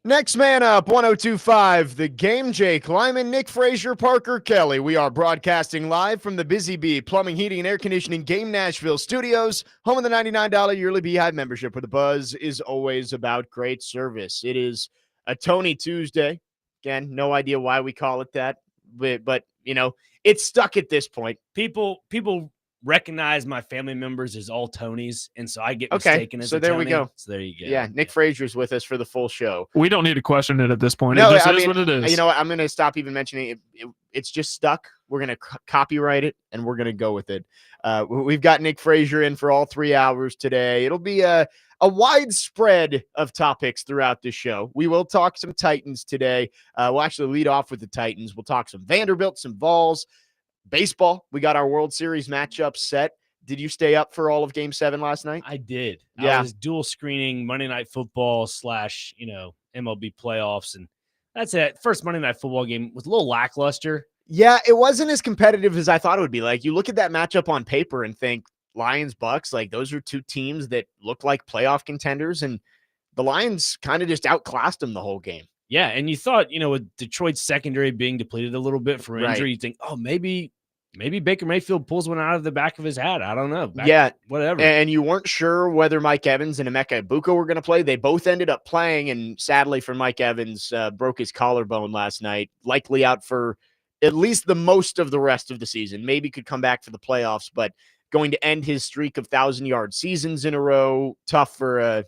Next man up, 1025, the game. Jake Lyman, Nick Frazier, Parker Kelly. We are broadcasting live from the Busy Bee Plumbing, Heating, and Air Conditioning Game Nashville studios, home of the $99 yearly Beehive membership, where the buzz is always about great service. It is a Tony Tuesday. Again, no idea why we call it that, but you know, it's stuck at this point. People recognize my family members as all Tonys, and so I get Okay, mistaken as so a there Tony. we go. So there you go. Yeah, Nick Frazier's with us for the full show. We don't need to question it at this point. No, it just I is mean, what it is. You know what? I'm going to stop even mentioning it. It's just stuck. We're going to copyright it, and we're going to go with it. We've got Nick Frazier in for all 3 hours today. It'll be a wide spread of topics throughout the show. We will talk some Titans today. We'll actually lead off with the Titans. We'll talk some Vanderbilt, some Vols, baseball. We got our World Series matchup set. Did you stay up for all of Game 7 last night? I did. Yeah. I was dual screening Monday Night Football / MLB playoffs, and that's it. First Monday Night Football game was a little lackluster. Yeah, it wasn't as competitive as I thought it would be. Like, you look at that matchup on paper and think Lions, Bucks, like those are two teams that look like playoff contenders, and the Lions kind of just outclassed them the whole game. Yeah, and you thought, with Detroit's secondary being depleted a little bit for injury, Right. you think, oh, maybe Baker Mayfield pulls one out of the back of his hat. I don't know. Whatever. And you weren't sure whether Mike Evans and Emeka Egbuka were going to play. They both ended up playing, and sadly for Mike Evans, broke his collarbone last night, likely out for at least the most of the rest of the season. Maybe could come back for the playoffs, but going to end his streak of 1,000-yard seasons in a row. Tough for a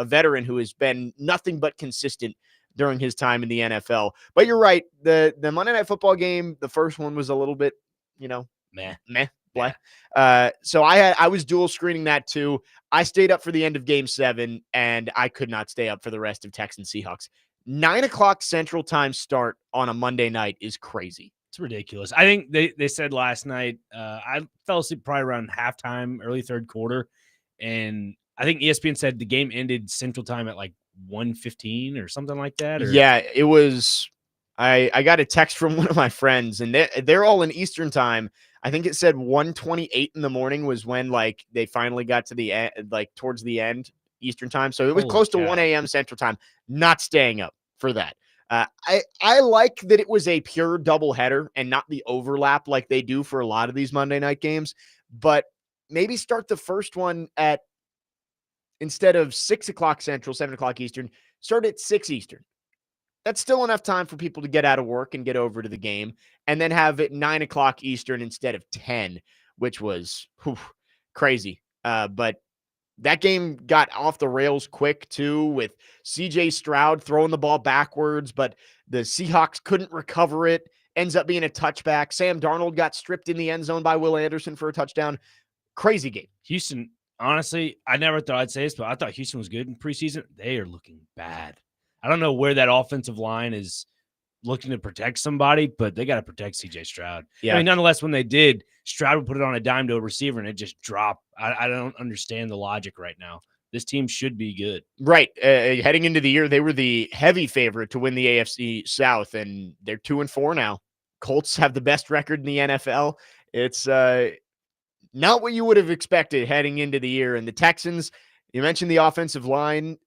veteran who has been nothing but consistent during his time in the NFL. But you're right. The Monday Night Football game, the first one was a little bit, meh. So I was dual screening that too. I stayed up for the end of Game 7, and I could not stay up for the rest of Texans Seahawks. 9:00 Central Time start on a Monday night is crazy. It's ridiculous. I think they said last night, I fell asleep probably around halftime, early third quarter, and I think ESPN said the game ended Central Time at like 1:15 or something like that. Yeah, it was. I got a text from one of my friends, and they're all in Eastern Time. I think it said 1:28 in the morning was when they finally got to the end, towards the end Eastern Time. So it was close to 1 a.m. Central Time. Not staying up for that. I like that it was a pure doubleheader and not the overlap like they do for a lot of these Monday night games. But maybe start the first one at, instead of 6 o'clock Central, 7 o'clock Eastern, start at 6 Eastern. That's still enough time for people to get out of work and get over to the game, and then have it 9 o'clock Eastern instead of 10, which was crazy. But that game got off the rails quick too, with CJ Stroud throwing the ball backwards, but the Seahawks couldn't recover it. Ends up being a touchback. Sam Darnold got stripped in the end zone by Will Anderson for a touchdown. Crazy game. Houston, honestly, I never thought I'd say this, but I thought Houston was good in preseason. They are looking bad. I don't know where that offensive line is looking to protect somebody, but they got to protect CJ Stroud. Yeah. I mean, nonetheless, when they did, Stroud would put it on a dime to a receiver and it just dropped. I don't understand the logic right now. This team should be good. Right. Heading into the year, they were the heavy favorite to win the AFC South, and they're 2-4 now. Colts have the best record in the NFL. It's not what you would have expected heading into the year. And the Texans, you mentioned the offensive line.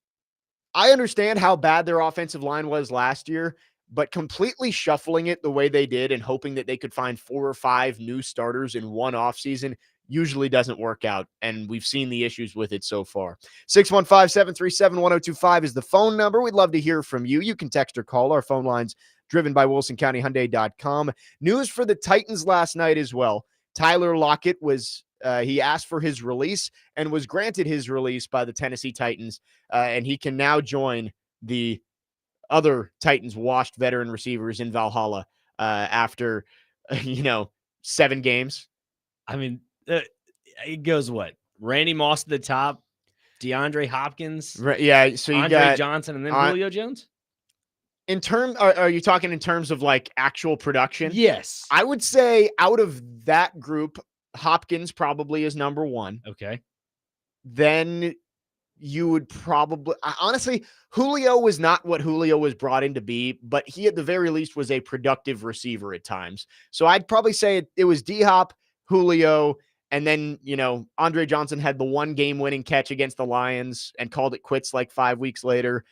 I understand how bad their offensive line was last year, but completely shuffling it the way they did and hoping that they could find 4 or 5 new starters in one offseason usually doesn't work out, and we've seen the issues with it so far. 615-737-1025 is the phone number. We'd love to hear from you. You can text or call. Our phone line's driven by WilsonCountyHyundai.com. News for the Titans last night as well. Tyler Lockett was he asked for his release and was granted his release by the Tennessee Titans, and he can now join the other Titans washed veteran receivers in Valhalla after 7 games. I mean, it goes what? Randy Moss at the top, DeAndre Hopkins, Right, yeah. So you Andre got Johnson, and then Julio Jones. In terms, are you talking in terms of actual production? Yes, I would say out of that group, Hopkins probably is number 1. Okay. Then you would probably, honestly, Julio was not what Julio was brought in to be, but he at the very least was a productive receiver at times. So I'd probably say it was D-Hop, Julio, and then, Andre Johnson had the 1 game-winning catch against the Lions and called it quits 5 weeks later.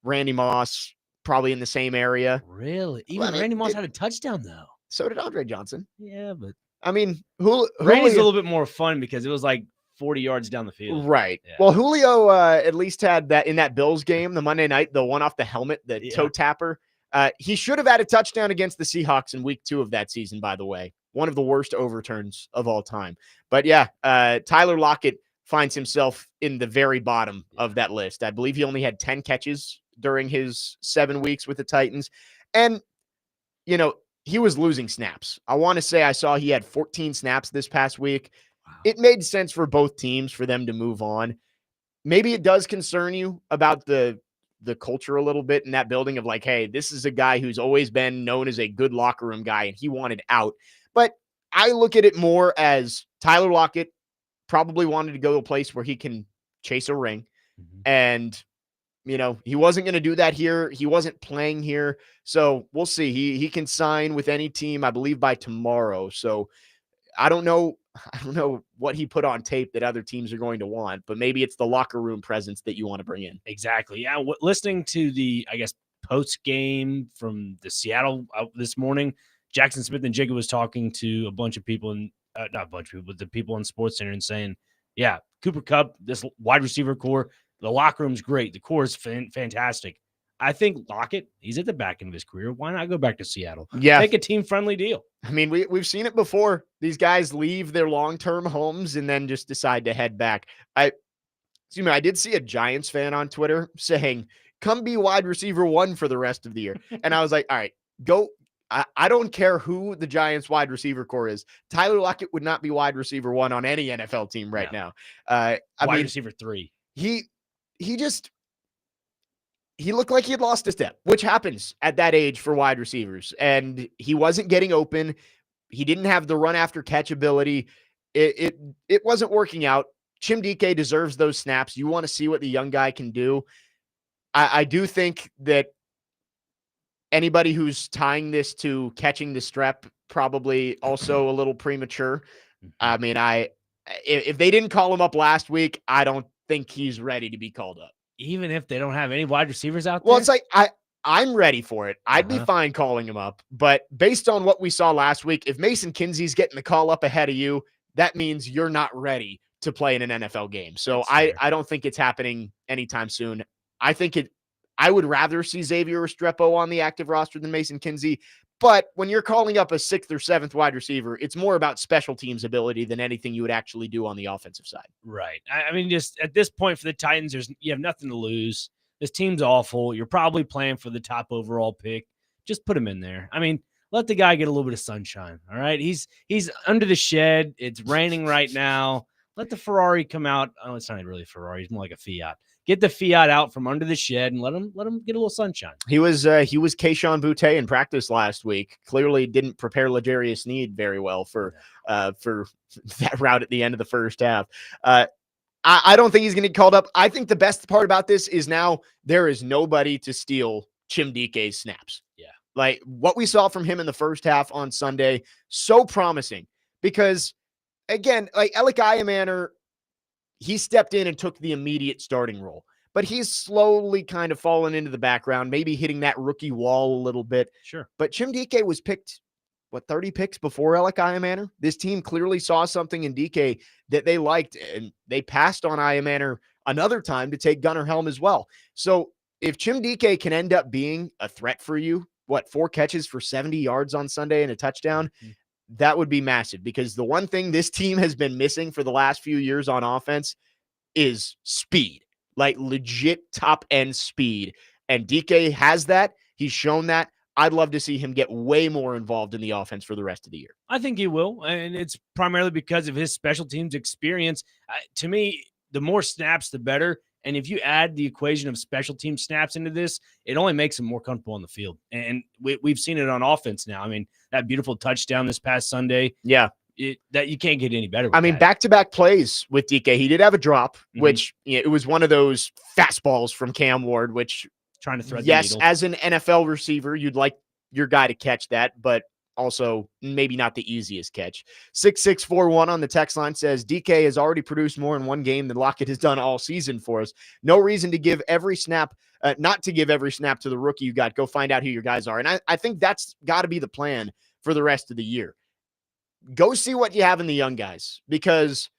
Randy Moss, probably in the same area. Really? Even Well, I mean, Randy Moss had a touchdown, though. So did Andre Johnson. Yeah, but I mean, Randy's a Julio, little bit more fun because it was like 40 yards down the field. right. Yeah. Well, Julio at least had that in that Bills game, the Monday night, the one off the helmet, the toe tapper. He should have had a touchdown against the Seahawks in week 2 of that season, by the way. One of the worst overturns of all time. But yeah, Tyler Lockett finds himself in the very bottom of that list. I believe he only had 10 catches during his 7 weeks with the Titans. And, you know, he was losing snaps. I want to say I saw he had 14 snaps this past week. Wow. It made sense for both teams for them to move on. Maybe it does concern you about the culture a little bit in that building of like, hey, this is a guy who's always been known as a good locker room guy and he wanted out. But I look at it more as Tyler Lockett probably wanted to go to a place where he can chase a ring. Mm-hmm. And, you know, he wasn't going to do that here. He wasn't playing here. So we'll see. He can sign with any team, I believe, by tomorrow. So I don't know what he put on tape that other teams are going to want, but maybe it's the locker room presence that you want to bring in. Exactly. Yeah. Listening to the, I guess, post game from the Seattle this morning, Jackson Smith and Jigga was talking to a bunch of people, and not a bunch of people, but the people on Sports Center, and saying, yeah, Cooper Kupp, this wide receiver core, the locker room's great. The core is fantastic. I think Lockett, he's at the back end of his career. Why not go back to Seattle? Yeah. Make a team-friendly deal. I mean, we've seen it before. These guys leave their long-term homes and then just decide to head back. I did see a Giants fan on Twitter saying, come be wide receiver 1 for the rest of the year. And I was like, all right, go. I don't care who the Giants wide receiver core is. Tyler Lockett would not be wide receiver 1 on any NFL team right now. I mean, receiver 3. He looked like he had lost a step, which happens at that age for wide receivers. And he wasn't getting open. He didn't have the run after catch ability. It wasn't working out. Chim Dike deserves those snaps. You want to see what the young guy can do. I do think that anybody who's tying this to catching the strep probably also a little premature. I mean, if they didn't call him up last week, I don't think he's ready to be called up. Even if they don't have any wide receivers out there? Well, it's like I'm ready for it. I'd be fine calling him up. But based on what we saw last week, if Mason Kinsey's getting the call up ahead of you, that means you're not ready to play in an NFL game. So I don't think it's happening anytime soon. I would rather see Xavier Restrepo on the active roster than Mason Kinsey. But when you're calling up a 6th or 7th wide receiver, it's more about special teams ability than anything you would actually do on the offensive side. Right. I mean, just at this point for the Titans, you have nothing to lose. This team's awful. You're probably playing for the top overall pick. Just put him in there. I mean, let the guy get a little bit of sunshine. All right. He's under the shed. It's raining right now. Let the Ferrari come out. Oh, it's not really a Ferrari. It's more like a Fiat. Get the Fiat out from under the shed and let him get a little sunshine. He was Keyshawn Boutte in practice last week. Clearly didn't prepare L'Jarius Sneed very well for that route at the end of the first half. I don't think he's going to get called up. I think the best part about this is now there is nobody to steal Chim Dike's snaps. Yeah. Like what we saw from him in the first half on Sunday, so promising because again, like Alec Iamaner, he stepped in and took the immediate starting role, but he's slowly kind of fallen into the background, maybe hitting that rookie wall a little bit. Sure. But Chim Dike was picked, 30 picks before Alec Iamaner? This team clearly saw something in Dike that they liked, and they passed on Iamaner another time to take Gunnar Helm as well. So if Chim Dike can end up being a threat for you, 4 catches for 70 yards on Sunday and a touchdown, that would be massive because the one thing this team has been missing for the last few years on offense is speed, like legit top end speed. And DK has that. He's shown that. I'd love to see him get way more involved in the offense for the rest of the year. I think he will. And it's primarily because of his special teams experience. To me, the more snaps, the better. And if you add the equation of special team snaps into this, it only makes him more comfortable on the field. And we've seen it on offense now. I mean, that beautiful touchdown this past Sunday. Yeah. That you can't get any better. I mean, back-to-back plays with DK. He did have a drop, which it was one of those fastballs from Cam Ward, which trying to thread the yes, needle. as an NFL receiver, you'd like your guy to catch that, but also maybe not the easiest catch. 6641 on the text line says DK has already produced more in one game than Lockett has done all season for us. No reason to give every snap not to give every snap to the rookie you got. Go find out who your guys are. And I think that's got to be the plan for the rest of the year. Go see what you have in the young guys, because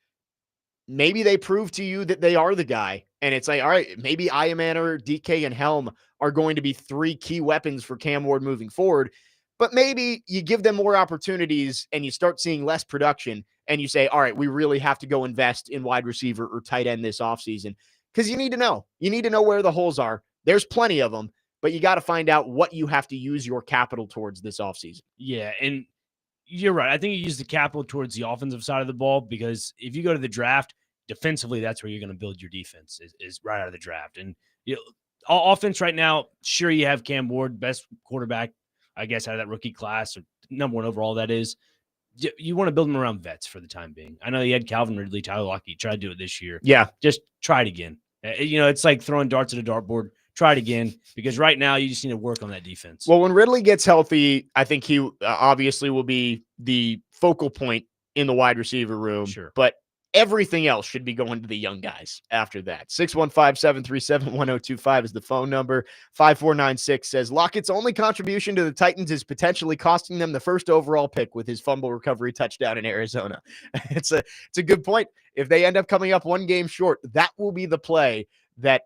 maybe they prove to you that they are the guy. And it's like, all right, maybe Iamaner, DK, and Helm are going to be 3 key weapons for Cam Ward moving forward. But maybe you give them more opportunities and you start seeing less production and you say, all right, we really have to go invest in wide receiver or tight end this offseason, because you need to know. You need to know where the holes are. There's plenty of them, but you got to find out what you have to use your capital towards this offseason. Yeah, and you're right. I think you use the capital towards the offensive side of the ball, because if you go to the draft, defensively, that's where you're going to build your defense is right out of the draft. And offense right now, sure, you have Cam Ward, best quarterback, I guess, out of that rookie class, or number 1 overall, that is. You want to build them around vets for the time being. I know you had Calvin Ridley, Tyler Lockett, tried to do it this year. Yeah. Just try it again. It's like throwing darts at a dartboard. Try it again, because right now you just need to work on that defense. Well, when Ridley gets healthy, I think he obviously will be the focal point in the wide receiver room. Sure. But everything else should be going to the young guys after that. 615-737-1025 is the phone number. 5496 says Lockett's only contribution to the Titans is potentially costing them the first overall pick with his fumble recovery touchdown in Arizona. It's a good point. If they end up coming up 1 game short, that will be the play that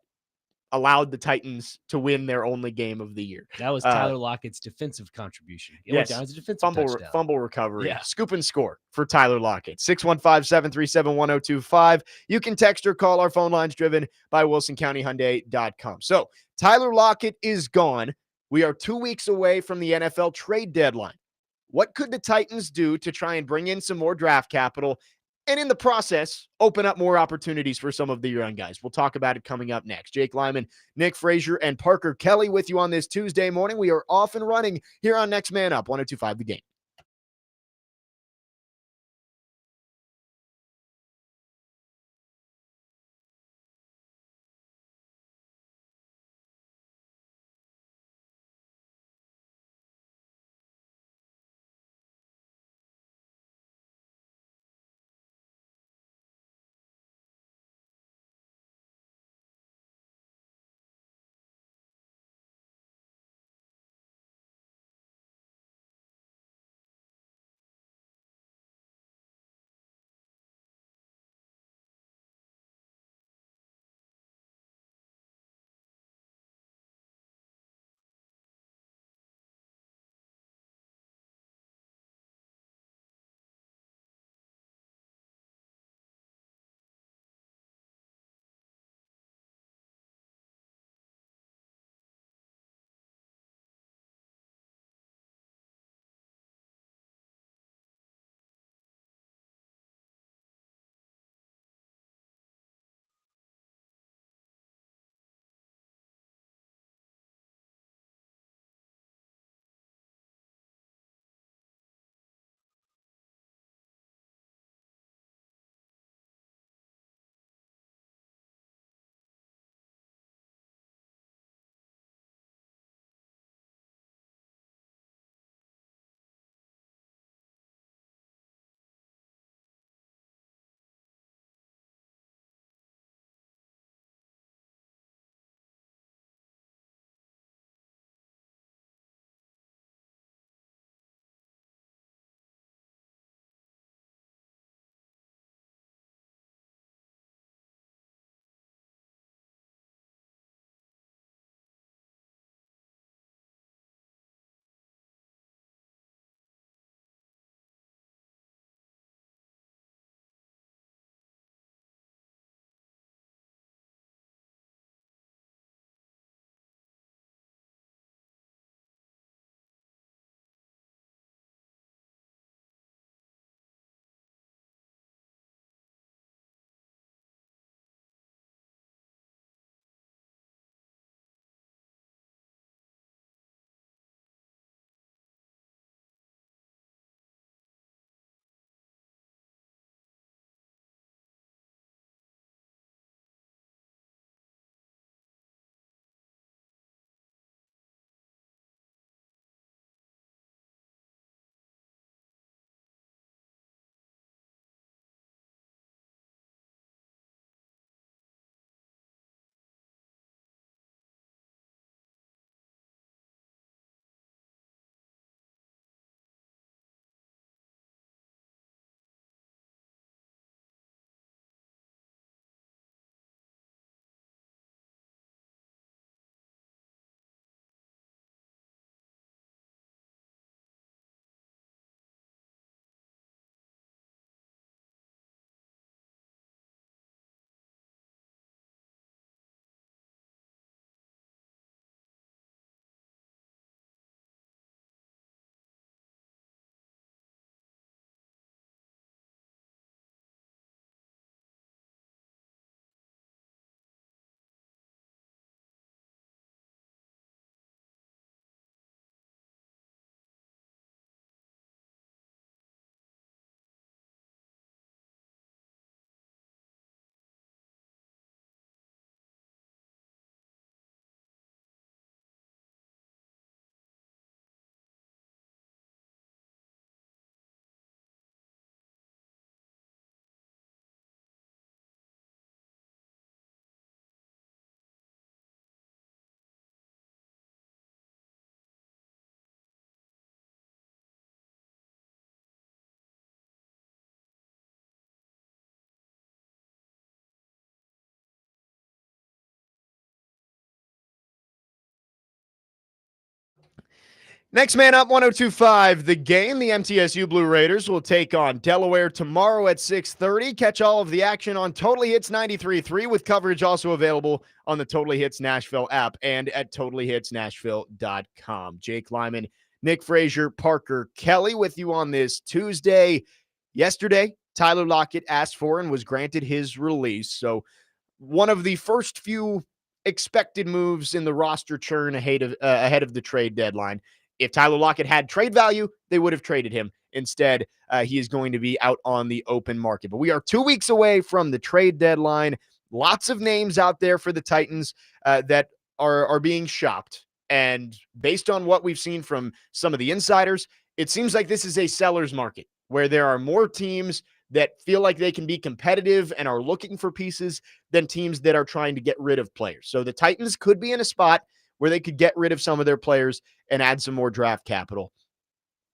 allowed the Titans to win their only game of the year. That was Tyler Lockett's defensive contribution. It went down as a defensive touchdown. Fumble recovery. Yeah. Scoop and score for Tyler Lockett. 615-737-1025. You can text or call. Our phone line's driven by WilsonCountyHyundai.com. So Tyler Lockett is gone. We are 2 weeks away from the NFL trade deadline. What could the Titans do to try and bring in some more draft capital, and in the process, open up more opportunities for some of the young guys? We'll talk about it coming up next. Jake Lyman, Nick Frazier, and Parker Kelly with you on this Tuesday morning. We are off and running here on Next Man Up, 102.5 The Game. Next man up, 102.5 The Game. The MTSU Blue Raiders will take on Delaware tomorrow at 6:30. Catch all of the action on Totally Hits 93.3 with coverage also available on the Totally Hits Nashville app and at totallyhitsnashville.com. Jake Lyman, Nick Frazier, Parker Kelly with you on this Tuesday. Yesterday, Tyler Lockett asked for and was granted his release. So one of the first few expected moves in the roster churn ahead of the trade deadline. If Tyler Lockett had trade value, they would have traded him. Instead, he is going to be out on the open market. But we are 2 weeks away from the trade deadline. Lots of names out there for the Titans that are being shopped. And based on what we've seen from some of the insiders, it seems like this is a seller's market where there are more teams that feel like they can be competitive and are looking for pieces than teams that are trying to get rid of players. So the Titans could be in a spot where they could get rid of some of their players and add some more draft capital.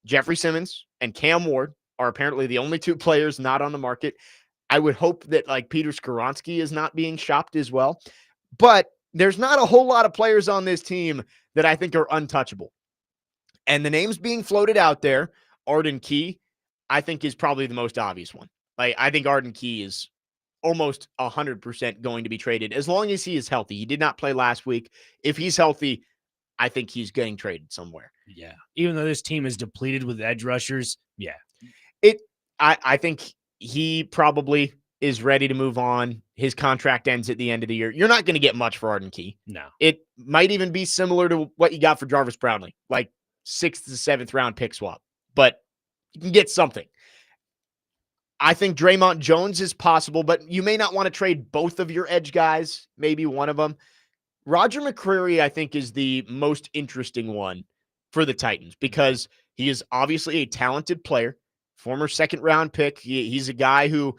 Jeffrey Simmons and Cam Ward are apparently the only two players not on the market. I would hope that like Peter Skoronski is not being shopped as well. But there's not a whole lot of players on this team that I think are untouchable. And the names being floated out there, Arden Key, I think is probably the most obvious one. Like I think Arden Key is almost 100% going to be traded as long as he is healthy. He did not play last week. If he's healthy, I think he's getting traded somewhere. Yeah. Even though this team is depleted with edge rushers. Yeah. I think he probably is ready to move on. His contract ends at the end of the year. You're not going to get much for Arden Key. No. It might even be similar to what you got for Jarvis Brownlee, like 6th to 7th round pick swap, but you can get something. I think Draymond Jones is possible, but you may not want to trade both of your edge guys, maybe one of them. Roger McCreary, I think, is the most interesting one for the Titans because he is obviously a talented player, former second-round pick. He's a guy who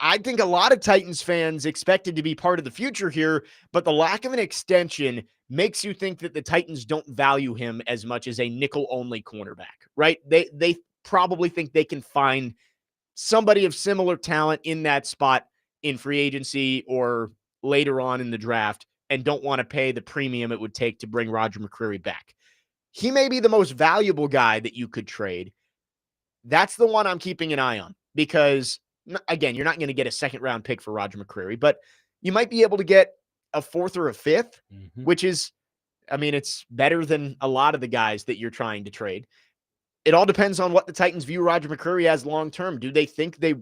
I think a lot of Titans fans expected to be part of the future here, but the lack of an extension makes you think that the Titans don't value him as much as a nickel-only cornerback, right? They probably think they can find somebody of similar talent in that spot in free agency or later on in the draft and don't want to pay the premium it would take to bring Roger McCreary back. He may be the most valuable guy that you could trade. That's the one I'm keeping an eye on because, again, you're not going to get a second-round pick for Roger McCreary, but you might be able to get a 4th or a 5th, which is, I mean, it's better than a lot of the guys that you're trying to trade. It all depends on what the Titans view Roger McCreary as long-term. Do they think they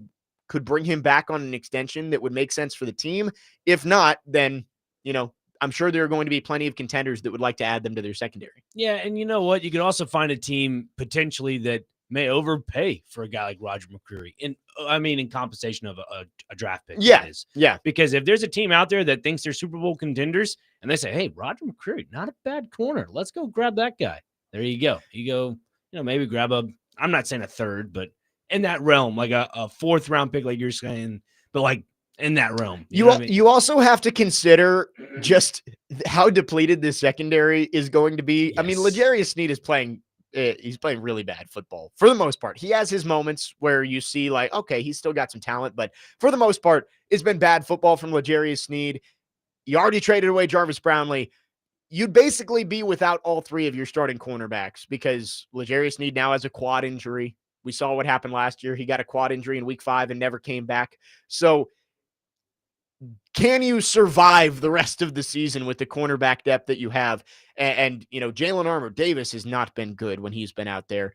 could bring him back on an extension that would make sense for the team? If not, then, I'm sure there are going to be plenty of contenders that would like to add them to their secondary. Yeah, and you know what? You could also find a team potentially that may overpay for a guy like Roger McCreary. In compensation of a draft pick. Yeah. Because if there's a team out there that thinks they're Super Bowl contenders and they say, hey, Roger McCreary, not a bad corner. Let's go grab that guy. There you go. You go, maybe grab I'm not saying a 3rd, but in that realm, like a 4th round pick, like you're saying, but like in that realm. You also have to consider just how depleted this secondary is going to be. Yes. I mean, L'Jarius Sneed is playing really bad football for the most part. He has his moments where you see like, okay, he's still got some talent, but for the most part, it's been bad football from L'Jarius Sneed. You already traded away Jarvis Brownlee. You'd basically be without all 3 of your starting cornerbacks because L'Jarius Sneed now has a quad injury. We saw what happened last year. He got a quad injury in week 5 and never came back. So can you survive the rest of the season with the cornerback depth that you have? And Jalen Armour-Davis has not been good when he's been out there.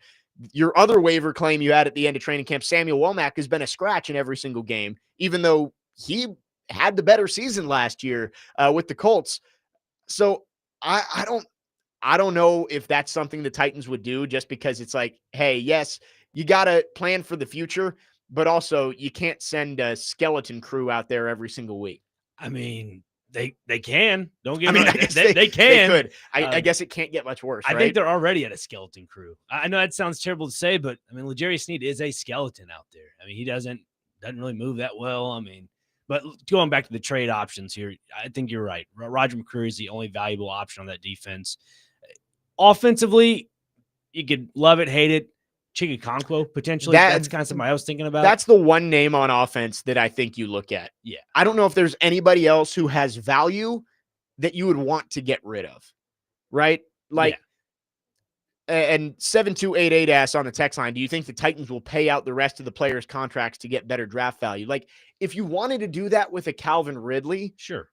Your other waiver claim you had at the end of training camp, Samuel Womack, has been a scratch in every single game, even though he had the better season last year with the Colts. So I don't know if that's something the Titans would do just because it's like, hey, yes, you got to plan for the future, but also you can't send a skeleton crew out there every single week. I mean, they can. Don't get me wrong. They can. They could. I guess it can't get much worse, I think they're already at a skeleton crew. I know that sounds terrible to say, but I mean, L'Jarius Sneed is a skeleton out there. I mean, he doesn't really move that well. I mean, but going back to the trade options here, I think you're right. Roger McCreary is the only valuable option on that defense. Offensively, you could love it, hate it. Chigga potentially. That's kind of somebody I was thinking about. That's the one name on offense that I think you look at. Yeah. I don't know if there's anybody else who has value that you would want to get rid of, right? Like, And 7288 asks on the text line, do you think the Titans will pay out the rest of the players' contracts to get better draft value? Like, if you wanted to do that with a Calvin Ridley, Sure.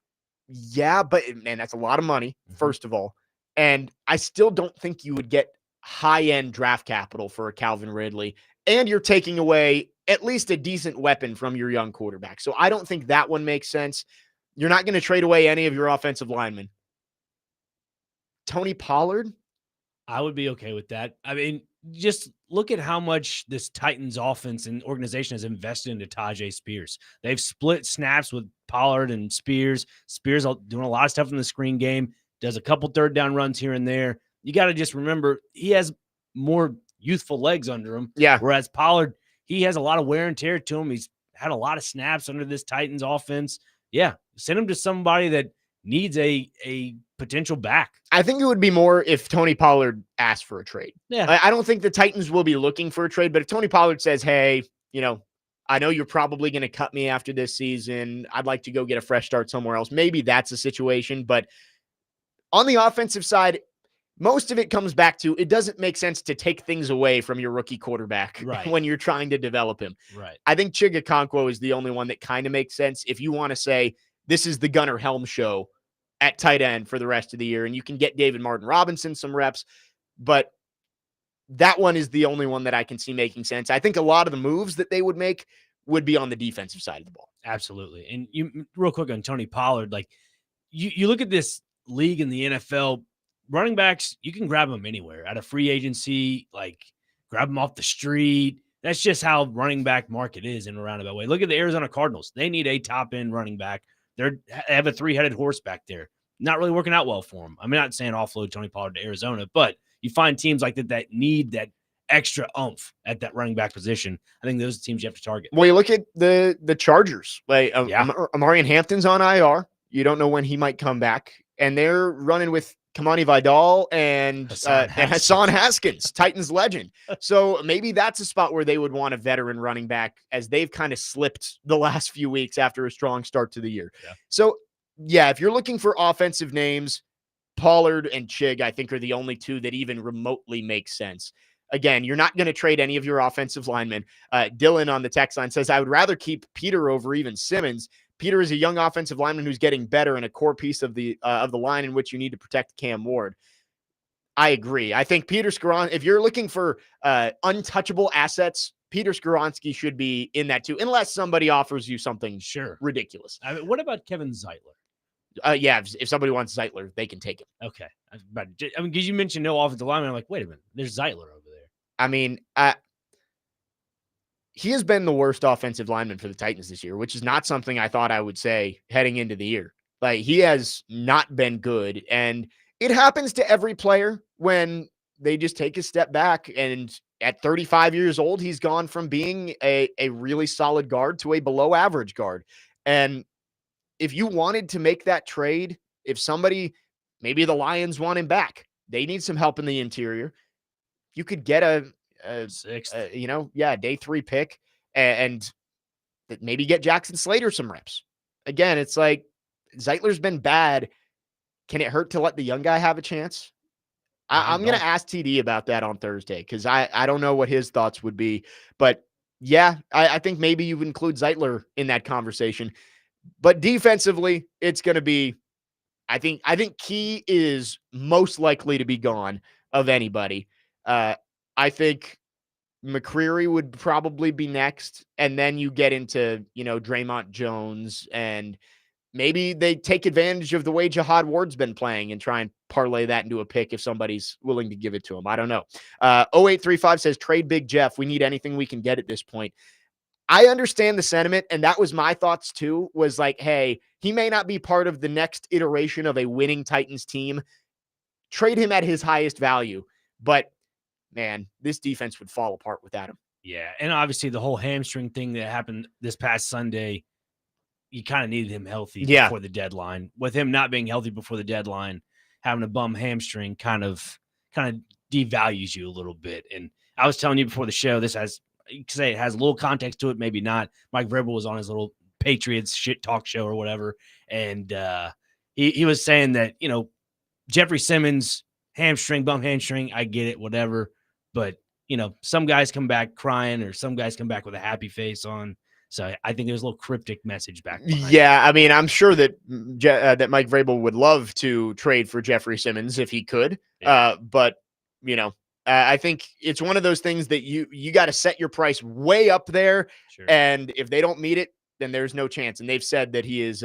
yeah, but man, that's a lot of money, first of all. And I still don't think you would get high-end draft capital for a Calvin Ridley. And you're taking away at least a decent weapon from your young quarterback. So I don't think that one makes sense. You're not going to trade away any of your offensive linemen. Tony Pollard? I would be okay with that. I mean, just look at how much this Titans offense and organization has invested into Tajay Spears. They've split snaps with Pollard and Spears. Spears doing a lot of stuff in the screen game, does a couple third down runs here and there. You got to just remember he has more youthful legs under him. Yeah. Whereas Pollard, he has a lot of wear and tear to him. He's had a lot of snaps under this Titans offense. Yeah. Send him to somebody that needs a potential back. I think it would be more if Tony Pollard asked for a trade. Yeah. I don't think the Titans will be looking for a trade, but if Tony Pollard says, hey, I know you're probably going to cut me after this season. I'd like to go get a fresh start somewhere else. Maybe that's a situation, but on the offensive side, most of it comes back to it doesn't make sense to take things away from your rookie quarterback when you're trying to develop him. Right. I think Chigakonkwo is the only one that kind of makes sense. If you want to say this is the Gunnar Helm show at tight end for the rest of the year, and you can get David Martin Robinson some reps, but that one is the only one that I can see making sense. I think a lot of the moves that they would make would be on the defensive side of the ball. Absolutely. And you real quick on Tony Pollard, like you look at this league in the NFL, running backs, you can grab them anywhere at a free agency, like grab them off the street. That's just how running back market is in a roundabout way. Look at the Arizona Cardinals. They need a top end running back. They have a 3-headed horse back there. Not really working out well for them. I'm not saying offload Tony Pollard to Arizona, but you find teams like that need that extra oomph at that running back position. I think those are teams you have to target. Well, you look at the Chargers. Like Amarian Hampton's on IR. You don't know when he might come back. And they're running with Kamani Vidal and Hassan Haskins, Titans legend. So maybe that's a spot where they would want a veteran running back, as they've kind of slipped the last few weeks after a strong start to the year. Yeah. So, yeah, if you're looking for offensive names, Pollard and Chig, I think, are the only two that even remotely make sense. Again, you're not going to trade any of your offensive linemen. Dylan on the text line says, I would rather keep Peter over even Simmons. Peter is a young offensive lineman who's getting better and a core piece of the line in which you need to protect Cam Ward. I agree. I think Peter Skoronski, if you're looking for untouchable assets, Peter Skoronski should be in that too, unless somebody offers you something ridiculous. I mean, what about Kevin Zeitler? Yeah, if somebody wants Zeitler, they can take him. Okay. But I mean, because you mentioned no offensive lineman, I'm like, wait a minute, there's Zeitler over there. I mean, he has been the worst offensive lineman for the Titans this year, which is not something I thought I would say heading into the year. Like, he has not been good. And it happens to every player when they just take a step back. And at 35 years old, he's gone from being a really solid guard to a below average guard. And if you wanted to make that trade, if somebody, maybe the Lions want him back, they need some help in the interior. You could get a sixth, day 3 pick and maybe get Jackson Slater some reps. Again, it's like Zeitler's been bad. Can it hurt to let the young guy have a chance? I'm going to ask TD about that on Thursday, because I don't know what his thoughts would be. But yeah, I think maybe you include Zeitler in that conversation. But defensively, it's going to be, I think Key is most likely to be gone of anybody. I think McCreary would probably be next. And then you get into, Draymond Jones, and maybe they take advantage of the way Jihad Ward's been playing and try and parlay that into a pick if somebody's willing to give it to him. I don't know. 0835 says, trade Big Jeff. We need anything we can get at this point. I understand the sentiment, and that was my thoughts too, was like, hey, he may not be part of the next iteration of a winning Titans team. Trade him at his highest value. But, man, this defense would fall apart without him. Yeah, and obviously the whole hamstring thing that happened this past Sunday, you kind of needed him healthy before the deadline. With him not being healthy before the deadline, having a bum hamstring kind of devalues you a little bit. And I was telling you before the show, this has – you could say it has a little context to it, maybe not. Mike Vrabel was on his little Patriots shit talk show or whatever, and he was saying that, Jeffrey Simmons' hamstring, bum hamstring. I get it, whatever. But, some guys come back crying or some guys come back with a happy face on. So I think there's a little cryptic message back behind Yeah, I mean, I'm sure that that Mike Vrabel would love to trade for Jeffrey Simmons if he could. Yeah. But I think it's one of those things that you got to set your price way up there, Sure. and if they don't meet it, then there's no chance. And they've said that he is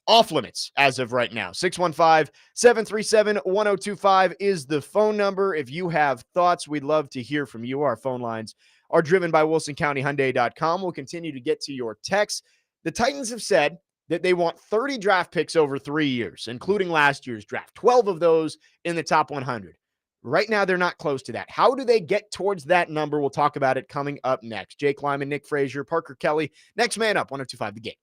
off limits as of right now. 615-737-1025 is the phone number. If you have thoughts, we'd love to hear from you. Our phone lines are driven by WilsonCountyHyundai.com. We'll continue to get to your texts. The Titans have said that they want 30 draft picks over 3 years, including last year's draft, 12 of those in the top 100. Right now, they're not close to that. How do they get towards that number? We'll talk about it coming up next. Jake Lyman, Nick Frazier, Parker Kelly. Next man up, 102.5 The Game.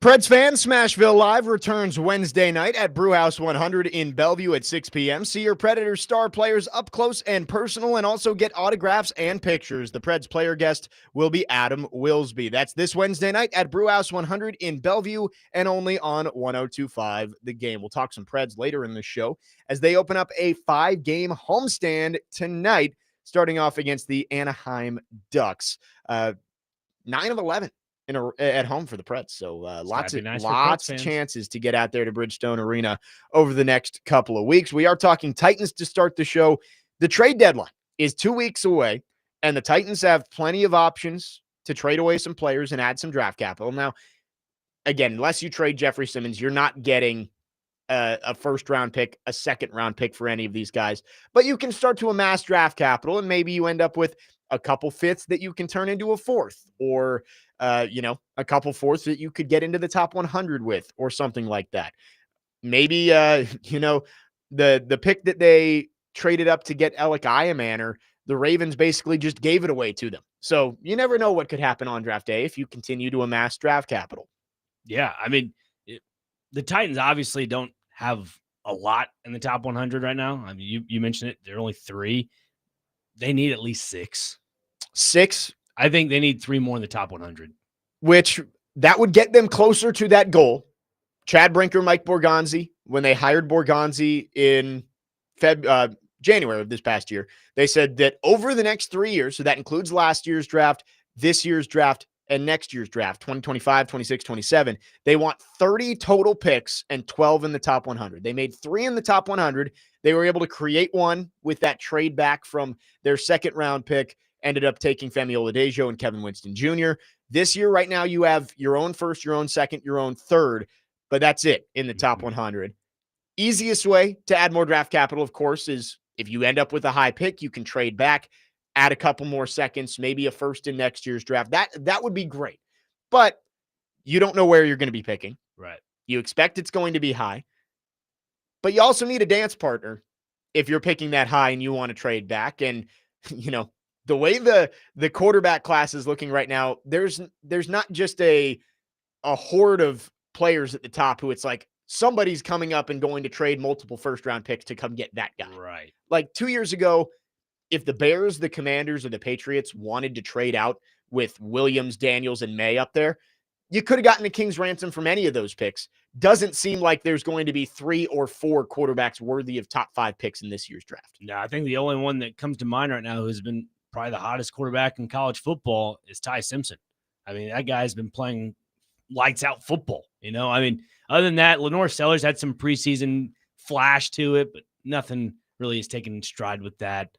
Preds fans, Smashville Live returns Wednesday night at Brewhouse 100 in Bellevue at 6 p.m. See your Predators star players up close and personal, and also get autographs and pictures. The Preds player guest will be Adam Wilsby. That's this Wednesday night at Brewhouse 100 in Bellevue, and only on 102.5 The Game. We'll talk some Preds later in the show as they open up a 5-game homestand tonight, starting off against the Anaheim Ducks. 9 of 11. At home for the Preds. So lots of chances to get out there to Bridgestone Arena over the next couple of weeks. We are talking Titans to start the show. The trade deadline is 2 weeks away, and the Titans have plenty of options to trade away some players and add some draft capital. Now, again, unless you trade Jeffrey Simmons, you're not getting a first-round pick, a second-round pick for any of these guys. But you can start to amass draft capital, and maybe you end up with a couple fifths that you can turn into a fourth, or a couple fourths that you could get into the top 100 with, or something like that. Maybe, the pick that they traded up to get Alec Iamaner, the Ravens basically just gave it away to them. So you never know what could happen on draft day if you continue to amass draft capital. Yeah, I mean, the Titans obviously don't have a lot in the top 100 right now. I mean, you mentioned it. There are only 3. They need at least 6. 6? I think they need 3 more in the top 100. Which that would get them closer to that goal. Chad Brinker, Mike Borgonzi, when they hired Borgonzi in January of this past year, they said that over the next 3 years, so that includes last year's draft, this year's draft, and next year's draft, 2025, 26, 27, they want 30 total picks and 12 in the top 100. They made 3 in the top 100. They were able to create one with that trade back from their second-round pick, ended up taking Femi Oladejo and Kevin Winston Jr. This year, right now, you have your own first, your own second, your own third, but that's it in the top 100. Easiest way to add more draft capital, of course, is if you end up with a high pick, you can trade back, add a couple more seconds, maybe a first in next year's draft. That would be great. But you don't know where you're going to be picking. Right. You expect it's going to be high. But you also need a dance partner if you're picking that high and you want to trade back. And, the way the quarterback class is looking right now, there's not just a horde of players at the top who it's like somebody's coming up and going to trade multiple first-round picks to come get that guy. Right. Like 2 years ago, if the Bears, the Commanders, or the Patriots wanted to trade out with Williams, Daniels, and May up there, you could have gotten a king's ransom from any of those picks. Doesn't seem like there's going to be 3 or 4 quarterbacks worthy of top 5 picks in this year's draft. No, I think the only one that comes to mind right now who's been probably the hottest quarterback in college football is Ty Simpson. I mean, that guy's been playing lights out football. I mean, other than that, Lenore Sellers had some preseason flash to it, but nothing really is taken in stride with that.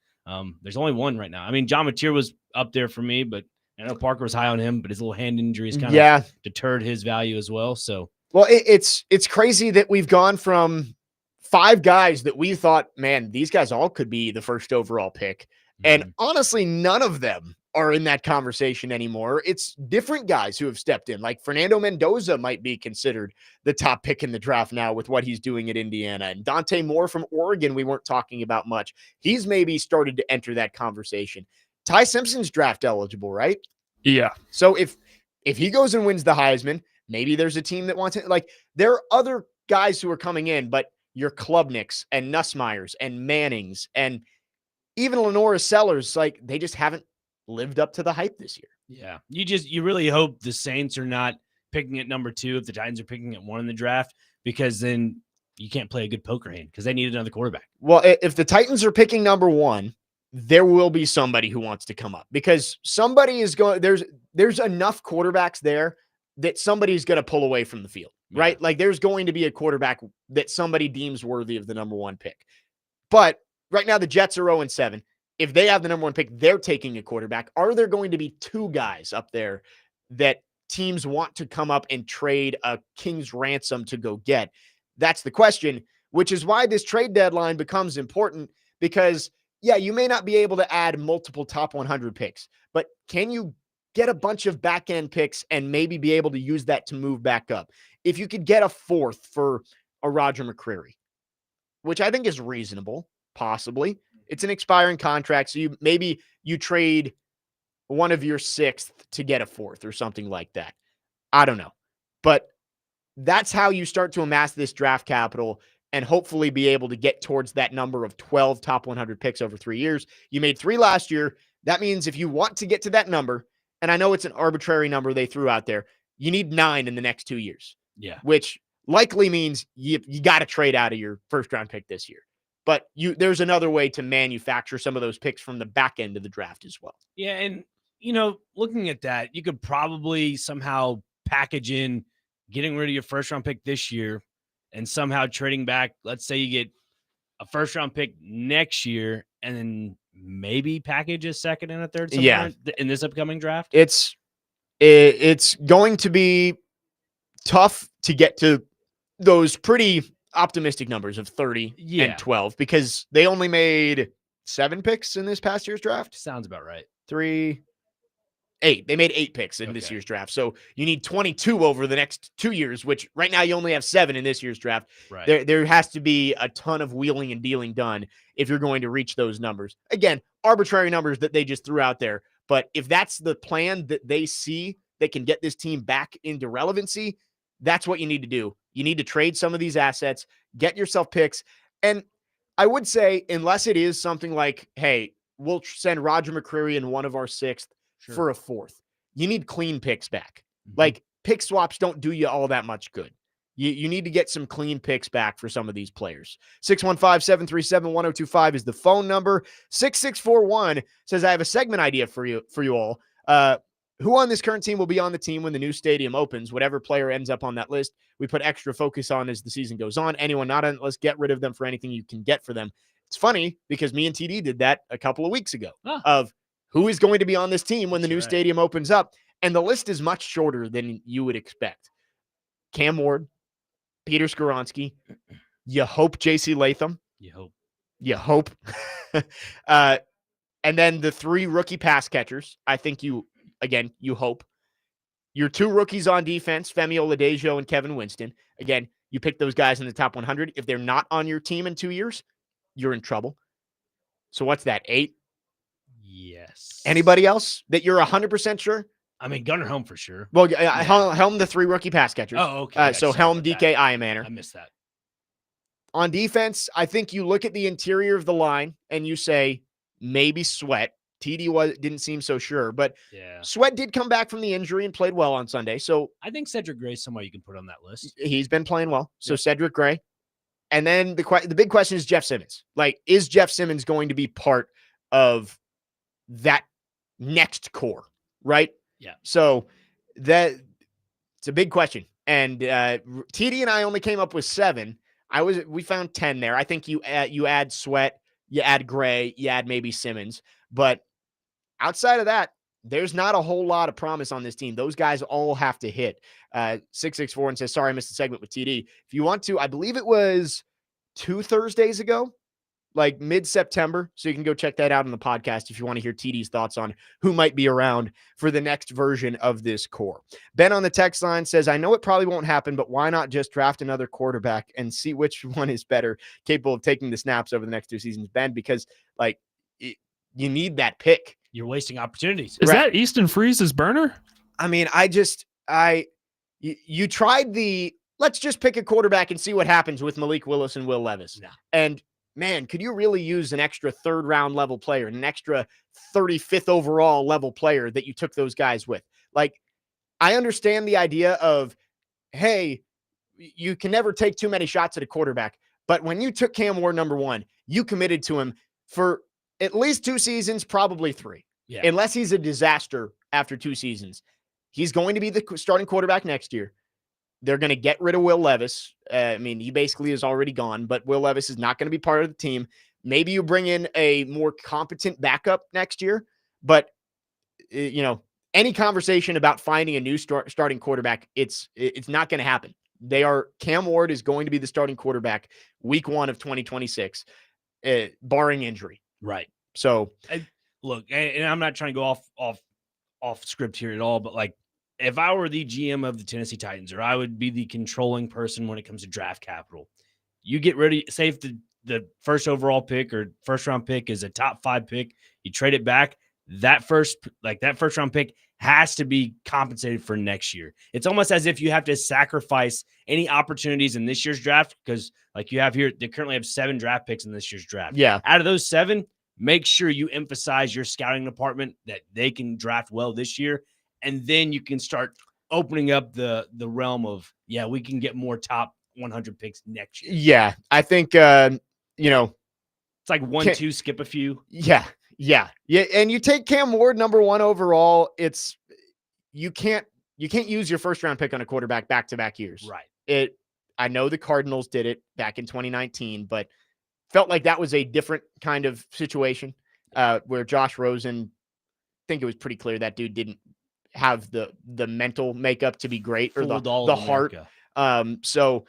There's only one right now. I mean, John Mateer was up there for me, but I know Parker was high on him, but his little hand injury has kind of deterred his value as well. So, well, it's crazy that we've gone from 5 guys that we thought, man, these guys all could be the first overall pick. And honestly, none of them are in that conversation anymore. It's different guys who have stepped in. Like Fernando Mendoza might be considered the top pick in the draft now with what he's doing at Indiana. And Dante Moore from Oregon, we weren't talking about much. He's maybe started to enter that conversation. Ty Simpson's draft eligible, right? Yeah. So if he goes and wins the Heisman, maybe there's a team that wants it. Like there are other guys who are coming in, but your Klubniks and Nussmeyers and Mannings and even Lenore Sellers, like they just haven't lived up to the hype this year. Yeah. You really hope the Saints are not picking at number 2 if the Titans are picking at 1 in the draft, because then you can't play a good poker hand because they need another quarterback. Well, if the Titans are picking number 1, there will be somebody who wants to come up because somebody is going, there's enough quarterbacks there that somebody's going to pull away from the field, right? Yeah. Like there's going to be a quarterback that somebody deems worthy of the number 1 pick. But right now, the Jets are 0-7. If they have the number 1 pick, they're taking a quarterback. Are there going to be 2 guys up there that teams want to come up and trade a king's ransom to go get? That's the question, which is why this trade deadline becomes important because, yeah, you may not be able to add multiple top 100 picks, but can you get a bunch of back-end picks and maybe be able to use that to move back up? If you could get a 4th for a Roger McCreary, which I think is reasonable, possibly. It's an expiring contract, so maybe you trade one of your 6th to get a 4th or something like that. I don't know. But that's how you start to amass this draft capital and hopefully be able to get towards that number of 12 top 100 picks over 3 years. You made 3 last year. That means if you want to get to that number, and I know it's an arbitrary number they threw out there, you need 9 in the next 2 years. Yeah. Which likely means you got to trade out of your first round pick this year. But there's another way to manufacture some of those picks from the back end of the draft as well. Yeah, and looking at that, you could probably somehow package in getting rid of your first round pick this year and somehow trading back. Let's say you get a first round pick next year and then maybe package a second and a third somewhere in this upcoming draft. It's going to be tough to get to those pretty optimistic numbers of 30 and 12 because they only made 7 picks in this past year's draft. Sounds about right. 8. They made 8 picks in this year's draft. So you need 22 over the next 2 years, which right now you only have 7 in this year's draft. Right. There has to be a ton of wheeling and dealing done if you're going to reach those numbers. Again, arbitrary numbers that they just threw out there. But if that's the plan that they see that can get this team back into relevancy, that's what you need to do. You need to trade some of these assets, get yourself picks. And I would say, unless it is something like, hey, we'll send Roger McCreary in one of our 6th for a 4th, you need clean picks back. Like, pick swaps don't do you all that much good. You need to get some clean picks back for some of these players. 615-737-1025 is the phone number. 6641 says, I have a segment idea for you all. Who on this current team will be on the team when the new stadium opens? Whatever player ends up on that list, we put extra focus on as the season goes on. Anyone not on, let's get rid of them for anything you can get for them. It's funny because me and TD did that a couple of weeks ago of who is going to be on this team when the new stadium opens up. And the list is much shorter than you would expect. Cam Ward, Peter Skoronski, you hope JC Latham. You hope. And then the 3 rookie pass catchers. I think you hope. Your 2 rookies on defense, Femi Oladejo and Kevin Winston. Again, you pick those guys in the top 100. If they're not on your team in 2 years, you're in trouble. So what's that, 8? Yes. Anybody else that you're 100% sure? I mean, Gunnar Helm for sure. Well, Helm, the 3 rookie pass catchers. Oh, okay. So Helm, DK, Iamaner. I missed that. On defense, I think you look at the interior of the line and you say, maybe Sweat. TD didn't seem so sure, but Sweat did come back from the injury and played well on Sunday. So I think Cedric Gray is somebody you can put on that list. He's been playing well. So Cedric Gray. And then the big question is Jeff Simmons. Like, is Jeff Simmons going to be part of that next core, right? Yeah. So it's a big question. And TD and I only came up with 7. We found 10 there. I think you add Sweat, you add Gray, you add maybe Simmons. But outside of that, there's not a whole lot of promise on this team. Those guys all have to hit. 664 and says, sorry, I missed the segment with TD. If you want to, I believe it was 2 Thursdays ago, like mid-September. So you can go check that out on the podcast if you want to hear TD's thoughts on who might be around for the next version of this core. Ben on the text line says, I know it probably won't happen, but why not just draft another quarterback and see which one is better, capable of taking the snaps over the next 2 seasons, Ben? Because you need that pick. You're wasting opportunities. Is that Easton Freeze's burner? I mean, you tried let's just pick a quarterback and see what happens with Malik Willis and Will Levis. No. And man, could you really use an extra 3rd round level player, an extra 35th overall level player that you took those guys with? Like, I understand the idea of, hey, you can never take too many shots at a quarterback. But when you took Cam Ward number 1, you committed to him for at least 2 seasons, probably 3. Yeah. Unless he's a disaster after 2 seasons. He's going to be the starting quarterback next year. They're going to get rid of Will Levis. I mean, he basically is already gone, but Will Levis is not going to be part of the team. Maybe you bring in a more competent backup next year, but any conversation about finding a new starting quarterback, it's not going to happen. Cam Ward is going to be the starting quarterback week 1 of 2026, barring injury. Right. So look, and I'm not trying to go off script here at all, but like, if I were the GM of the Tennessee Titans, or I would be the controlling person when it comes to draft capital, you get ready, say if the first overall pick or first round pick is a top 5 pick, you trade it back. That first round pick has to be compensated for next year. It's almost as if you have to sacrifice any opportunities in this year's draft because, like you have here, they currently have 7 draft picks in this year's draft. Yeah. Out of those 7, make sure you emphasize your scouting department that they can draft well this year, and then you can start opening up the realm of, we can get more top 100 picks next year. Yeah. I think, it's like 1-2, skip a few. Yeah. And you take Cam Ward number 1 overall. It's you can't use your first round pick on a quarterback back-to-back years. Right. I know the Cardinals did it back in 2019, but felt like that was a different kind of situation where Josh Rosen, I think it was pretty clear that dude didn't have the mental makeup to be great or the heart. So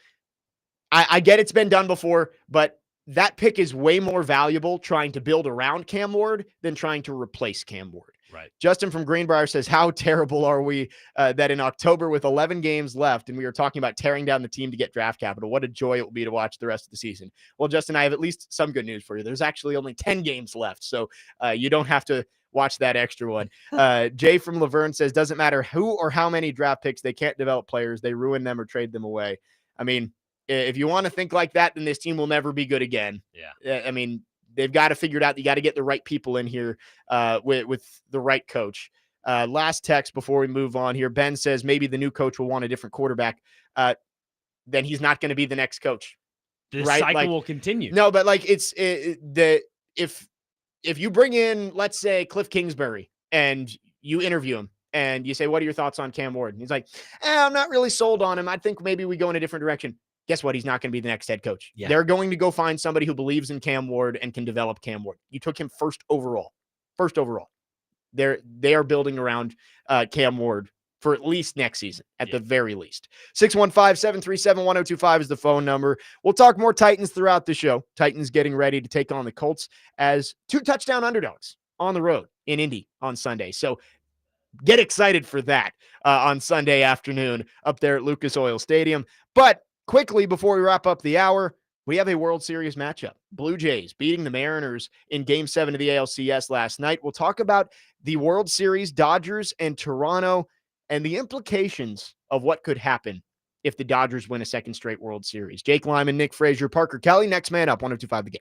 I get it's been done before, but that pick is way more valuable trying to build around Cam Ward than trying to replace Cam Ward. Right. Justin from Greenbrier says, how terrible are we that in October with 11 games left and we were talking about tearing down the team to get draft capital? What a joy it will be to watch the rest of the season. Well, Justin, I have at least some good news for you. There's actually only 10 games left, so you don't have to watch that extra one. Jay from Laverne says, doesn't matter who or how many draft picks, they can't develop players. They ruin them or trade them away. I mean, if you want to think like that, then this team will never be good again. Yeah. I mean, they've got to figure it out. You got to get the right people in here with the right coach. Last text before we move on here. Ben says maybe the new coach will want a different quarterback. Then he's not going to be the next coach. The right? cycle Like, will continue. No, but like if you bring in, let's say, Cliff Kingsbury and you interview him and you say, what are your thoughts on Cam Ward? And he's like, I'm not really sold on him. I think maybe we go in a different direction. Guess what? He's not going to be the next head coach. Yeah. They're going to go find somebody who believes in Cam Ward and can develop Cam Ward. You took him first overall. They are building around Cam Ward for at least next season, at the very least. 615-737-1025 is the phone number. We'll talk more Titans throughout the show. Titans getting ready to take on the Colts as 2 touchdown underdogs on the road in Indy on Sunday. So get excited for that on Sunday afternoon up there at Lucas Oil Stadium. But quickly, before we wrap up the hour, we have a World Series matchup. Blue Jays beating the Mariners in Game 7 of the ALCS last night. We'll talk about the World Series, Dodgers and Toronto, and the implications of what could happen if the Dodgers win a second straight World Series. Jake Lyman, Nick Frazier, Parker Kelly, next man up, 102.5 The Game.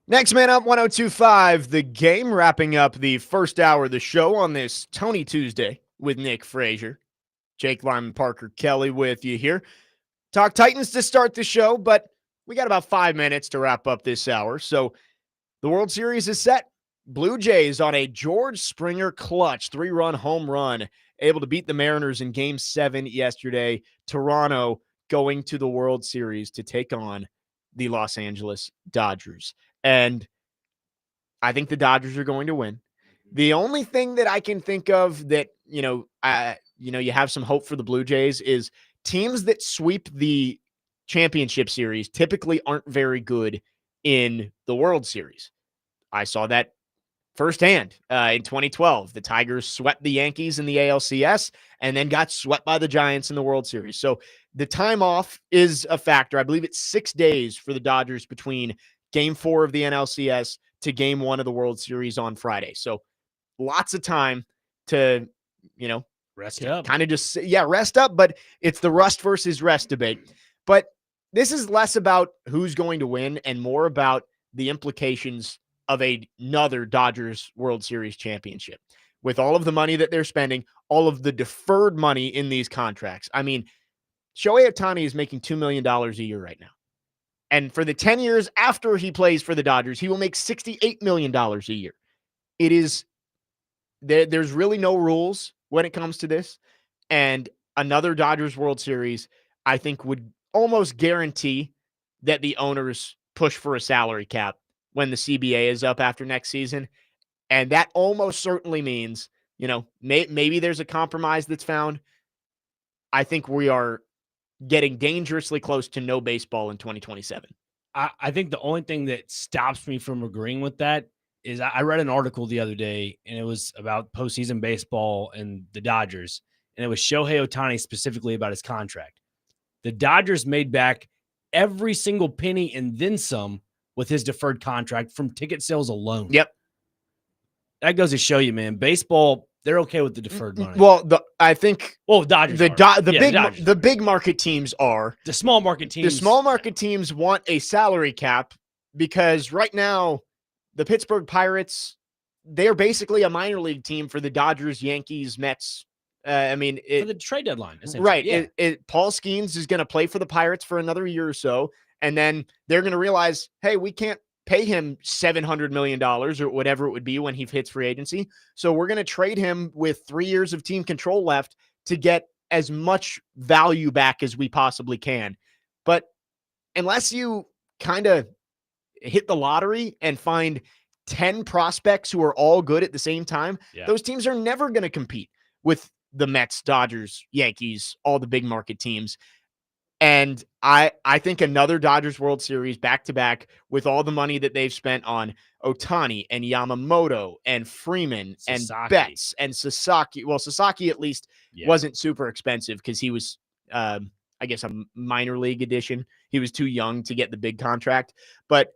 Next man up, 102.5, The Game, wrapping up the first hour of the show on this Tony Tuesday with Nick Frazier. Jake Lyman, Parker Kelly with you here. Talk Titans to start the show, but we got about 5 minutes to wrap up this hour. So the World Series is set. Blue Jays on a George Springer clutch 3-run home run, able to beat the Mariners in Game 7 yesterday. Toronto going to the World Series to take on the Los Angeles Dodgers. And I think the Dodgers are going to win. The only thing that I can think of that, you have some hope for the Blue Jays is teams that sweep the championship series typically aren't very good in the World Series. I saw that firsthand in 2012. The Tigers swept the Yankees in the ALCS and then got swept by the Giants in the World Series. So the time off is a factor. I believe it's 6 days for the Dodgers between Game 4 of the NLCS to Game 1 of the World Series on Friday. So lots of time to, Rest up. Kind of just, rest up, but it's the rust versus rest debate. But this is less about who's going to win and more about the implications of another Dodgers World Series championship. With all of the money that they're spending, all of the deferred money in these contracts. I mean, Shohei Ohtani is making $2 million a year right now. And for the 10 years after he plays for the Dodgers, he will make $68 million a year. It is, there's really no rules when it comes to this. And another Dodgers World Series, I think, would almost guarantee that the owners push for a salary cap when the CBA is up after next season. And that almost certainly means, maybe there's a compromise that's found. I think we are getting dangerously close to no baseball in 2027. I think the only thing that stops me from agreeing with that is I read an article the other day, and it was about postseason baseball and the Dodgers, and it was Shohei Ohtani specifically about his contract. The Dodgers made back every single penny and then some with his deferred contract from ticket sales alone. Yep. That goes to show you, man, baseball, they're okay with the deferred money. Well, I think Dodgers the big market teams are. The small market teams. The small market teams want a salary cap because right now the Pittsburgh Pirates, they're basically a minor league team for the Dodgers, Yankees, Mets. For the trade deadline, right? Yeah. Paul Skeens is going to play for the Pirates for another year or so, and then they're going to realize, hey, we can't pay him $700 million or whatever it would be when he hits free agency. So we're going to trade him with 3 years of team control left to get as much value back as we possibly can. But unless you kind of hit the lottery and find 10 prospects who are all good at the same time, those teams are never going to compete with the Mets, Dodgers, Yankees, all the big market teams. And I think another Dodgers World Series back-to-back with all the money that they've spent on Ohtani and Yamamoto and Freeman and Betts and Sasaki. Well, Sasaki at least wasn't super expensive because he was, I guess, a minor league addition. He was too young to get the big contract. But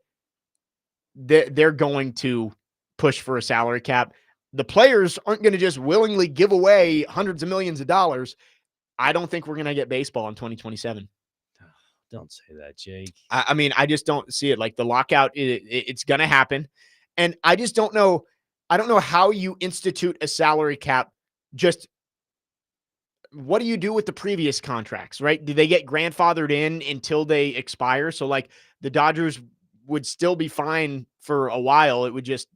they're going to push for a salary cap. The players aren't going to just willingly give away hundreds of millions of dollars. I don't think we're going to get baseball in 2027. Don't say that, Jake. I mean, I just don't see it. Like the lockout, it's going to happen. And I just don't know. I don't know how you institute a salary cap. Just what do you do with the previous contracts, right? Do they get grandfathered in until they expire? So like the Dodgers would still be fine for a while. It would just,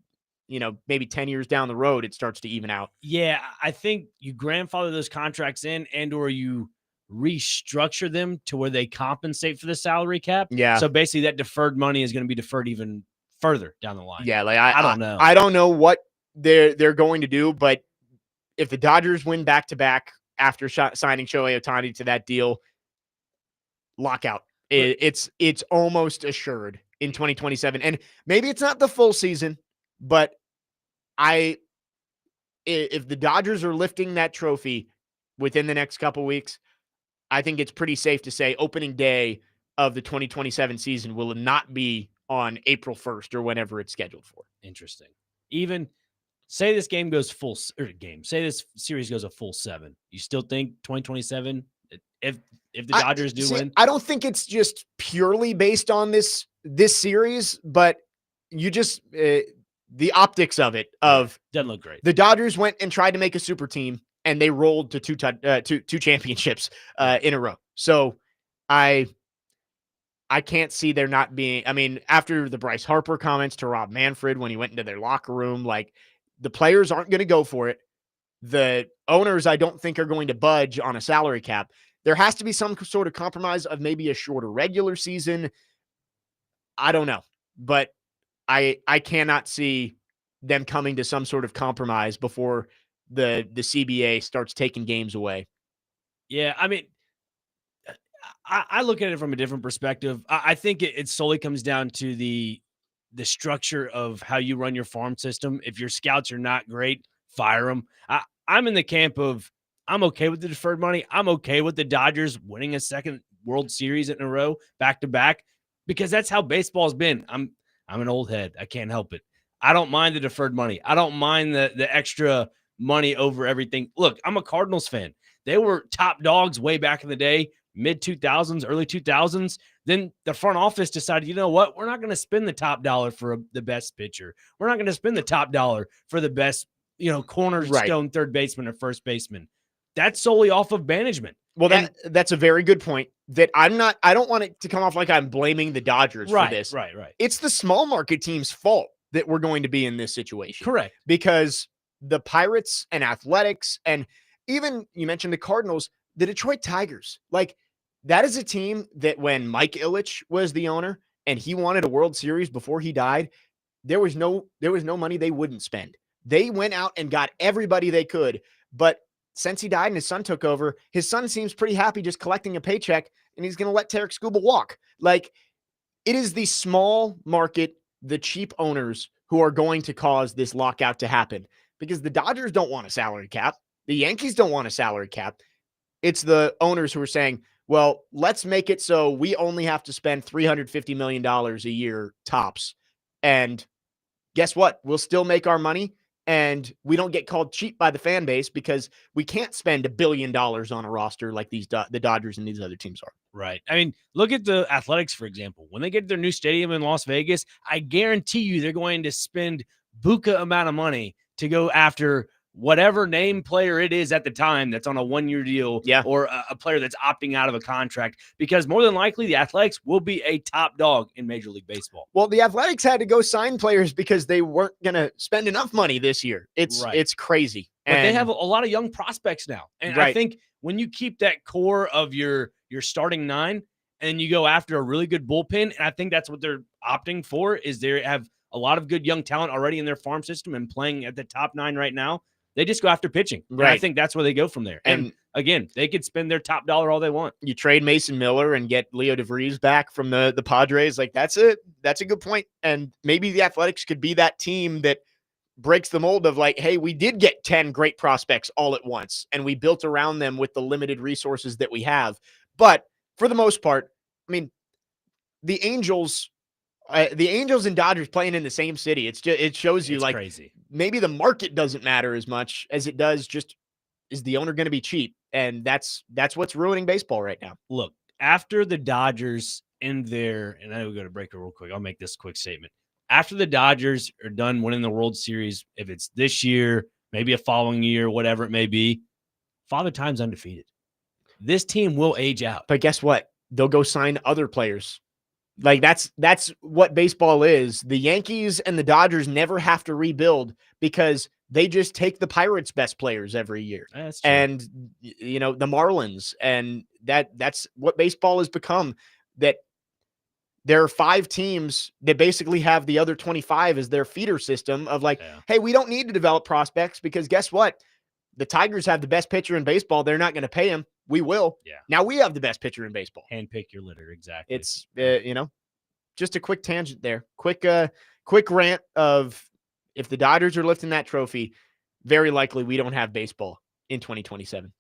maybe 10 years down the road, it starts to even out. Yeah, I think you grandfather those contracts in or you restructure them to where they compensate for the salary cap. Yeah. So basically that deferred money is going to be deferred even further down the line. Yeah, like I don't know. I don't know what they're going to do, but if the Dodgers win back-to-back after signing Shohei Ohtani to that deal, lockout. It's almost assured in 2027. And maybe it's not the full season, but if the Dodgers are lifting that trophy within the next couple weeks, I think it's pretty safe to say opening day of the 2027 season will not be on April 1st or whenever it's scheduled for. Interesting. Even say this game goes say this series goes a full 7. You still think 2027 if the Dodgers win? I don't think it's just purely based on this series, but you just the optics of it doesn't look great. The Dodgers went and tried to make a super team, and they rolled to two championships in a row. So I can't see there not being. I mean, after the Bryce Harper comments to Rob Manfred when he went into their locker room, like the players aren't going to go for it. The owners, I don't think, are going to budge on a salary cap. There has to be some sort of compromise of maybe a shorter regular season. I don't know, but I cannot see them coming to some sort of compromise before the CBA starts taking games away. Yeah, I mean, I look at it from a different perspective. I think it solely comes down to the structure of how you run your farm system. If your scouts are not great, fire them. I'm in the camp of I'm okay with the deferred money. I'm okay with the Dodgers winning a second World Series in a row, back to back, because that's how baseball's been. I'm an old head. I can't help it. I don't mind the deferred money. I don't mind the extra money over everything. Look, I'm a Cardinals fan. They were top dogs way back in the day, mid 2000s, early 2000s. Then the front office decided, you know what? We're not going to spend the top dollar for the best pitcher. We're not going to spend the top dollar for the best, cornerstone third baseman or first baseman. That's solely off of management. Well, that's a very good point. That I don't want it to come off like I'm blaming the Dodgers for this. Right. It's the small market team's fault that we're going to be in this situation. Correct. Because the Pirates and Athletics, and even you mentioned the Cardinals, the Detroit Tigers, like that is a team that when Mike Ilitch was the owner and he wanted a World Series before he died, there was no money they wouldn't spend. They went out and got everybody they could. But since he died and his son took over, his son seems pretty happy just collecting a paycheck, and he's going to let Tarek Skubal walk. Like, it is the small market, the cheap owners who are going to cause this lockout to happen, because the Dodgers don't want a salary cap. The Yankees don't want a salary cap. It's the owners who are saying, well, let's make it so we only have to spend $350 million a year tops. And guess what? We'll still make our money, and we don't get called cheap by the fan base because we can't spend $1 billion on a roster like the Dodgers and these other teams are. Right. I mean, look at the Athletics, for example. When they get their new stadium in Las Vegas, I guarantee you they're going to spend buku amount of money to go after whatever name player it is at the time that's on a one-year deal, or a player that's opting out of a contract, because more than likely the Athletics will be a top dog in Major League Baseball. Well, the Athletics had to go sign players because they weren't going to spend enough money this year. It's crazy. But they have a lot of young prospects now. And I think when you keep that core of your starting nine and you go after a really good bullpen, and I think that's what they're opting for, is they have a lot of good young talent already in their farm system and playing at the top nine right now. They just go after pitching. Right. I think that's where they go from there. And again, they could spend their top dollar all they want. You trade Mason Miller and get Leo DeVries back from the Padres. Like, that's a good point. And maybe the Athletics could be that team that breaks the mold of like, hey, we did get 10 great prospects all at once, and we built around them with the limited resources that we have. But for the most part, I mean, the Angels and Dodgers playing in the same city, it shows you, it's like, crazy. Maybe the market doesn't matter as much as it does just, is the owner going to be cheap? And that's what's ruining baseball right now. Look, after the Dodgers end their, and I will go to break real quick. I'll make this quick statement. After the Dodgers are done winning the World Series, if it's this year, maybe a following year, whatever it may be, Father Time's undefeated. This team will age out. But guess what? They'll go sign other players. Like, that's what baseball is. The Yankees and the Dodgers never have to rebuild because they just take the Pirates' best players every year. That's true. And, the Marlins, and that's what baseball has become, that there are 5 teams that basically have the other 25 as their feeder system of like, hey, we don't need to develop prospects because guess what? The Tigers have the best pitcher in baseball. They're not going to pay him. We will. Yeah. Now we have the best pitcher in baseball. Handpick your litter. Exactly. It's, just a quick tangent there. Quick rant of, if the Dodgers are lifting that trophy, very likely we don't have baseball in 2027.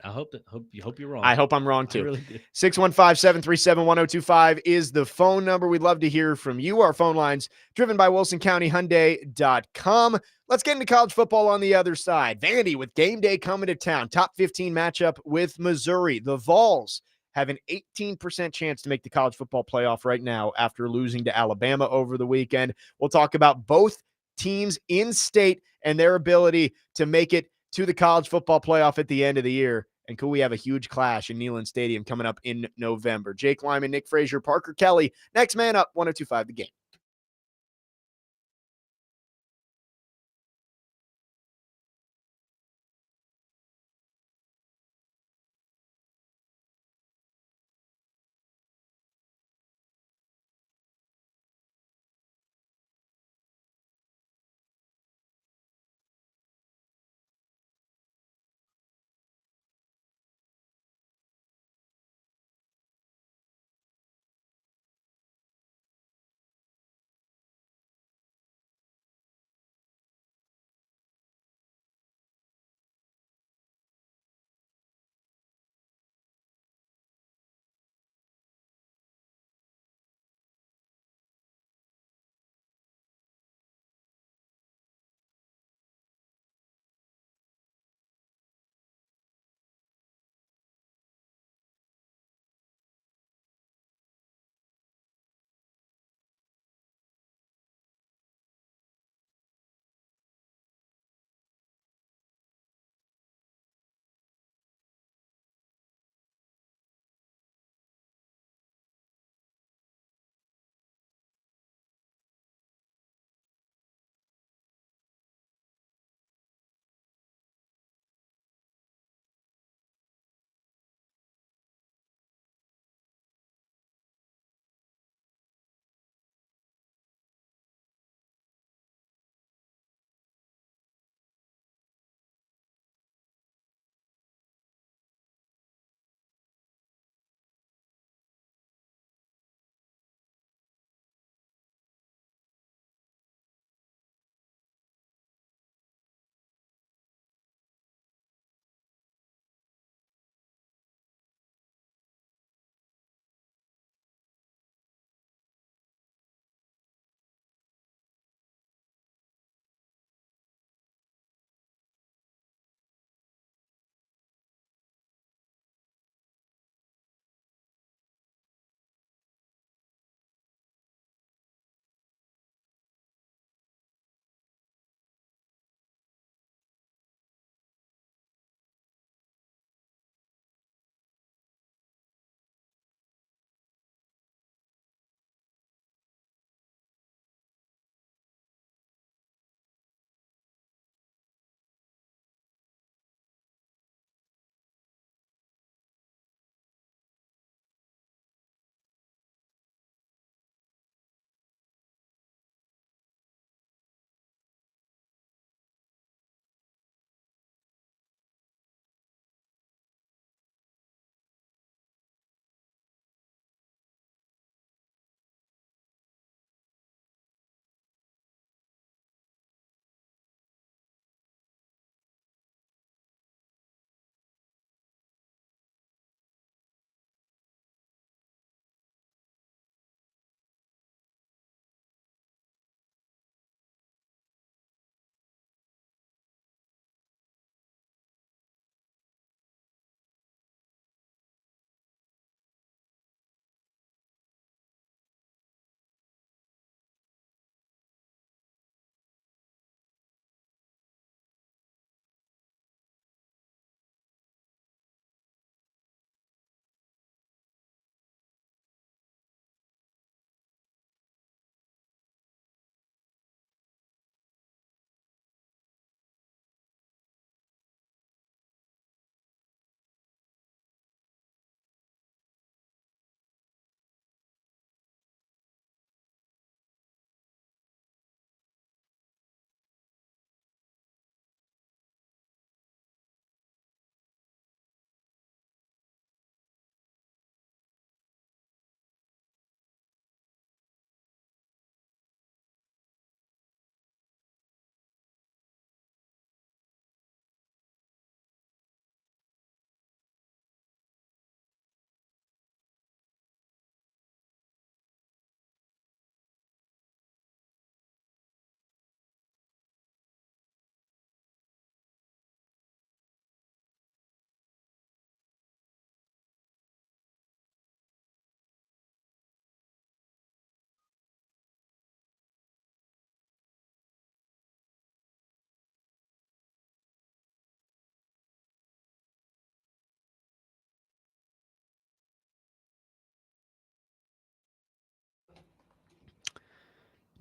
I hope you're wrong. I hope I'm wrong too. I really do. 615-737-1025 is the phone number. We'd love to hear from you. Our phone lines driven by WilsonCountyHyundai.com. Let's get into college football on the other side. Vandy with game day coming to town. Top 15 matchup with Missouri. The Vols have an 18% chance to make the college football playoff right now after losing to Alabama over the weekend. We'll talk about both teams in state and their ability to make it to the college football playoff at the end of the year. And could we have a huge clash in Neyland Stadium coming up in November? Jake Lyman, Nick Frazier, Parker Kelly. Next man up, 102.5 The Game.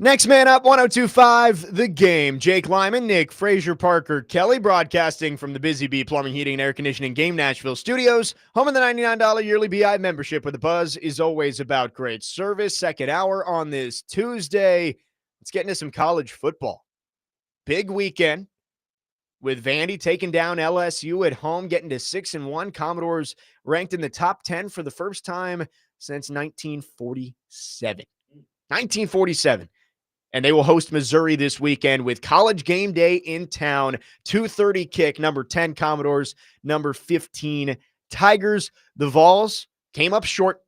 Next man up, 102.5 The Game. Jake Lyman, Nick Frazier, Parker Kelly, broadcasting from the Busy Bee Plumbing, Heating, and Air Conditioning Game Nashville studios. Home of the $99 yearly BI membership, where the buzz is always about great service. Second hour on this Tuesday. Let's get into some college football. Big weekend with Vandy taking down LSU at home, getting to 6-1. Commodores ranked in the top 10 for the first time since 1947. 1947. And they will host Missouri this weekend with College Game Day in town. 2:30 kick, number 10 Commodores, number 15 Tigers. The Vols came up short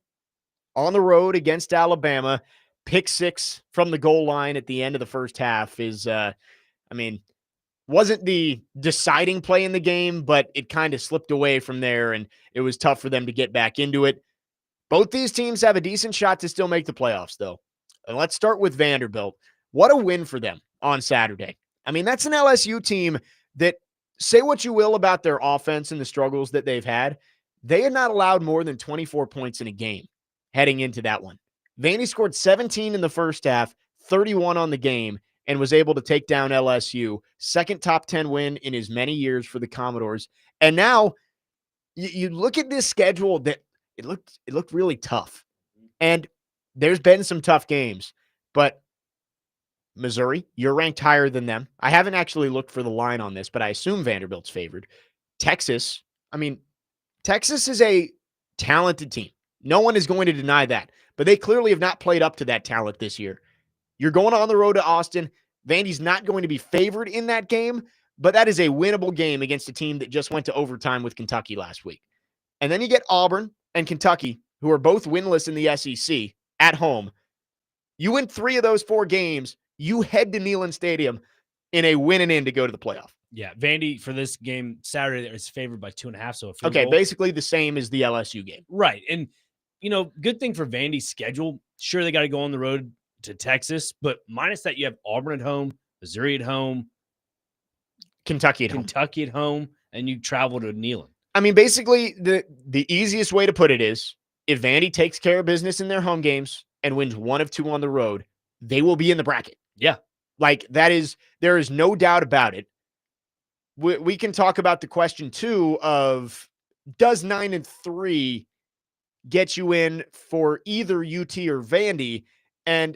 on the road against Alabama. Pick six from the goal line at the end of the first half is, wasn't the deciding play in the game, but it kind of slipped away from there, and it was tough for them to get back into it. Both these teams have a decent shot to still make the playoffs, though. And let's start with Vanderbilt. What a win for them on Saturday. I mean, that's an LSU team that, say what you will about their offense and the struggles that they've had, they had not allowed more than 24 points in a game heading into that one. Vandy scored 17 in the first half, 31 on the game, and was able to take down LSU. Second top 10 win in as many years for the Commodores. And now you look at this schedule that it looked really tough. And there's been some tough games, but Missouri, you're ranked higher than them. I haven't actually looked for the line on this, but I assume Vanderbilt's favored. Texas is a talented team. No one is going to deny that, but they clearly have not played up to that talent this year. You're going on the road to Austin. Vandy's not going to be favored in that game, but that is a winnable game against a team that just went to overtime with Kentucky last week. And then you get Auburn and Kentucky, who are both winless in the SEC at home. You win 3 of those 4 games. You head to Neyland Stadium in a win and in to go to the playoff. Yeah, Vandy for this game Saturday is favored by 2.5. So basically the same as the LSU game. Right. And, good thing for Vandy's schedule. Sure, they got to go on the road to Texas, but minus that, you have Auburn at home, Missouri at home, Kentucky at home, and you travel to Neyland. I mean, basically, the easiest way to put it is if Vandy takes care of business in their home games and wins 1 of 2 on the road, they will be in the bracket. Yeah. There is no doubt about it. We can talk about the question too of, does 9-3 get you in for either UT or Vandy? And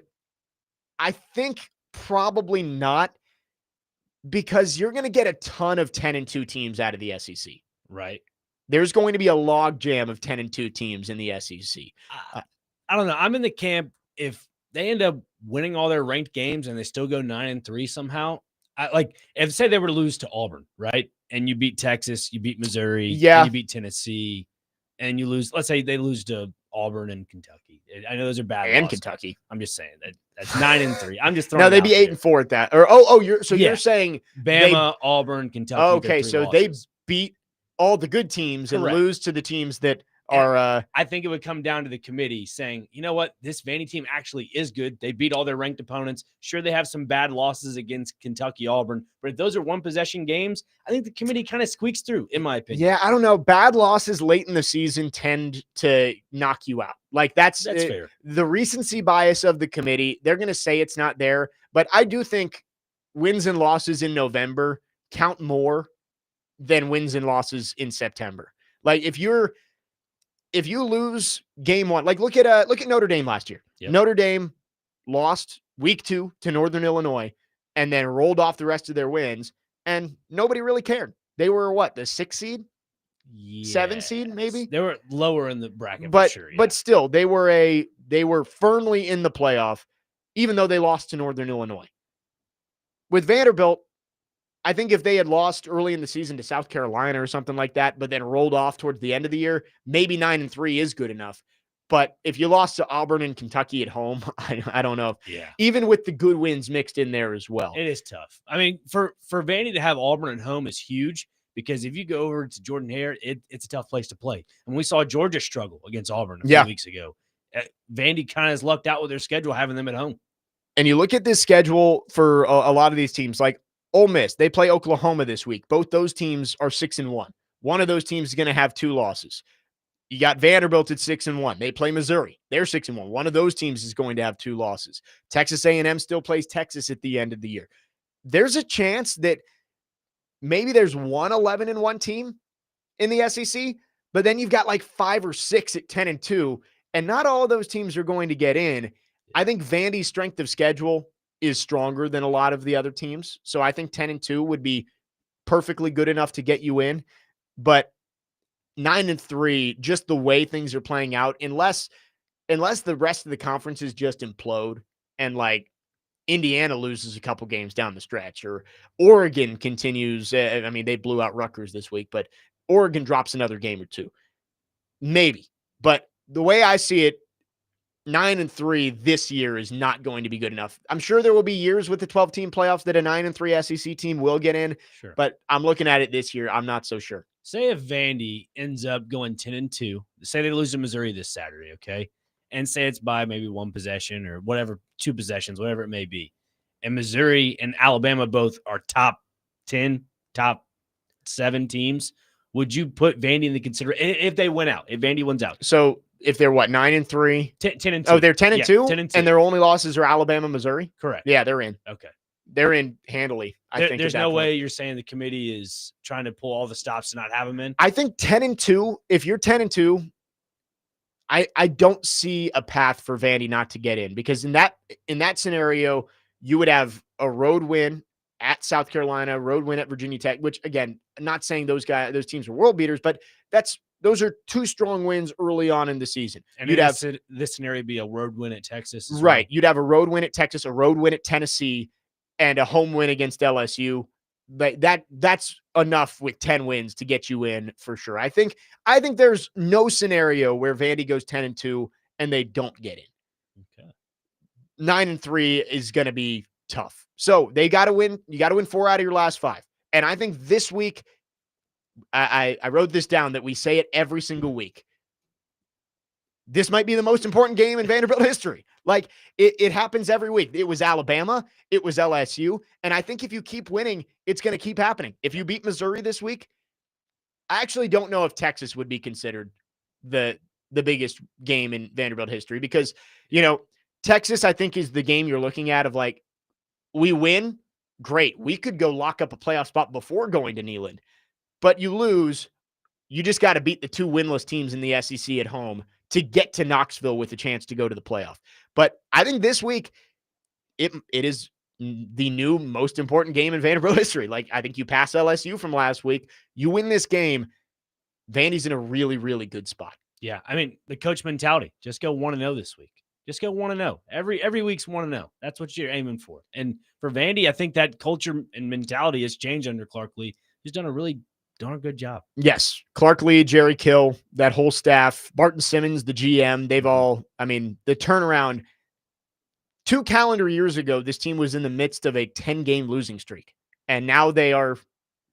I think probably not, because you're going to get a ton of 10-2 teams out of the SEC. Right. There's going to be a log jam of 10-2 teams in the SEC. I don't know. I'm in the camp, if they end up winning all their ranked games and they still go 9-3 somehow, if say they were to lose to Auburn, right? And you beat Texas, you beat Missouri, and you beat Tennessee, and you lose, let's say they lose to Auburn and Kentucky. I know those are bad. And losses. Kentucky. I'm just saying that's 9-3. I'm just throwing. No, they'd be 8-4 at that. Or you're saying Bama, Auburn, Kentucky. Okay, so losses. They beat all the good teams and lose to the teams that are. I think it would come down to the committee saying, you know what, this Vandy team actually is good. They beat all their ranked opponents. Sure, they have some bad losses against Kentucky, Auburn, but if those are 1-possession games, I think the committee kind of squeaks through, in my opinion. Yeah, I don't know. Bad losses late in the season tend to knock you out. That's fair. The recency bias of the committee, they're going to say it's not there, but I do think wins and losses in November count more than wins and losses in September. If you lose game 1, look at Notre Dame last year. Yep. Notre Dame lost week 2 to Northern Illinois and then rolled off the rest of their wins, and nobody really cared. They were the 6th seed? 7th seed, maybe? They were lower in the bracket, but, for sure. Yeah. But still, they were firmly in the playoff, even though they lost to Northern Illinois. With Vanderbilt, I think if they had lost early in the season to South Carolina or something like that, but then rolled off towards the end of the year, maybe 9-3 is good enough. But if you lost to Auburn and Kentucky at home, I don't know. Yeah. Even with the good wins mixed in there as well. It is tough. I mean, for Vandy to have Auburn at home is huge, because if you go over to Jordan-Hare, it's a tough place to play. And we saw Georgia struggle against Auburn a few weeks ago. Vandy kind of has lucked out with their schedule, having them at home. And you look at this schedule for a lot of these teams, like Ole Miss, they play Oklahoma this week. Both those teams are 6-1. One of those teams is going to have 2 losses. You got Vanderbilt at 6-1. They play Missouri. They're 6-1. One of those teams is going to have 2 losses. Texas A&M still plays Texas at the end of the year. There's a chance that maybe there's one 11-1 team in the SEC, but then you've got like 5 or 6 at 10-2, and not all of those teams are going to get in. I think Vandy's strength of schedule is stronger than a lot of the other teams. So I think 10-2 would be perfectly good enough to get you in. But 9-3, just the way things are playing out, unless the rest of the conferences just implode and like Indiana loses a couple games down the stretch, or Oregon continues. I mean, they blew out Rutgers this week, but Oregon drops another game or 2. Maybe. But the way I see it, 9-3 this year is not going to be good enough. I'm sure there will be years with the 12-team playoffs that a 9-3 SEC team will get in. Sure. But I'm looking at it this year. I'm not so sure. Say if Vandy ends up going 10-2, say they lose to Missouri this Saturday, okay? And say it's by maybe 1 possession or whatever, 2 possessions, whatever it may be. And Missouri and Alabama both are top 10, top 7 teams. Would you put Vandy in the consideration if they win out, if Vandy wins out? So if they're what, 9-3? 10-2. Oh, they're 10-2? Yeah, 10-2. And their only losses are Alabama, Missouri? Correct. Yeah, they're in. Okay. They're in handily, I think. There's no way you're saying the committee is trying to pull all the stops to not have them in? I think 10-2, if you're 10-2, I don't see a path for Vandy not to get in, because in that scenario, you would have a road win at South Carolina, road win at Virginia Tech, which again, I'm not saying those teams are world beaters, but those are 2 strong wins early on in the season. And you'd have this scenario be a road win at Texas, as right? well. You'd have a road win at Texas, a road win at Tennessee, and a home win against LSU. That's enough with 10 wins to get you in for sure. I think there's no scenario where Vandy goes 10-2 and they don't get in. Okay. 9-3 is going to be tough. So they got to win. You got to win 4 out of your last 5. And I think this week, I wrote this down that we say it every single week. This might be the most important game in Vanderbilt history. Like it happens every week. It was Alabama. It was LSU. And I think if you keep winning, it's going to keep happening. If you beat Missouri this week, I actually don't know if Texas would be considered the biggest game in Vanderbilt history, because, Texas, I think, is the game you're looking at of like, we win, great. We could go lock up a playoff spot before going to Neyland. But you lose, you just got to beat the 2 winless teams in the SEC at home to get to Knoxville with a chance to go to the playoff. But I think this week, it is the new most important game in Vanderbilt history. Like, I think you pass LSU from last week, you win this game, Vandy's in a really, really good spot. Yeah, I mean, the coach mentality, just go 1-0 this week. Just go 1-0. Every week's 1-0. That's what you're aiming for. And for Vandy, I think that culture and mentality has changed under Clark Lee. He's done a really darn good job. Yes. Clark Lee, Jerry Kill, that whole staff, Barton Simmons, the GM, they've all, I mean, the turnaround. 2 calendar years ago, this team was in the midst of a 10-game losing streak. And now they are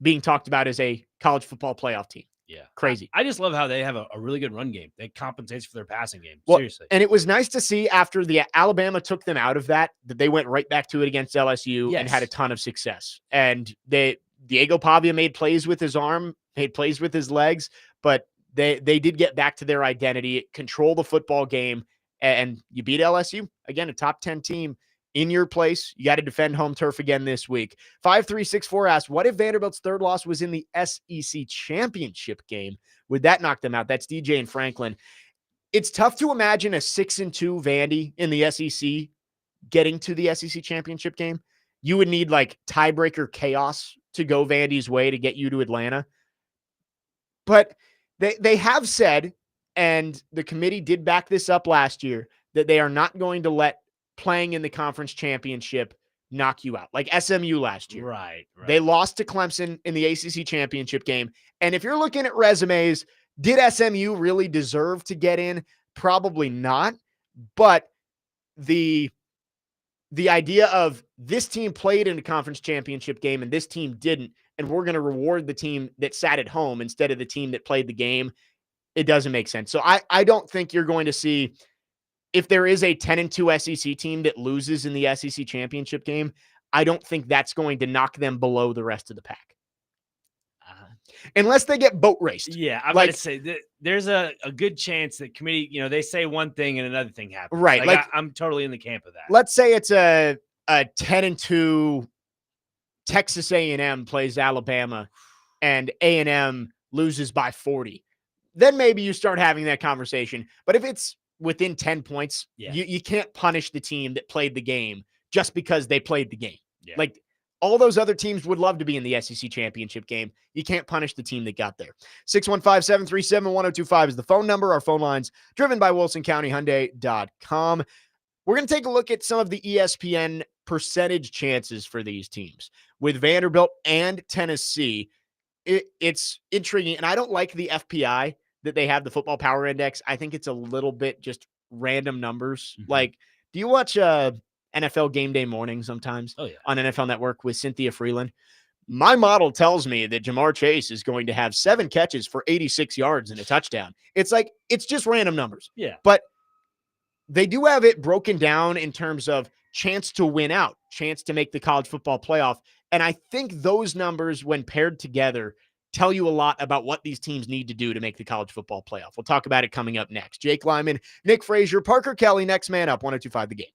being talked about as a college football playoff team. Yeah. Crazy. I just love how they have a really good run game. That compensates for their passing game. Well, seriously. And it was nice to see after the Alabama took them out of that they went right back to it against LSU and had a ton of success. And Diego Pavia made plays with his arm, made plays with his legs, but they did get back to their identity, control the football game, and you beat LSU. Again, a top 10 team in your place. You got to defend home turf again this week. 5364 asks, what if Vanderbilt's 3rd loss was in the SEC championship game? Would that knock them out? That's DJ and Franklin. It's tough to imagine a 6-2 Vandy in the SEC getting to the SEC championship game. You would need like tiebreaker chaos to go Vandy's way to get you to Atlanta. But they have said, and the committee did back this up last year, that they are not going to let playing in the conference championship knock you out. Like SMU last year. Right. They lost to Clemson in the ACC championship game. And if you're looking at resumes, did SMU really deserve to get in? Probably not. But the idea of this team played in a conference championship game and this team didn't, and we're going to reward the team that sat at home instead of the team that played the game, it doesn't make sense. So I don't think you're going to see, if there is a 10-2 SEC team that loses in the SEC championship game, I don't think that's going to knock them below the rest of the pack. unless they get boat raced. Yeah, I'm Like- about to say that there's a good chance that committee, they say one thing and another thing happens. Right, like- I'm totally in the camp of that. Let's say it's a 10-2 Texas A&M plays Alabama and A&M loses by 40. Then maybe you start having that conversation. But if it's within 10 points, Yeah. you can't punish the team that played the game just because they played the game. Yeah. Like all those other teams would love to be in the SEC championship game. You can't punish the team that got there. 615-737-1025 is the phone number. Our phone lines driven by WilsonCountyHyundai.com. We're going to take a look at some of the ESPN percentage chances for these teams. With Vanderbilt and Tennessee, it's intriguing. And I don't like the FPI that they have, the Football Power Index. I think it's a little bit just random numbers. Mhm. Like, do you watch NFL Game Day Morning sometimes Oh, yeah. on NFL Network with Cynthia Freeland? My model tells me that Jamar Chase is going to have 7 catches for 86 yards and a touchdown. It's like, it's just random numbers. Yeah. But they do have it broken down in terms of chance to win out, chance to make the college football playoff. And I think those numbers, when paired together, tell you a lot about what these teams need to do to make the college football playoff. We'll talk about it coming up next. Jake Lyman, Nick Frazier, Parker Kelly, next man up, 102.5 The Game.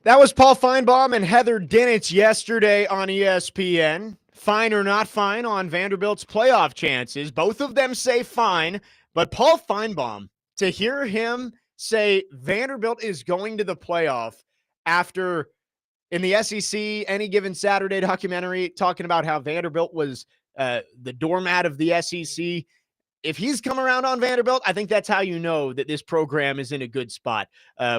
That was Paul Feinbaum and Heather Dinich yesterday on ESPN. Fine or not fine on Vanderbilt's playoff chances. Both of them say fine, but Paul Feinbaum, to hear him say Vanderbilt is going to the playoff after, in the SEC, Any Given Saturday documentary, talking about how Vanderbilt was the doormat of the SEC. If he's come around on Vanderbilt, I think that's how you know that this program is in a good spot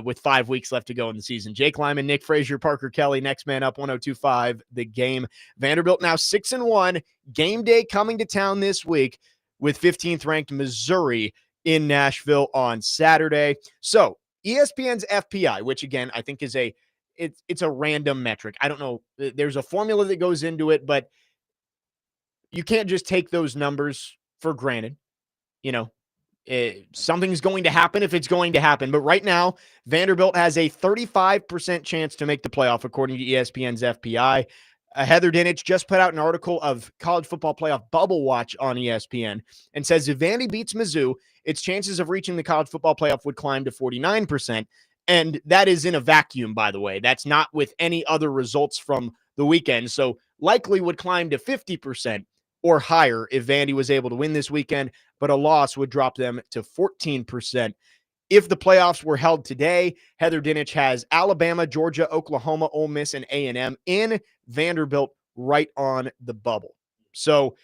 with 5 weeks left to go in the season. Jake Lyman, Nick Frazier, Parker Kelly, next man up, 102.5 The Game. Vanderbilt now 6-1. Game day coming to town this week with 15th ranked Missouri in Nashville on Saturday. So ESPN's FPI, which again, I think is it's a random metric. I don't know. There's a formula that goes into it, but you can't just take those numbers for granted. You know, something's going to happen if it's going to happen. But right now, Vanderbilt has a 35% chance to make the playoff, according to ESPN's FPI. Heather Dinich just put out an article of college football playoff bubble watch on ESPN and says if Vandy beats Mizzou, its chances of reaching the college football playoff would climb to 49%. And that is in a vacuum, by the way. That's not with any other results from the weekend. So likely would climb to 50% or higher if Vandy was able to win this weekend, but a loss would drop them to 14%. If the playoffs were held today, Heather Dinich has Alabama, Georgia, Oklahoma, Ole Miss, and A&M in, Vanderbilt right on the bubble. So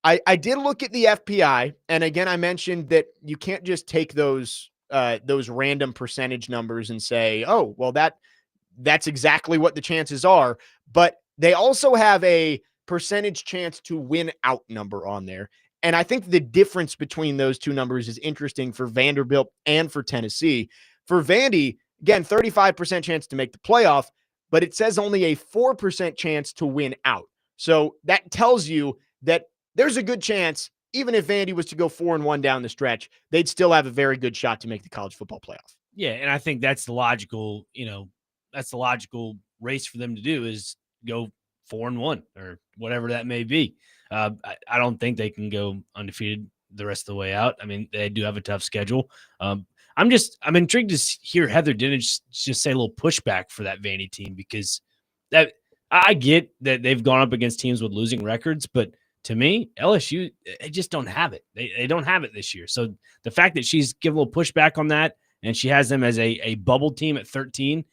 I did look at the FPI, and again, I mentioned that you can't just take those random percentage numbers and say, oh, well, that's exactly what the chances are. But they also have a percentage chance to win out number on there. And I think the difference between those two numbers is interesting for Vanderbilt and for Tennessee. For Vandy, again, 35% chance to make the playoff, but it says only a 4% chance to win out. So that tells you that there's a good chance, even if Vandy was to go 4-1 down the stretch, they'd still have a very good shot to make the college football playoff. Yeah, and I think that's the logical, that's the logical race for them to do is go 4-1 or whatever that may be. I don't think they can go undefeated the rest of the way out. I mean, they do have a tough schedule. I'm intrigued to hear Heather Dinich just say a little pushback for that Vandy team, because that I get that they've gone up against teams with losing records, but to me, LSU, they just don't have it. They don't have it this year. So the fact that she's giving a little pushback on that and she has them as a bubble team at 13,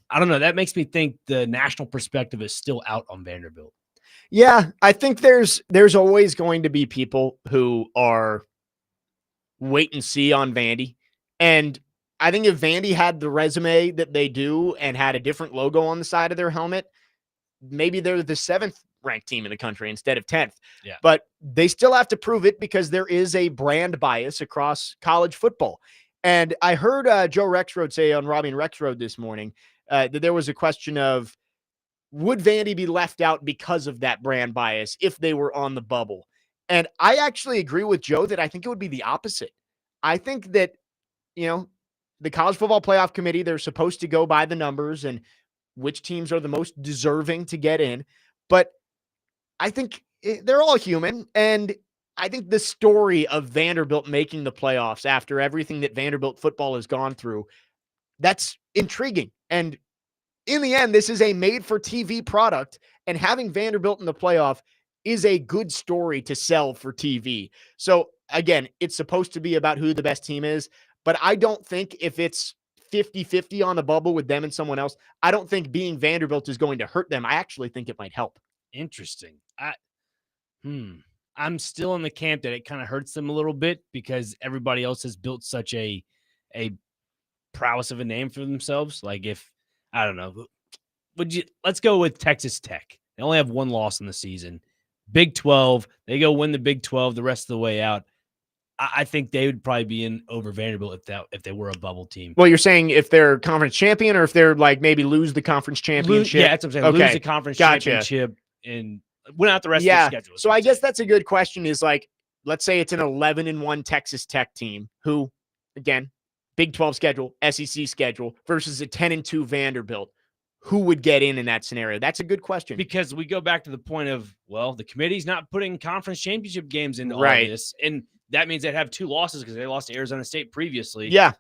I don't know. That makes me think the national perspective is still out on Vanderbilt. Yeah, I think there's always going to be people who are wait and see on Vandy. And I think if Vandy had the resume that they do and had a different logo on the side of their helmet, maybe they're the 7th ranked team in the country instead of 10th. Yeah. But they still have to prove it because there is a brand bias across college football. And I heard Joe Rexrode say on Robby and Rexrode this morning that there was a question of, would Vandy be left out because of that brand bias if they were on the bubble? And I actually agree with Joe that I think it would be the opposite. I think that, the College Football Playoff Committee, they're supposed to go by the numbers and which teams are the most deserving to get in. But I think they're all human. And I think the story of Vanderbilt making the playoffs after everything that Vanderbilt football has gone through, that's intriguing. And in the end, this is a made-for-TV product, and having Vanderbilt in the playoff is a good story to sell for TV. So, again, it's supposed to be about who the best team is, but I don't think if it's 50-50 on the bubble with them and someone else, I don't think being Vanderbilt is going to hurt them. I actually think it might help. Interesting. I'm still in the camp that it kind of hurts them a little bit because everybody else has built such a prowess of a name for themselves. Like if, I don't know, let's go with Texas Tech. They only have one loss in the season. Big 12, they go win the Big 12 the rest of the way out. I think they would probably be in over Vanderbilt if they were a bubble team. Well, you're saying if they're conference champion or if they're like maybe lose the conference championship? Yeah, that's what I'm saying. Okay. Lose the conference championship and win out the rest of the schedule. So I guess that's a good question is like, let's say it's an 11-1 Texas Tech team who, again, Big 12 schedule, SEC schedule versus a 10-2 Vanderbilt. Who would get in that scenario? That's a good question. Because we go back to the point of, well, the committee's not putting conference championship games into all Right. this. And that means they'd have 2 losses because they lost to Arizona State previously. Yeah.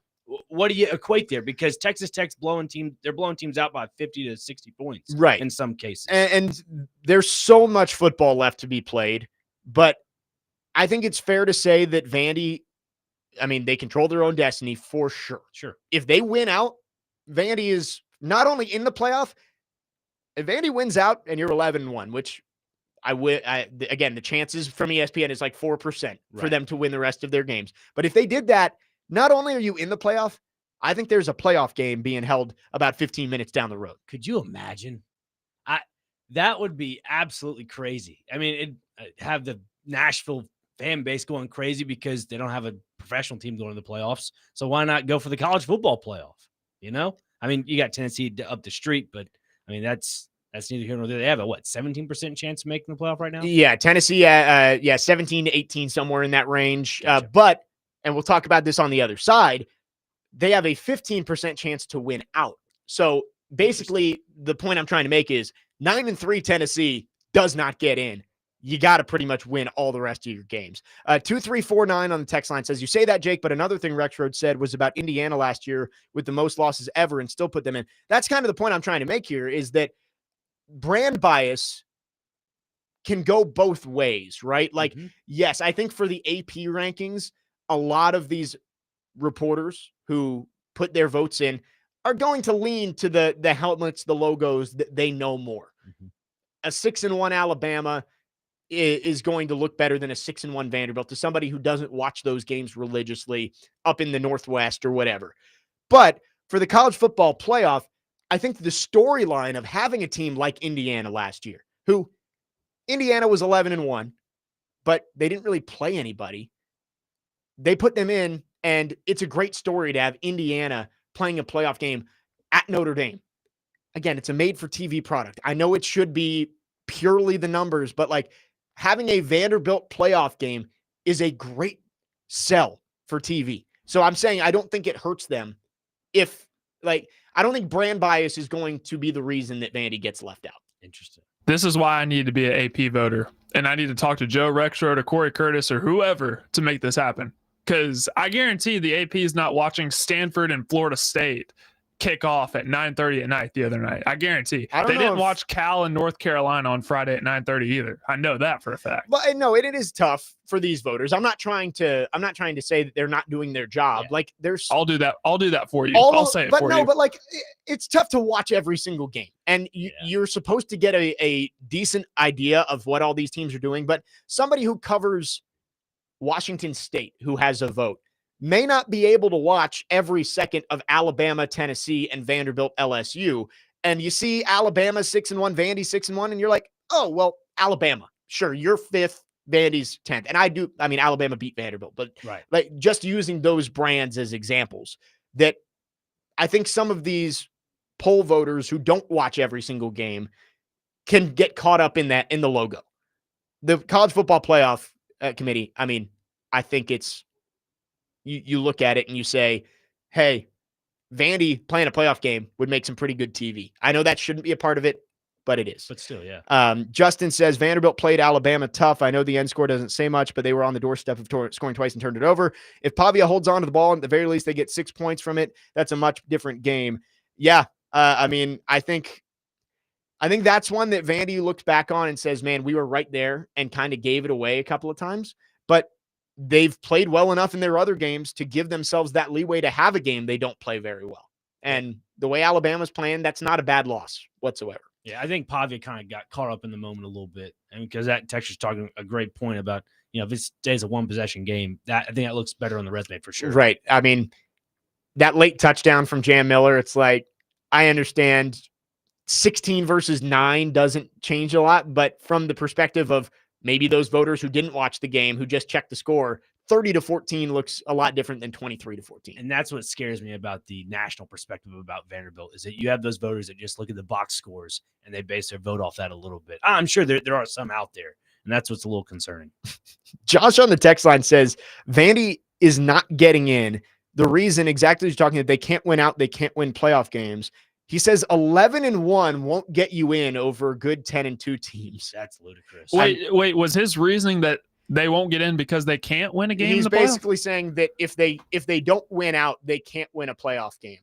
what do you equate there? Because Texas Tech's they're blowing teams out by 50 to 60 points, right? In some cases, and there's so much football left to be played, but I think it's fair to say that Vandy, I mean, they control their own destiny for sure. Sure, if they win out, Vandy is not only in the playoff. If Vandy wins out and you're 11-1, which again, the chances from ESPN is like 4% for them to win the rest of their games. But if they did that, not only are you in the playoff, I think there's a playoff game being held about 15 minutes down the road. Could you imagine? That would be absolutely crazy. I mean, it'd have the Nashville fan base going crazy because they don't have a professional team going to the playoffs. So why not go for the college football playoff? I mean, you got Tennessee up the street, but I mean, that's neither here nor there. They have a 17% chance of making the playoff right now? Yeah, Tennessee, 17 to 18, somewhere in that range. Gotcha. But, and we'll talk about this on the other side, they have a 15% chance to win out. So basically, the point I'm trying to make is 9-3 Tennessee does not get in. You got to pretty much win all the rest of your games. 2349 on the text line says, you say that, Jake, but another thing Rexrode said was about Indiana last year with the most losses ever and still put them in. That's kind of the point I'm trying to make here, is that brand bias can go both ways, right? Like, yes, I think for the AP rankings, a lot of these reporters who put their votes in are going to lean to the helmets, the logos that they know more. A 6-1 Alabama is going to look better than a 6-1 Vanderbilt to somebody who doesn't watch those games religiously up in the Northwest or whatever. But for the college football playoff, I think the storyline of having a team like Indiana last year, who Indiana was 11-1, but they didn't really play anybody. They put them in, and it's a great story to have Indiana playing a playoff game at Notre Dame. Again, it's a made-for-TV product. I know it should be purely the numbers, but like having a Vanderbilt playoff game is a great sell for TV. So I'm saying I don't think it hurts them if, like, I don't think brand bias is going to be the reason that Vandy gets left out. Interesting. This is why I need to be an AP voter, and I need to talk to Joe Rexrode or Corey Curtis or whoever to make this happen. Because I guarantee the AP is not watching Stanford and Florida State kick off at 9:30 at night the other night. I guarantee. They didn't watch Cal and North Carolina on Friday at 9:30 either. I know that for a fact. But no, it is tough for these voters. I'm not trying to say that they're not doing their job. Yeah. Like, there's I'll do that for you. I'll say it for you. But like, it's tough to watch every single game. And you're supposed to get a decent idea of what all these teams are doing. But somebody who covers Washington State, who has a vote, may not be able to watch every second of Alabama, Tennessee, and Vanderbilt, LSU. And you see Alabama 6-1, Vandy 6-1, and you're like, oh, well, Alabama, sure, you're 5th, Vandy's 10th. And I mean, Alabama beat Vanderbilt, but like just using those brands as examples, that I think some of these poll voters who don't watch every single game can get caught up in the logo. The college football playoff committee, I mean, I think it's, you look at it and you say, hey, Vandy playing a playoff game would make some pretty good TV. I know that shouldn't be a part of it, but it is. But still, yeah. Justin says Vanderbilt played Alabama tough. I know the end score doesn't say much, but they were on the doorstep of scoring twice and turned it over. If Pavia holds on to the ball, at the very least, they get 6 points from it. That's a much different game. Yeah. I mean, I think that's one that Vandy looks back on and says, man, we were right there and kind of gave it away a couple of times, but they've played well enough in their other games to give themselves that leeway to have a game they don't play very well. And the way Alabama's playing, that's not a bad loss whatsoever. Yeah, I think Pavia kind of got caught up in the moment a little bit. And because that Texas talking a great point about, if it stays a one-possession game, I think that looks better on the resume for sure. Right. I mean, that late touchdown from Jam Miller, it's like, I understand 16 versus 9 doesn't change a lot, but from the perspective of maybe those voters who didn't watch the game, who just checked the score, 30-14 looks a lot different than 23-14. And that's what scares me about the national perspective about Vanderbilt, is that you have those voters that just look at the box scores and they base their vote off that a little bit. I'm sure there are some out there, and that's what's a little concerning. Josh on the text line says, Vandy is not getting in. The reason exactly as you're talking, that they can't win out, they can't win playoff games. He says 11-1 won't get you in over good 10-2 teams. That's ludicrous. Wait, was his reasoning that they won't get in because they can't win a game. He's in the playoff? basically saying that if they don't win out, they can't win a playoff game.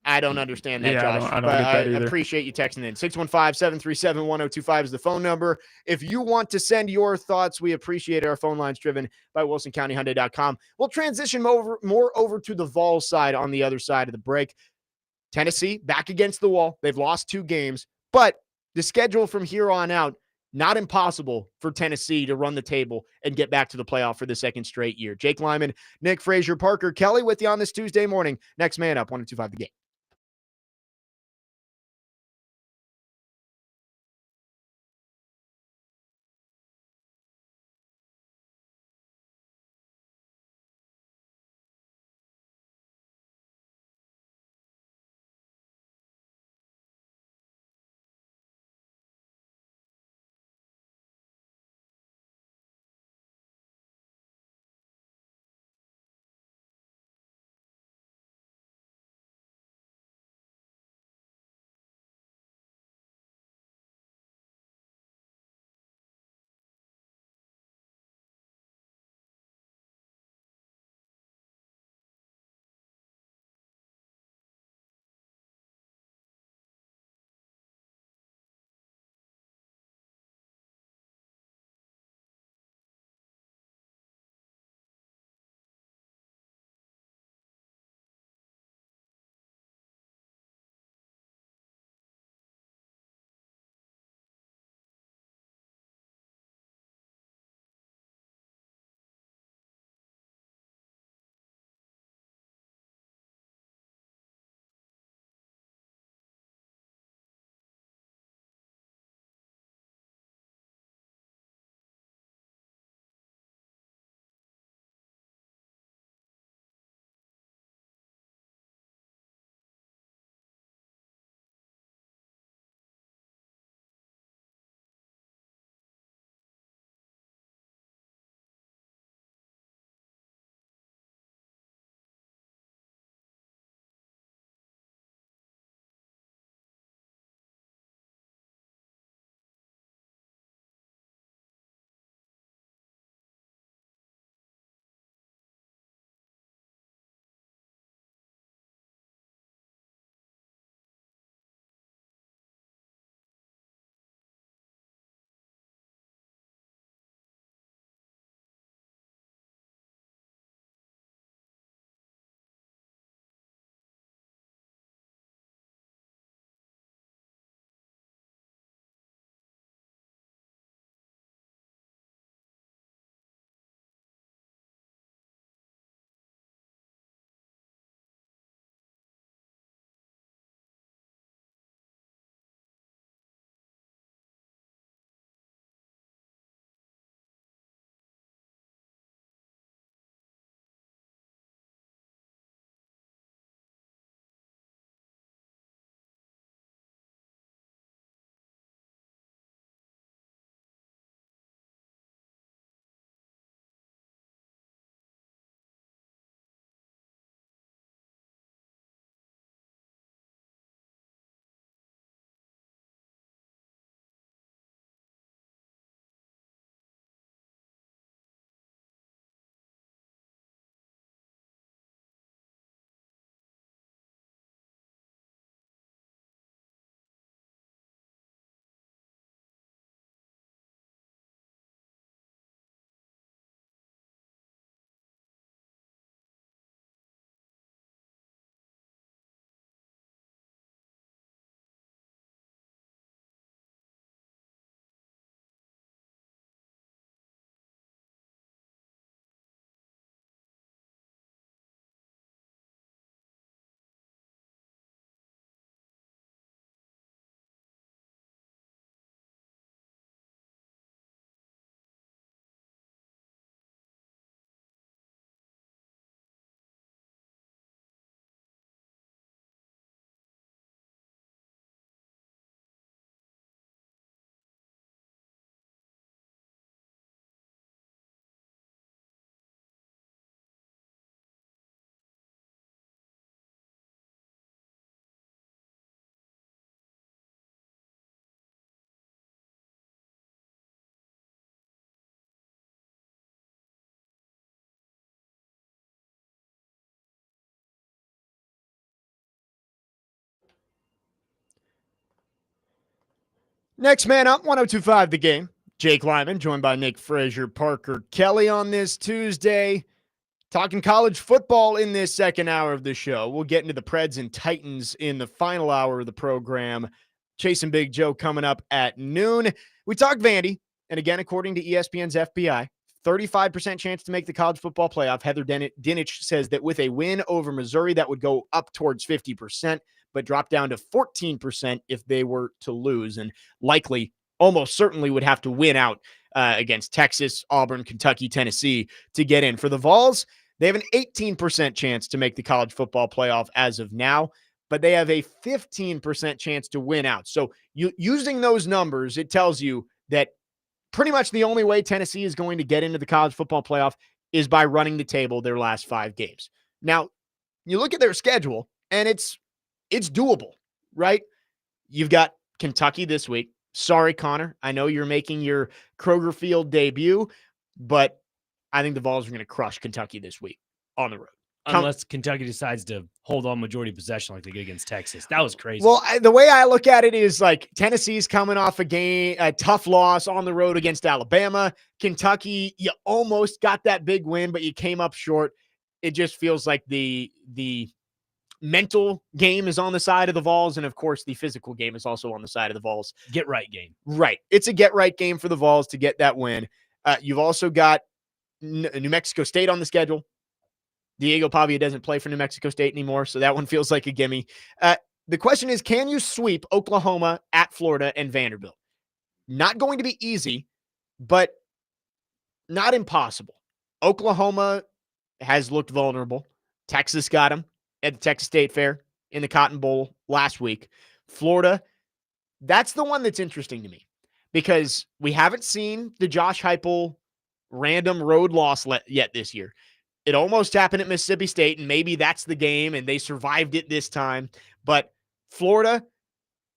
I don't understand that, Yeah, Josh. I don't but get that either. Appreciate you texting in. 615-737-1025 is the phone number. If you want to send your thoughts, we appreciate it. Our phone line's driven by WilsonCountyHyundai.com. We'll transition more over to the Vols side on the other side of the break. Tennessee back against the wall. They've lost 2 games, but the schedule from here on out, not impossible for Tennessee to run the table and get back to the playoff for the second straight year. Jake Lyman, Nick Frazier, Parker Kelly with you on this Tuesday morning. Next man up, 102.5 The Game. Next man up, 1025 The Game. Jake Lyman, joined by Nick Frazier, Parker Kelly on this Tuesday. Talking college football in this second hour of the show. We'll get into the Preds and Titans in the final hour of the program. Chasing Big Joe coming up at noon. We talked Vandy, and again, according to ESPN's FBI, 35% chance to make the college football playoff. Heather Dinich says that with a win over Missouri, that would go up towards 50%, but drop down to 14% if they were to lose, and likely, almost certainly would have to win out against Texas, Auburn, Kentucky, Tennessee to get in. For the Vols, they have an 18% chance to make the college football playoff as of now, but they have a 15% chance to win out. So using those numbers, it tells you that pretty much the only way Tennessee is going to get into the college football playoff is by running the table their last 5 games. Now, you look at their schedule, and it's doable, right? You've got Kentucky this week. Sorry, Connor. I know you're making your Kroger Field debut, but I think the Vols are going to crush Kentucky this week on the road. Unless Kentucky decides to hold on majority possession like they did against Texas. That was crazy. Well, the way I look at it is like Tennessee's coming off a tough loss on the road against Alabama. Kentucky, you almost got that big win, but you came up short. It just feels like the mental game is on the side of the Vols, and of course the physical game is also on the side of the Vols. Get right game. Right. It's a get right game for the Vols to get that win. You've also got New Mexico State on the schedule. Diego Pavia doesn't play for New Mexico State anymore, so that one feels like a gimme. The question is, can you sweep Oklahoma, at Florida, and Vanderbilt? Not going to be easy, but not impossible. Oklahoma has looked vulnerable. Texas got them at the Texas State Fair in the Cotton Bowl last week. Florida, that's the one that's interesting to me because we haven't seen the Josh Heupel random road loss yet this year. It almost happened at Mississippi State, and maybe that's the game, and they survived it this time. But Florida,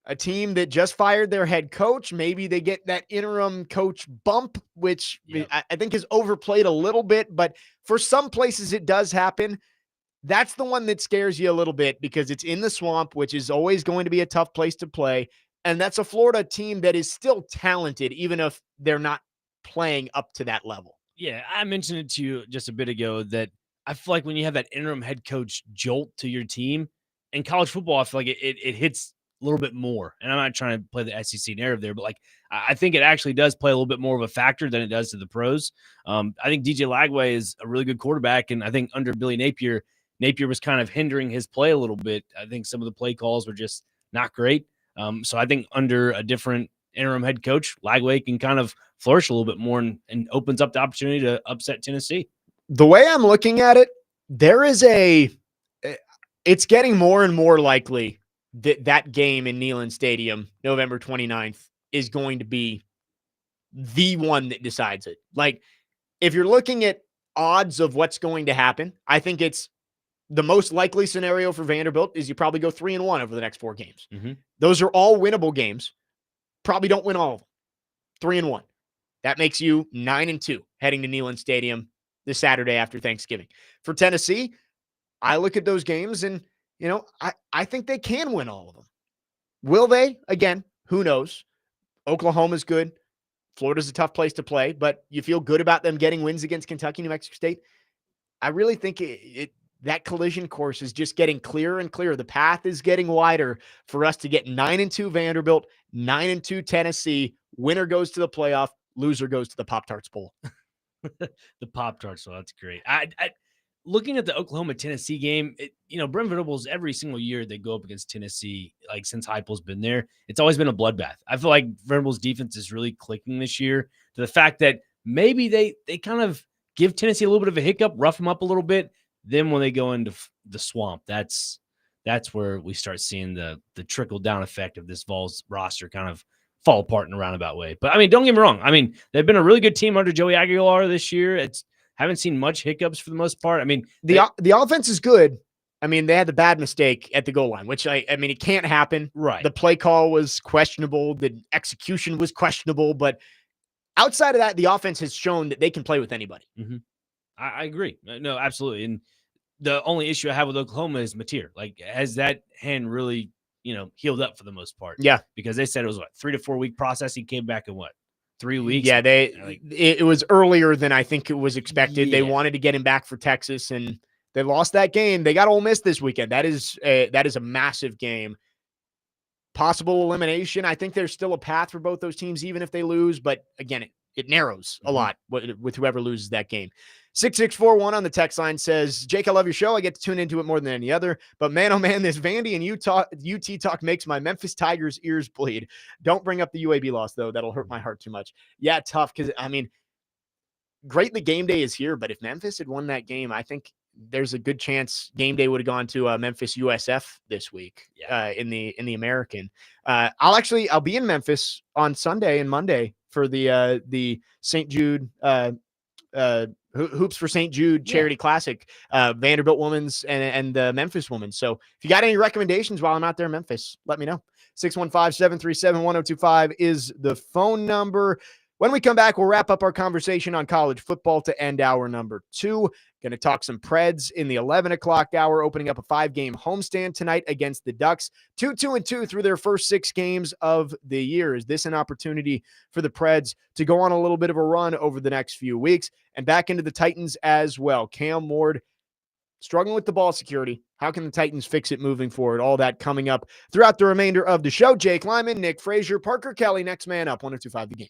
a team that just fired their head coach, maybe they get that interim coach bump, which I think is overplayed a little bit. But for some places it does happen. That's the one that scares you a little bit because it's in the swamp, which is always going to be a tough place to play. And that's a Florida team that is still talented, even if they're not playing up to that level. Yeah, I mentioned it to you just a bit ago that I feel like when you have that interim head coach jolt to your team in college football, I feel like it hits a little bit more. And I'm not trying to play the SEC narrative there, but like I think it actually does play a little bit more of a factor than it does to the pros. I think DJ Lagway is a really good quarterback, and I think under Billy Napier was kind of hindering his play a little bit. I think some of the play calls were just not great. So I think under a different interim head coach, Lagway can kind of flourish a little bit more and opens up the opportunity to upset Tennessee. The way I'm looking at it, it's getting more and more likely that game in Neyland Stadium, November 29th, is going to be the one that decides it. Like, if you're looking at odds of what's going to happen, I think it's the most likely scenario for Vanderbilt is you probably go 3-1 over the next 4 games. Mm-hmm. Those are all winnable games. Probably don't win all of them. 3-1. That makes you 9-2 heading to Neyland Stadium this Saturday after Thanksgiving. For Tennessee, I look at those games and, I think they can win all of them. Will they? Again, who knows? Oklahoma's good. Florida's a tough place to play, but you feel good about them getting wins against Kentucky, New Mexico State. I really think that collision course is just getting clearer and clearer. The path is getting wider for us to get 9-2 Vanderbilt, 9-2 Tennessee. Winner goes to the playoff. Loser goes to the Pop-Tarts Bowl. The Pop-Tarts, so that's great. I looking at the Oklahoma-Tennessee game, Brent Venables, every single year they go up against Tennessee, like since Heupel's been there, it's always been a bloodbath. I feel like Venables' defense is really clicking this year to the fact that maybe they kind of give Tennessee a little bit of a hiccup, rough them up a little bit. Then when they go into the swamp, that's where we start seeing the trickle-down effect of this Vols roster kind of fall apart in a roundabout way. But, don't get me wrong. They've been a really good team under Joey Aguilar this year. Haven't seen much hiccups for the most part. The offense is good. They had the bad mistake at the goal line, which it can't happen. Right. The play call was questionable. The execution was questionable. But outside of that, the offense has shown that they can play with anybody. Mm-hmm. I agree. No, absolutely. And the only issue I have with Oklahoma is Mateer. Like, has that hand really healed up for the most part. Yeah. Because they said it was 3 to 4 week process. He came back in 3 weeks. Yeah, it was earlier than I think it was expected. Yeah. They wanted to get him back for Texas, and they lost that game. They got Ole Miss this weekend. That is a massive game. Possible elimination. I think there's still a path for both those teams, even if they lose. But again, it narrows a lot with whoever loses that game. 6641 on the text line says, Jake, I love your show. I get to tune into it more than any other. But man, oh man, this Vandy and UT talk makes my Memphis Tigers ears bleed. Don't bring up the UAB loss, though. That'll hurt my heart too much. Yeah, tough. Because, I mean, great the game day is here. But if Memphis had won that game, I think there's a good chance game day would have gone to Memphis USF this week in the American. I'll be in Memphis on Sunday and Monday for the St. Jude Hoops for St. Jude Charity Classic, Vanderbilt women's and the Memphis women's. So if you got any recommendations while I'm out there in Memphis, let me know. 615-737-1025 is the phone number. When we come back, we'll wrap up our conversation on college football to end hour number 2. Going to talk some Preds in the 11 o'clock hour, opening up a 5-game homestand tonight against the Ducks. 2-2-2 through their first 6 games of the year. Is this an opportunity for the Preds to go on a little bit of a run over the next few weeks? And back into the Titans as well. Cam Ward struggling with the ball security. How can the Titans fix it moving forward? All that coming up throughout the remainder of the show. Jake Lyman, Nick Frazier, Parker Kelly, next man up, 102.5 The Game.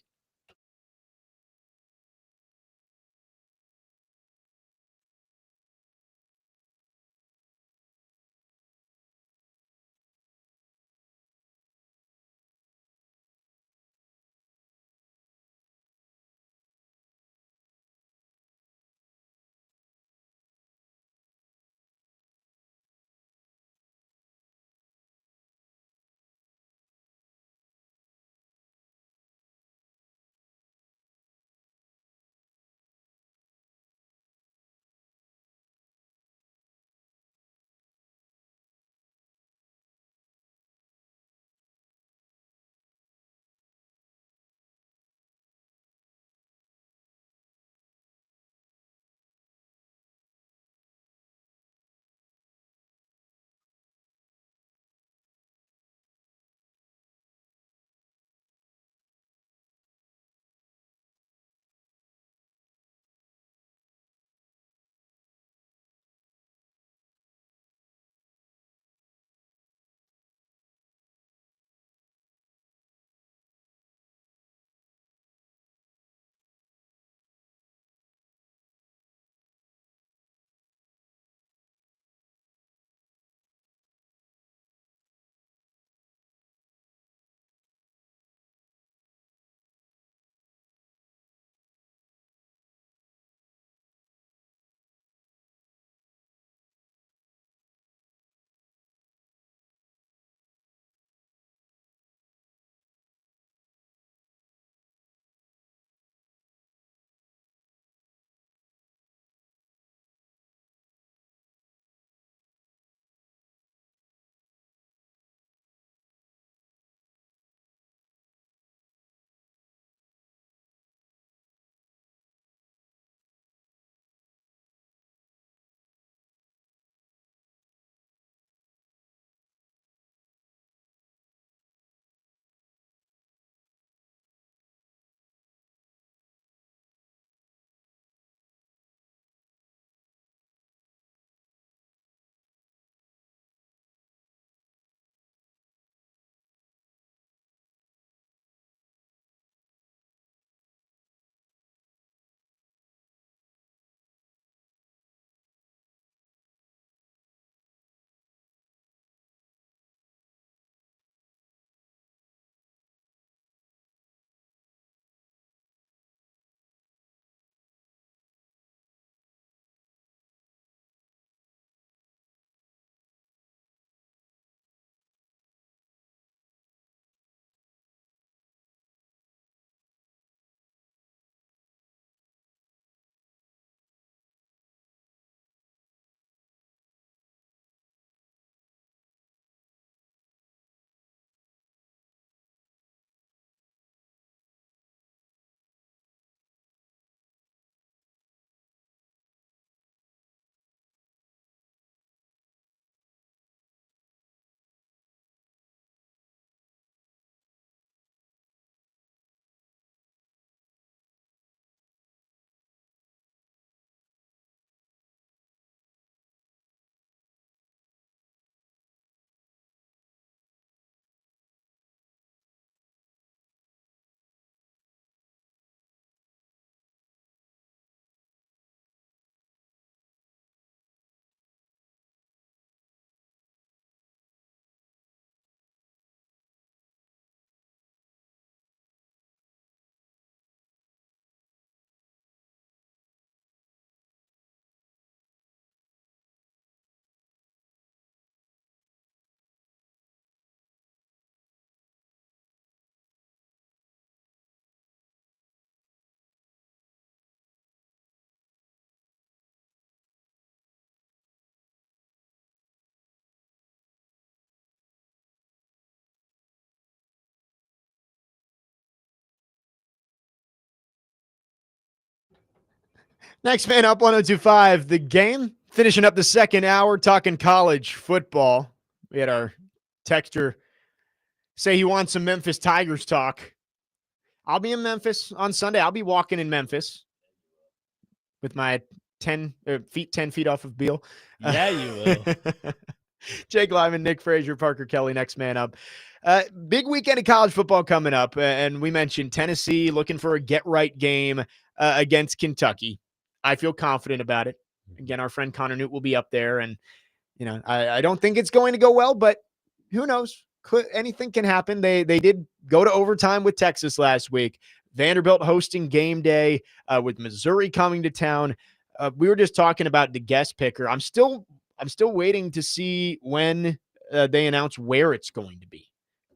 Next man up, 102.5 The Game. Finishing up the second hour, talking college football. We had our texter say he wants some Memphis Tigers talk. I'll be in Memphis on Sunday. I'll be walking in Memphis with my 10 feet off of Beal. Yeah, you will. Jake Lyman, Nick Frazier, Parker Kelly, next man up. Big weekend of college football coming up. And we mentioned Tennessee looking for a get-right game against Kentucky. I feel confident about it. Again, our friend Connor Newt will be up there. And, I don't think it's going to go well, but who knows? Anything can happen. They did go to overtime with Texas last week. Vanderbilt hosting game day with Missouri coming to town. We were just talking about the guest picker. I'm still waiting to see when they announce where it's going to be,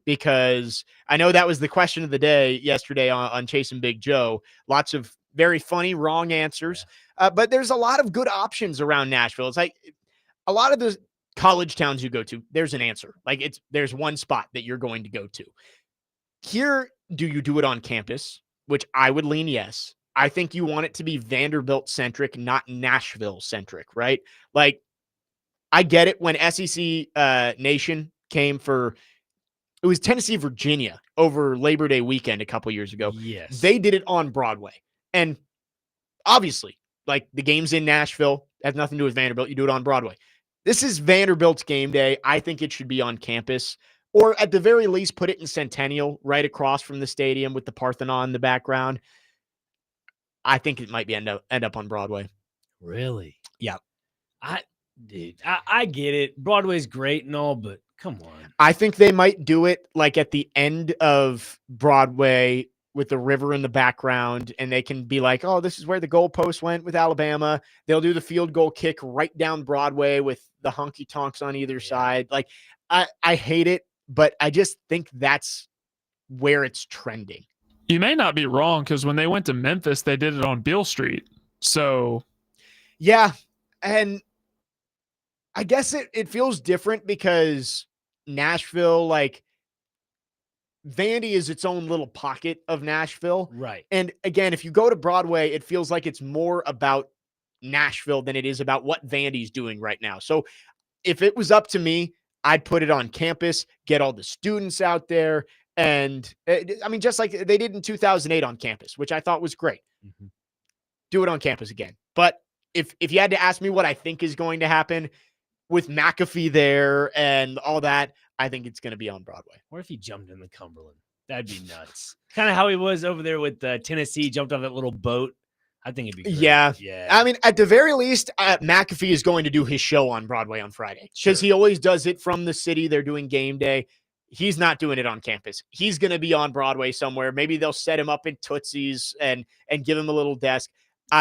because I know that was the question of the day yesterday on Chasing Big Joe. Lots of very funny wrong answers, but there's a lot of good options around Nashville. It's like a lot of the college towns you go to, there's an answer. Like there's one spot that you're going to go to. Here, do you do it on campus? Which I would lean yes. I think you want it to be Vanderbilt centric, not Nashville centric, right? Like, I get it when SEC Nation came for, it was Tennessee, Virginia over Labor Day weekend a couple years ago. Yes. They did it on Broadway. And obviously, like, the game's in Nashville, has nothing to do with Vanderbilt. You do it on Broadway. This is Vanderbilt's game day. I think it should be on campus, or at the very least, put it in Centennial right across from the stadium with the Parthenon in the background. I think it might be end up on Broadway. Really? Yeah. I get it. Broadway's great and all, but come on. I think they might do it like at the end of Broadway with the river in the background, and they can be like, oh, this is where the goalpost went with Alabama. They'll do the field goal kick right down Broadway with the honky tonks on either side. Like, I hate it, but I just think that's where it's trending. You may not be wrong, because when they went to Memphis, they did it on Beale Street. So, yeah. And I guess it feels different because Nashville, like, Vandy is its own little pocket of Nashville. Right. And again, if you go to Broadway, it feels like it's more about Nashville than it is about what Vandy's doing right now. So if it was up to me, I'd put it on campus, get all the students out there. And I mean, just like they did in 2008 on campus, which I thought was great. Mm-hmm. Do it on campus again. But if you had to ask me what I think is going to happen with McAfee there and all that, I think it's going to be on Broadway. Or if he jumped in the Cumberland, that'd be nuts. Kind of how he was over there with Tennessee, jumped off that little boat. I think it'd be great. Yeah. Yeah. I mean, at the very least, McAfee is going to do his show on Broadway on Friday, because he always does it from the city. They're doing game day. He's not doing it on campus. He's going to be on Broadway somewhere. Maybe they'll set him up in Tootsie's and give him a little desk.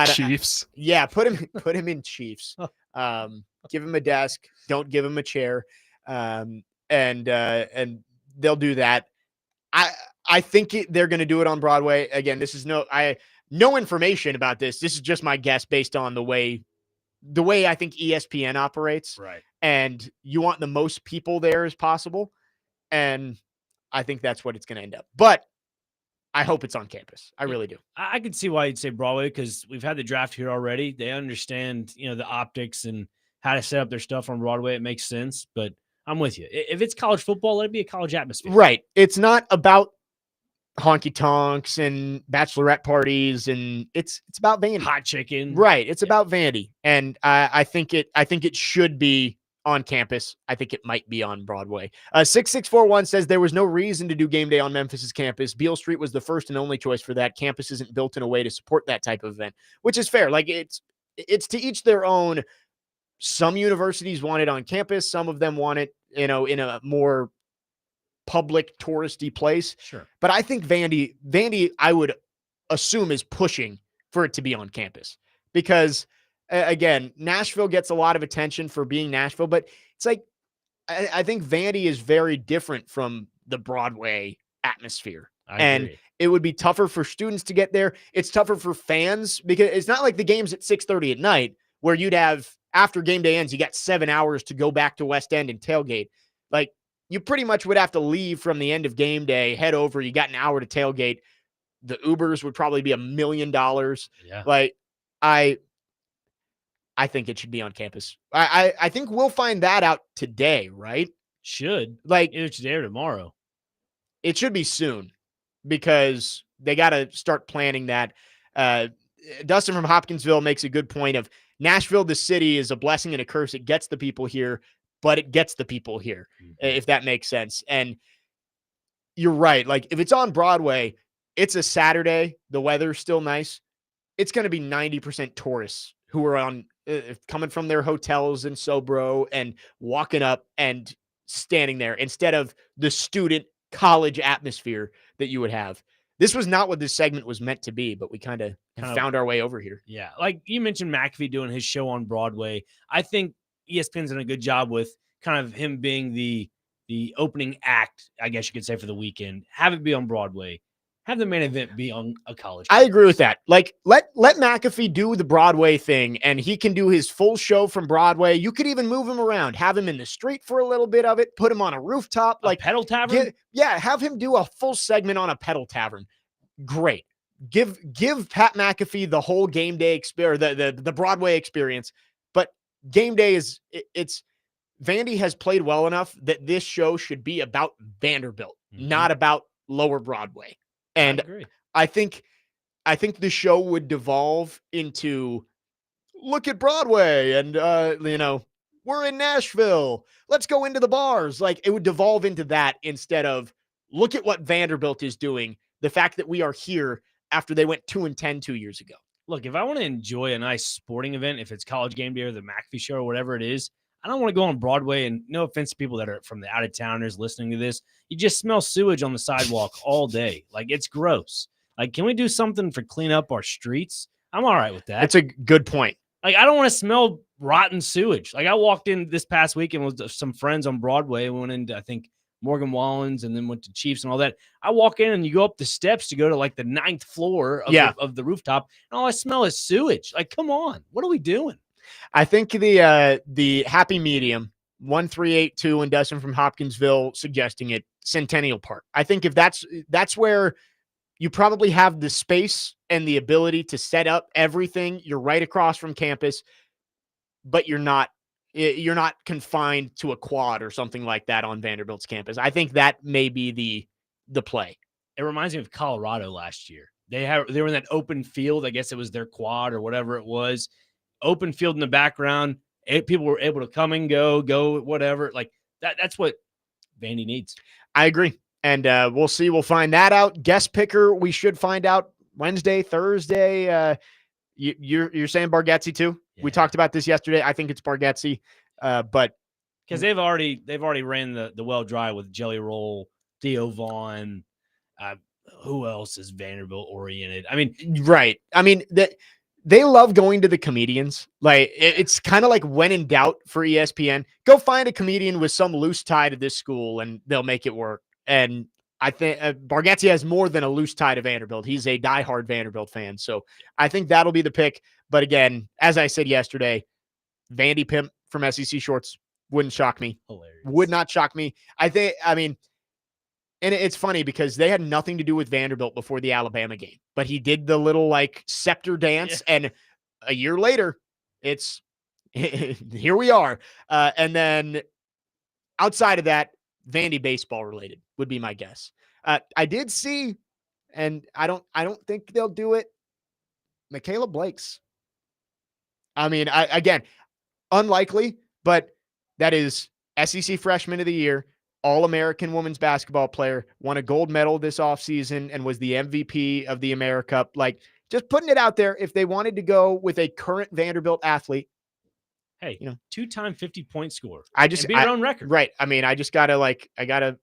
Chiefs. Yeah, put him in Chiefs. Give him a desk. Don't give him a chair. And they'll do that. I think they're going to do it on Broadway. Again, this is no information about this. This is just my guess based on the way I think ESPN operates. Right. And you want the most people there as possible. And I think that's what it's going to end up. But I hope it's on campus. I really do. I could see why you'd say Broadway, because we've had the draft here already. They understand, the optics and how to set up their stuff on Broadway. It makes sense, but I'm with you. If it's college football, let it be a college atmosphere. Right. It's not about honky tonks and bachelorette parties, and it's about Vandy. Hot chicken. Right. It's about Vandy. And I think it should be on campus. I think it might be on Broadway. 6641 says there was no reason to do game day on Memphis's campus. Beale Street was the first and only choice for that. Campus isn't built in a way to support that type of event, which is fair. Like, it's to each their own. Some universities want it on campus. Some of them want it, in a more public touristy place. Sure. But I think Vandy, I would assume, is pushing for it to be on campus, because again, Nashville gets a lot of attention for being Nashville, but it's like, I think Vandy is very different from the Broadway atmosphere. I agree. It would be tougher for students to get there. It's tougher for fans, because it's not like the game's at 6:30 at night where you'd have, after game day ends, you got 7 hours to go back to West End and tailgate. Like, you pretty much would have to leave from the end of game day, head over. You got an hour to tailgate. The Ubers would probably be $1 million. Yeah. Like, I I think it should be on campus. I think we'll find that out today, right? Should. Like, Either today or tomorrow. it should be soon because they got to start planning that. Dustin from Hopkinsville makes a good point of Nashville, the city, is a blessing and a curse. It gets the people here, but it gets the people here, if that makes sense. And you're right. Like, if it's on Broadway, it's a Saturday, the weather's still nice. It's going to be 90% tourists who are on coming from their hotels in Sobro and walking up and standing there instead of the student college atmosphere that you would have. This was not what this segment was meant to be, but we kind of found our way over here. Yeah. Like you mentioned McAfee doing his show on Broadway. I think ESPN's done a good job with kind of him being the opening act, I guess you could say, for the weekend. Have it be on Broadway. Have the main event be on a college campus. I agree with that. Like, let McAfee do the Broadway thing, and he can do his full show from Broadway. You could even move him around, have him in the street for a little bit of it, put him on a rooftop, like pedal tavern. Have him do a full segment on a pedal tavern. Great. Give Pat McAfee the whole game day experience, the Broadway experience. But game day it's Vandy has played well enough that this show should be about Vanderbilt, not about Lower Broadway. And I think the show would devolve into look at Broadway and, we're in Nashville. Let's go into the bars. Like, it would devolve into that instead of look at what Vanderbilt is doing. The fact that we are here after they went 2-10 2 years ago. Look, if I want to enjoy a nice sporting event, if it's college game day or the McAfee show or whatever it is, I don't want to go on Broadway. And no offense to people that are from the out of towners listening to this, you just smell sewage on the sidewalk all day. Like, it's gross. Like, can we do something for clean up our streets? I'm all right with that. That's a good point. Like, I don't want to smell rotten sewage. Like, I walked in this past weekend with some friends on Broadway. We went into, I think, Morgan Wallen's and then went to Chiefs and all that. I walk in and you go up the steps to go to like the 9th floor of the rooftop, and all I smell is sewage. Like, come on, what are we doing? I think the happy medium, 1382 and Dustin from Hopkinsville suggesting it, Centennial Park. I think if that's where you probably have the space and the ability to set up everything. You're right across from campus, but you're not confined to a quad or something like that on Vanderbilt's campus. I think that may be the play. It reminds me of Colorado last year. They were in that open field. I guess it was their quad or whatever it was. Open field in the background. People were able to come and go, whatever. Like that's what Vandy needs. I agree. And we'll see. We'll find that out. Guest picker, we should find out Wednesday, Thursday. You're saying Bargatze too? Yeah. We talked about this yesterday. I think it's Bargatze, but because they've already ran the well dry with Jelly Roll, Theo Vaughn. Who else is Vanderbilt oriented? I mean, right. I mean they love going to the comedians. Like it's kind of like when in doubt for ESPN, go find a comedian with some loose tie to this school and they'll make it work. And I think Bargatze has more than a loose tie to Vanderbilt. He's a diehard Vanderbilt fan. So I think that'll be the pick. But again, as I said yesterday, Vandy Pimp from SEC Shorts wouldn't shock me. Hilarious. Would not shock me. And it's funny because they had nothing to do with Vanderbilt before the Alabama game, but he did the little like scepter dance. Yeah. And a year later, it's here we are. And then outside of that, Vandy baseball related would be my guess. I did see, and I don't think they'll do it. Michaela Blake's. I mean, again, unlikely, but that is SEC Freshman of the Year, All-American women's basketball player, won a gold medal this offseason and was the MVP of the AmeriCup. Like, just putting it out there, if they wanted to go with a current Vanderbilt athlete, hey, two-time 50-point scorer. I just beat your own record. Right. I mean, I gotta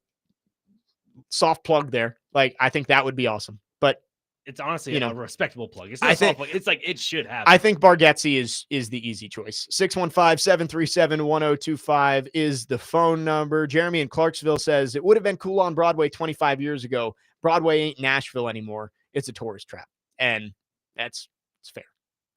soft plug there. Like, I think that would be awesome. But it's honestly a respectable plug. It's not a soft plug. It's like it should happen. I think Bargatze is the easy choice. 615-737-1025 is the phone number. Jeremy in Clarksville says it would have been cool on Broadway 25 years ago. Broadway ain't Nashville anymore. It's a tourist trap. And it's fair.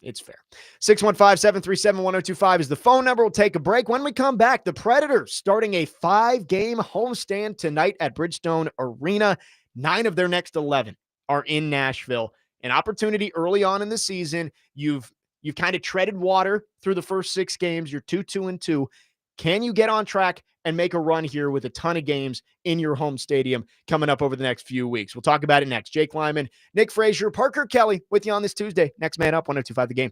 It's fair. 615-737-1025 is the phone number. We'll take a break. When we come back, the Predators starting a 5-game homestand tonight at Bridgestone Arena. 9 of their next 11 are in Nashville. An opportunity early on in the season. You've You've kind of treaded water through the first 6 games. You're 2-2-2. Can you get on track and make a run here with a ton of games in your home stadium coming up over the next few weeks? We'll talk about it next. Jake Lyman, Nick Frazier, Parker Kelly with you on this Tuesday. Next Man Up, 102.5 The Game.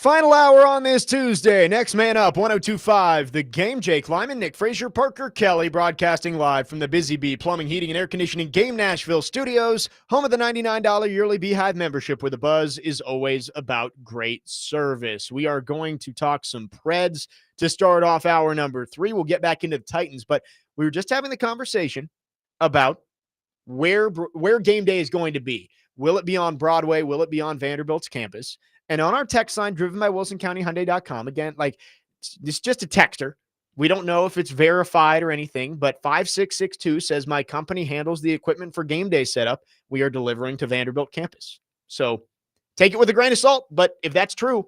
Final hour on this Tuesday. Next man up, 102.5 The Game. Jake Lyman, Nick Frazier, Parker Kelly, broadcasting live from the Busy Bee Plumbing, Heating, and Air Conditioning Game Nashville studios, home of the $99 yearly Beehive membership, where the buzz is always about great service. We are going to talk some Preds to start off hour number 3. We'll get back into the Titans, but we were just having the conversation about where game day is going to be. Will it be on Broadway? Will it be on Vanderbilt's campus? And on our text line, driven by WilsonCountyHyundai.com, again, like, it's just a texter. We don't know if it's verified or anything, but 5662 says, my company handles the equipment for game day setup we are delivering to Vanderbilt campus. So take it with a grain of salt, but if that's true,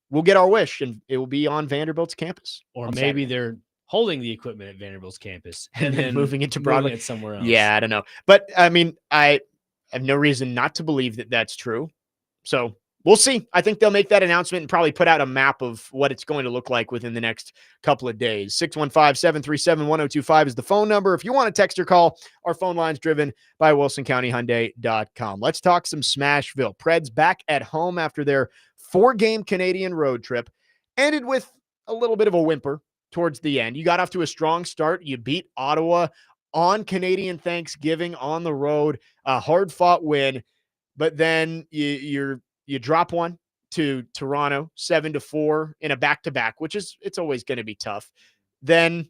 we'll get our wish, and it will be on Vanderbilt's campus. Or maybe they're holding the equipment at Vanderbilt's campus and then moving it to Broadway somewhere else. Yeah, I don't know. But, I mean, I have no reason not to believe that that's true. So we'll see. I think they'll make that announcement and probably put out a map of what it's going to look like within the next couple of days. 615-737-1025 is the phone number. If you want to text or call, our phone line's driven by WilsonCountyHyundai.com. Let's talk some Smashville. Preds back at home after their 4-game Canadian road trip. Ended with a little bit of a whimper towards the end. You got off to a strong start. You beat Ottawa on Canadian Thanksgiving on the road, a hard-fought win, but then you drop one to Toronto 7-4 in a back-to-back, which is, it's always going to be tough. Then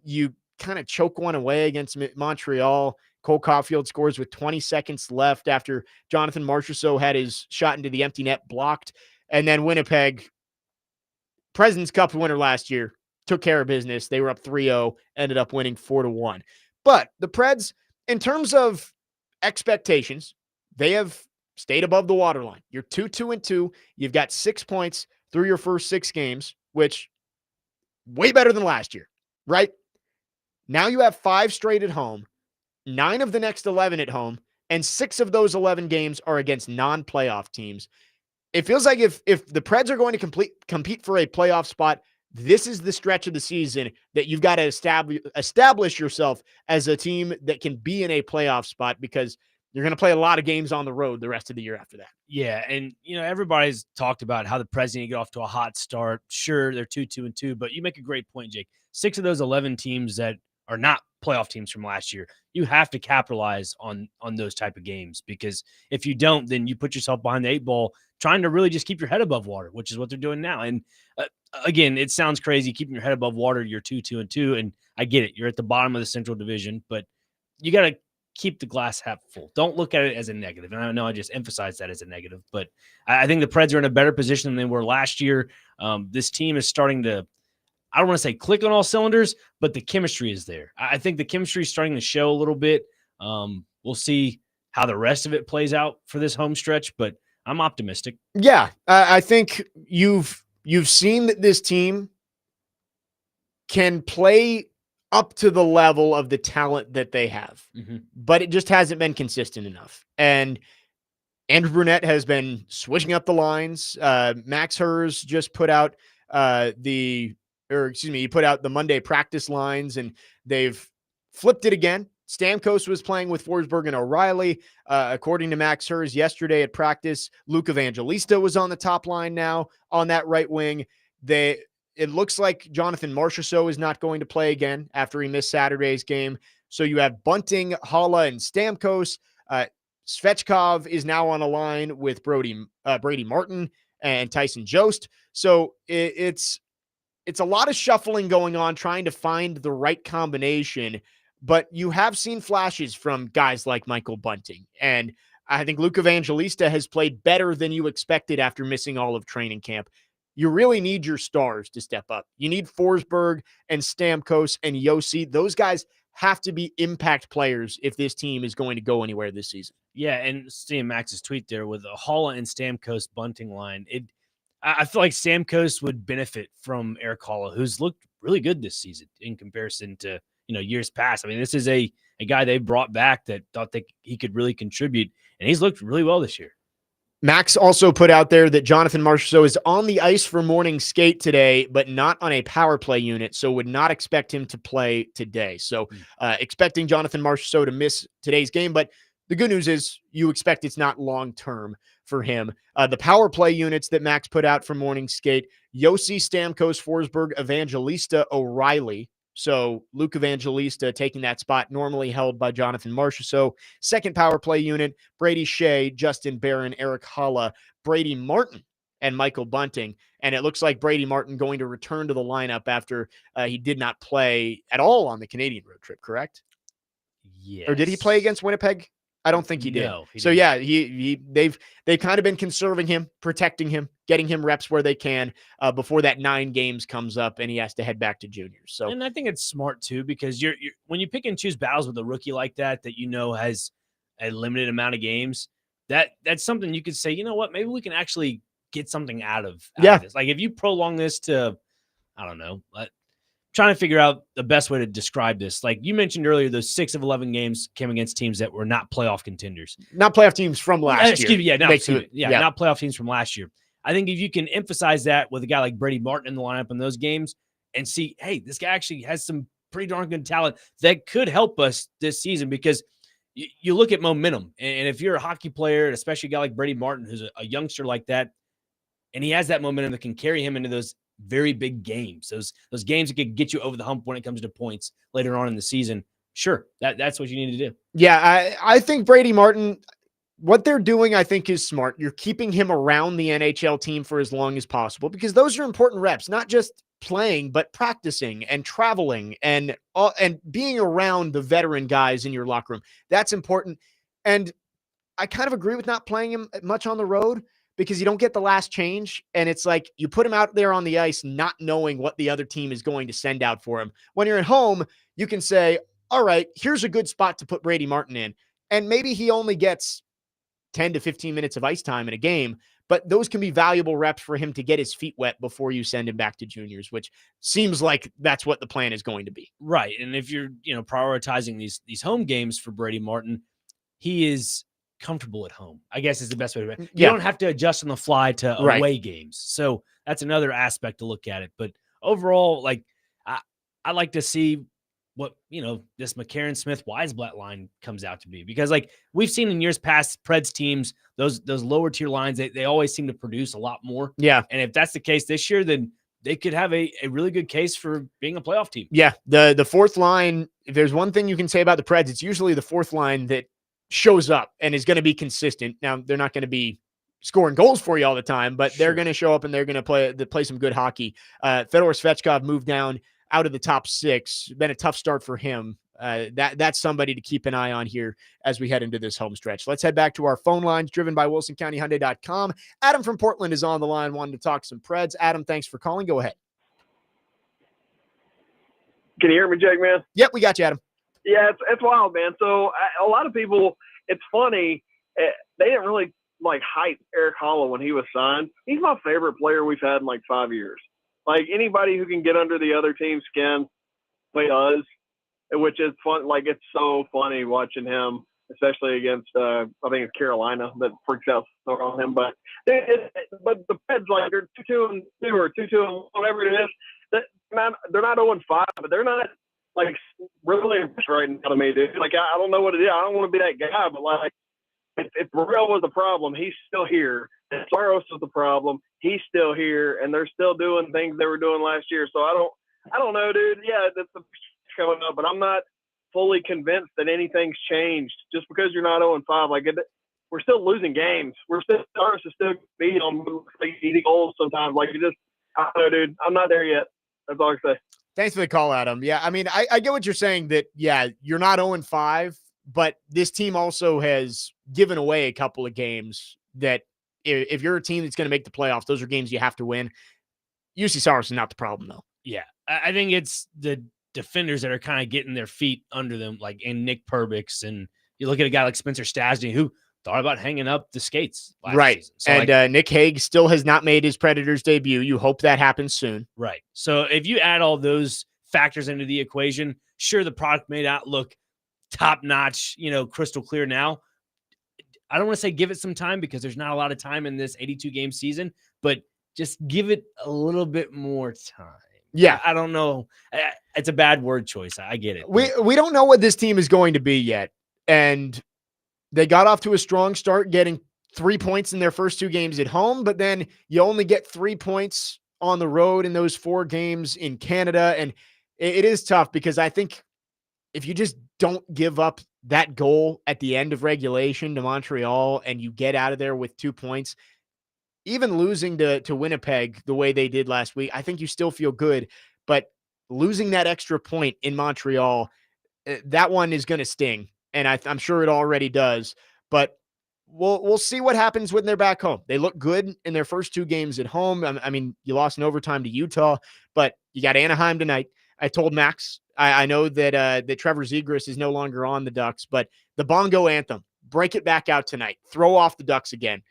you kind of choke one away against Montreal. Cole Caulfield scores with 20 seconds left after Jonathan Marchessault had his shot into the empty net blocked. And then Winnipeg, President's Cup winner last year, took care of business. They were up 3-0, ended up winning 4-1. But the Preds, in terms of expectations, they have stayed above the waterline. You're 2-2-2. You've got 6 points through your first 6 games, which way better than last year, right? Now you have 5 straight at home, 9 of the next 11 at home, and 6 of those 11 games are against non-playoff teams. It feels like if the Preds are going to compete for a playoff spot, this is the stretch of the season that you've got to establish yourself as a team that can be in a playoff spot, because you're going to play a lot of games on the road the rest of the year after that. Yeah, and everybody's talked about how the Preds need to get off to a hot start. Sure, they're 2-2-2, but you make a great point, Jake. 6 of those 11 teams that are not playoff teams from last year, you have to capitalize on those type of games, because if you don't, then you put yourself behind the 8 ball trying to really just keep your head above water, which is what they're doing now. And again, it sounds crazy keeping your head above water. You're 2-2-2, and I get it. You're at the bottom of the Central Division, but you got to keep the glass half full. Don't look at it as a negative. And I know I just emphasized that as a negative, but I think the Preds are in a better position than they were last year. This team is starting to, I don't want to say click on all cylinders, but the chemistry is there. I think the chemistry is starting to show a little bit. We'll see how the rest of it plays out for this home stretch, but I'm optimistic. Yeah, I think you've seen that this team can play up to the level of the talent that they have, but it just hasn't been consistent enough. And Andrew Brunette has been switching up the lines. Max Hers just put out he put out the Monday practice lines, and they've flipped it again. Stamkos was playing with Forsberg and O'Reilly. According to Max Hers yesterday at practice, Luke Evangelista was on the top line now on that right wing. It looks like Jonathan Marchessault is not going to play again after he missed Saturday's game. So you have Bunting, Haula, and Stamkos. Svechkov is now on a line with Brady Martin and Tyson Jost. So it's a lot of shuffling going on, trying to find the right combination. But you have seen flashes from guys like Michael Bunting. And I think Luke Evangelista has played better than you expected after missing all of training camp. You really need your stars to step up. You need Forsberg and Stamkos and Yossi. Those guys have to be impact players if this team is going to go anywhere this season. Yeah, and seeing Max's tweet there with a Haula and Stamkos Bunting line, I feel like Stamkos would benefit from Eric Haula, who's looked really good this season in comparison to years past. I mean, this is a guy they brought back that thought that he could really contribute, and he's looked really well this year. Max also put out there that Jonathan Marchessault is on the ice for morning skate today, but not on a power play unit, so would not expect him to play today. So expecting Jonathan Marchessault to miss today's game, but the good news is you expect it's not long-term for him. The power play units that Max put out for morning skate: Yossi, Stamkos, Forsberg, Evangelista, O'Reilly. So Luke Evangelista taking that spot normally held by Jonathan Marchessault. Second power play unit: Brady Shea, Justin Barron, Eric Holla, Brady Martin, and Michael Bunting. And it looks like Brady Martin going to return to the lineup after he did not play at all on the Canadian road trip, correct? Yes. Or did he play against Winnipeg? I don't think he did. No, So yeah, they've kind of been conserving him, protecting him, getting him reps where they can before that 9 games comes up and he has to head back to juniors. So, and I think it's smart too, because you're when you pick and choose battles with a rookie like that has a limited amount of games, that's something you could say, you know what, maybe we can actually get something out of this. Like if you prolong this to, I don't know, trying to figure out the best way to describe this. Like you mentioned earlier, those 6 of 11 games came against teams that were not playoff contenders. Not playoff teams from last year. Not playoff teams from last year. I think if you can emphasize that with a guy like Brady Martin in the lineup in those games and see, hey, this guy actually has some pretty darn good talent that could help us this season, because you look at momentum. And if you're a hockey player, especially a guy like Brady Martin, who's a youngster like that, and he has that momentum that can carry him into those very big games, those games that could get you over the hump when it comes to points later on in the season. Sure, that's what you need to do. Yeah, I think Brady Martin, what they're doing, I think, is smart. You're keeping him around the NHL team for as long as possible, because those are important reps, not just playing, but practicing and traveling and being around the veteran guys in your locker room. That's important. And I kind of agree with not playing him much on the road, because you don't get the last change. And it's like you put him out there on the ice not knowing what the other team is going to send out for him. When you're at home, you can say, all right, here's a good spot to put Brady Martin in. And maybe he only gets 10 to 15 minutes of ice time in a game, but those can be valuable reps for him to get his feet wet before you send him back to juniors, which seems like that's what the plan is going to be. Right. And if you're, prioritizing these home games for Brady Martin, he is comfortable at home, I guess, is the best way to. You don't have to adjust on the fly to away games. So that's another aspect to look at it. But overall, like I like to see what, this McCarron Smith Weisblatt line comes out to be, because like we've seen in years past, Preds teams, those lower tier lines, they always seem to produce a lot more. Yeah. And if that's the case this year, then they could have a really good case for being a playoff team. Yeah. The fourth line, if there's one thing you can say about the Preds, it's usually the fourth line that shows up and is going to be consistent. Now, they're not going to be scoring goals for you all the time, but they're going to show up and they're going to play some good hockey. Fedor Svechkov moved down out of the top 6. Been a tough start for him. That's somebody to keep an eye on here as we head into this home stretch. Let's head back to our phone lines, driven by WilsonCountyHyundai.com. Adam from Portland is on the line, wanting to talk some Preds. Adam, thanks for calling. Go ahead. Can you hear me, Jake, man? Yep, we got you, Adam. Yeah, it's wild, man. So a lot of people, it's funny, they didn't really hype Eric Holla when he was signed. He's my favorite player we've had in 5 years. Like anybody who can get under the other team's skin, he does, which is fun. Like it's so funny watching him, especially against I think it's Carolina that freaks out so on him. But the Preds, they're 2-2 or 2-2, whatever it is. They're not 0-5, but they're not really impressed right now to me, dude. I don't know what it is. I don't want to be that guy, but if Burrell was the problem, he's still here. If Saros was the problem, he's still here, and they're still doing things they were doing last year. So I don't know, dude. Yeah, that's coming up, but I'm not fully convinced that anything's changed just because you're not 0-5. We're still losing games. Saros is still beating on easy goals sometimes. I don't know, dude. I'm not there yet. That's all I can say. Thanks for the call, Adam. Yeah, I mean, I get what you're saying, that, yeah, you're not 0-5, but this team also has given away a couple of games that if you're a team that's going to make the playoffs, those are games you have to win. UC Saros is not the problem, though. Yeah, I think it's the defenders that are kind of getting their feet under them, in Nick Perbix. And you look at a guy like Spencer Stasny, who thought about hanging up the skates last season. So and Nick Hague still has not made his Predators debut. You hope that happens soon. Right. So if you add all those factors into the equation, sure, the product may not look top-notch, crystal clear now. I don't want to say give it some time, because there's not a lot of time in this 82-game season, but just give it a little bit more time. Yeah. I don't know. It's a bad word choice. I get it. We don't know what this team is going to be yet. And they got off to a strong start, getting 3 points in their first 2 games at home, but then you only get 3 points on the road in those 4 games in Canada. And it is tough because I think if you just don't give up that goal at the end of regulation to Montreal and you get out of there with 2 points, even losing to Winnipeg the way they did last week, I think you still feel good. But losing that extra point in Montreal, that one is going to sting. And I'm sure it already does. But we'll see what happens when they're back home. They look good in their first 2 games at home. I mean, you lost in overtime to Utah, but you got Anaheim tonight. I told Max, I know that Trevor Zegras is no longer on the Ducks, but the bongo anthem, break it back out tonight. Throw off the Ducks again.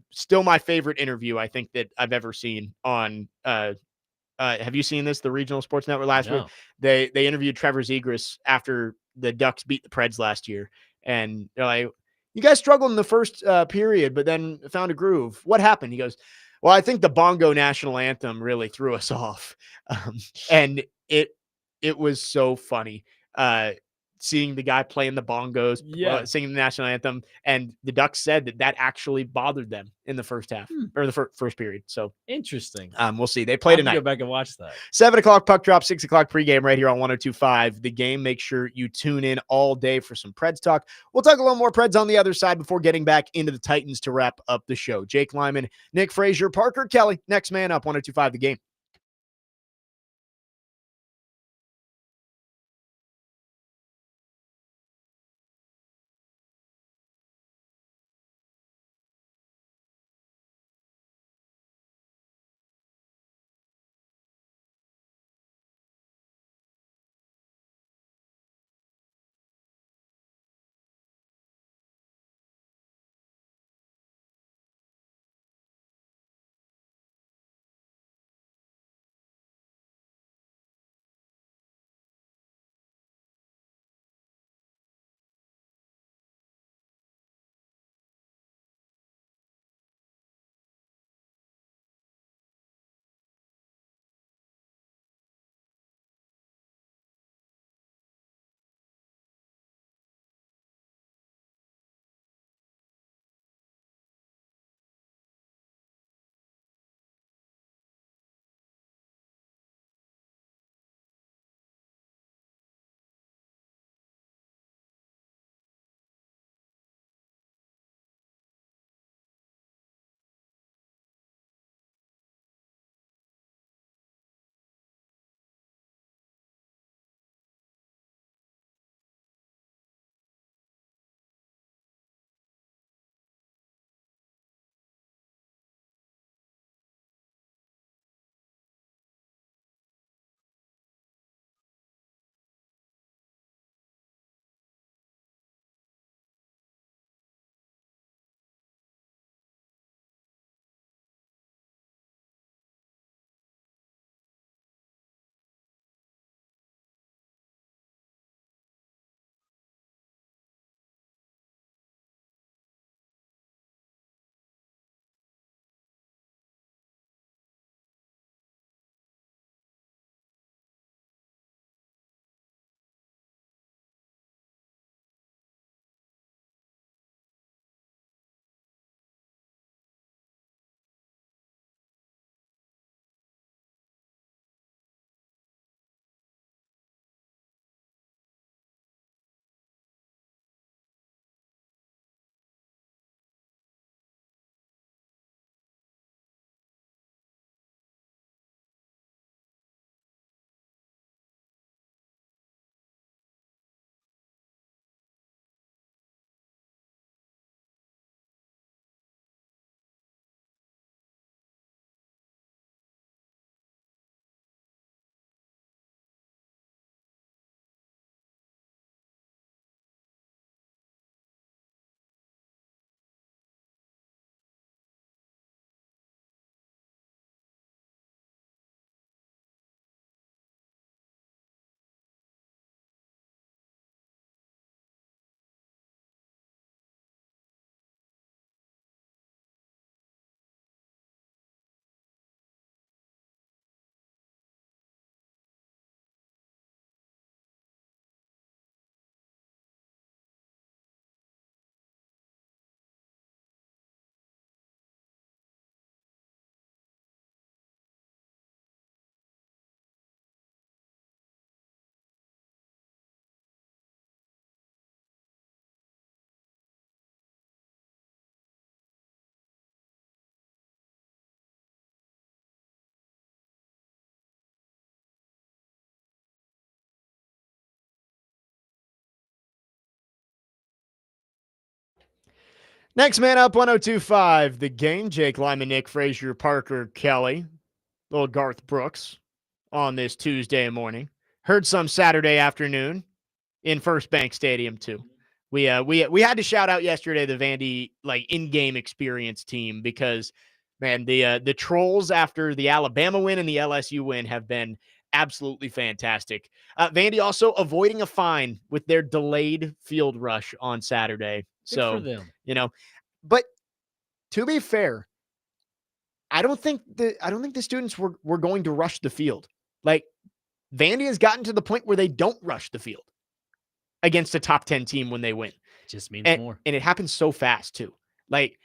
Still my favorite interview I think that I've ever seen on. Have you seen this? The Regional Sports Network last week. They interviewed Trevor Zegras after the Ducks beat the Preds last year, and they're like, "You guys struggled in the first period, but then found a groove. What happened?" He goes, "Well, I think the bongo national anthem really threw us off," and it was so funny. Seeing the guy playing the bongos, singing the national anthem, and the Ducks said that actually bothered them in the first half or the first period. So interesting. We'll see. They play tonight. Go back and watch that. 7:00 puck drop, 6:00 pregame right here on 102.5. The Game. Make sure you tune in all day for some Preds talk. We'll talk a little more Preds on the other side before getting back into the Titans to wrap up the show. Jake Lyman, Nick Frazier, Parker Kelly. Next man up, 102.5 The Game. Next man up, 102.5, The Game. Jake Lyman, Nick Frazier, Parker Kelly, little Garth Brooks on this Tuesday morning. Heard some Saturday afternoon in First Bank Stadium too. We had to shout out yesterday the Vandy in-game experience team because man, the trolls after the Alabama win and the LSU win have been absolutely fantastic. Vandy also avoiding a fine with their delayed field rush on Saturday. Good So, for them. But to be fair, I don't think the students were going to rush the field. Like Vandy has gotten to the point where they don't rush the field against a top 10 team when they win. It just means more. And it happens so fast too. Like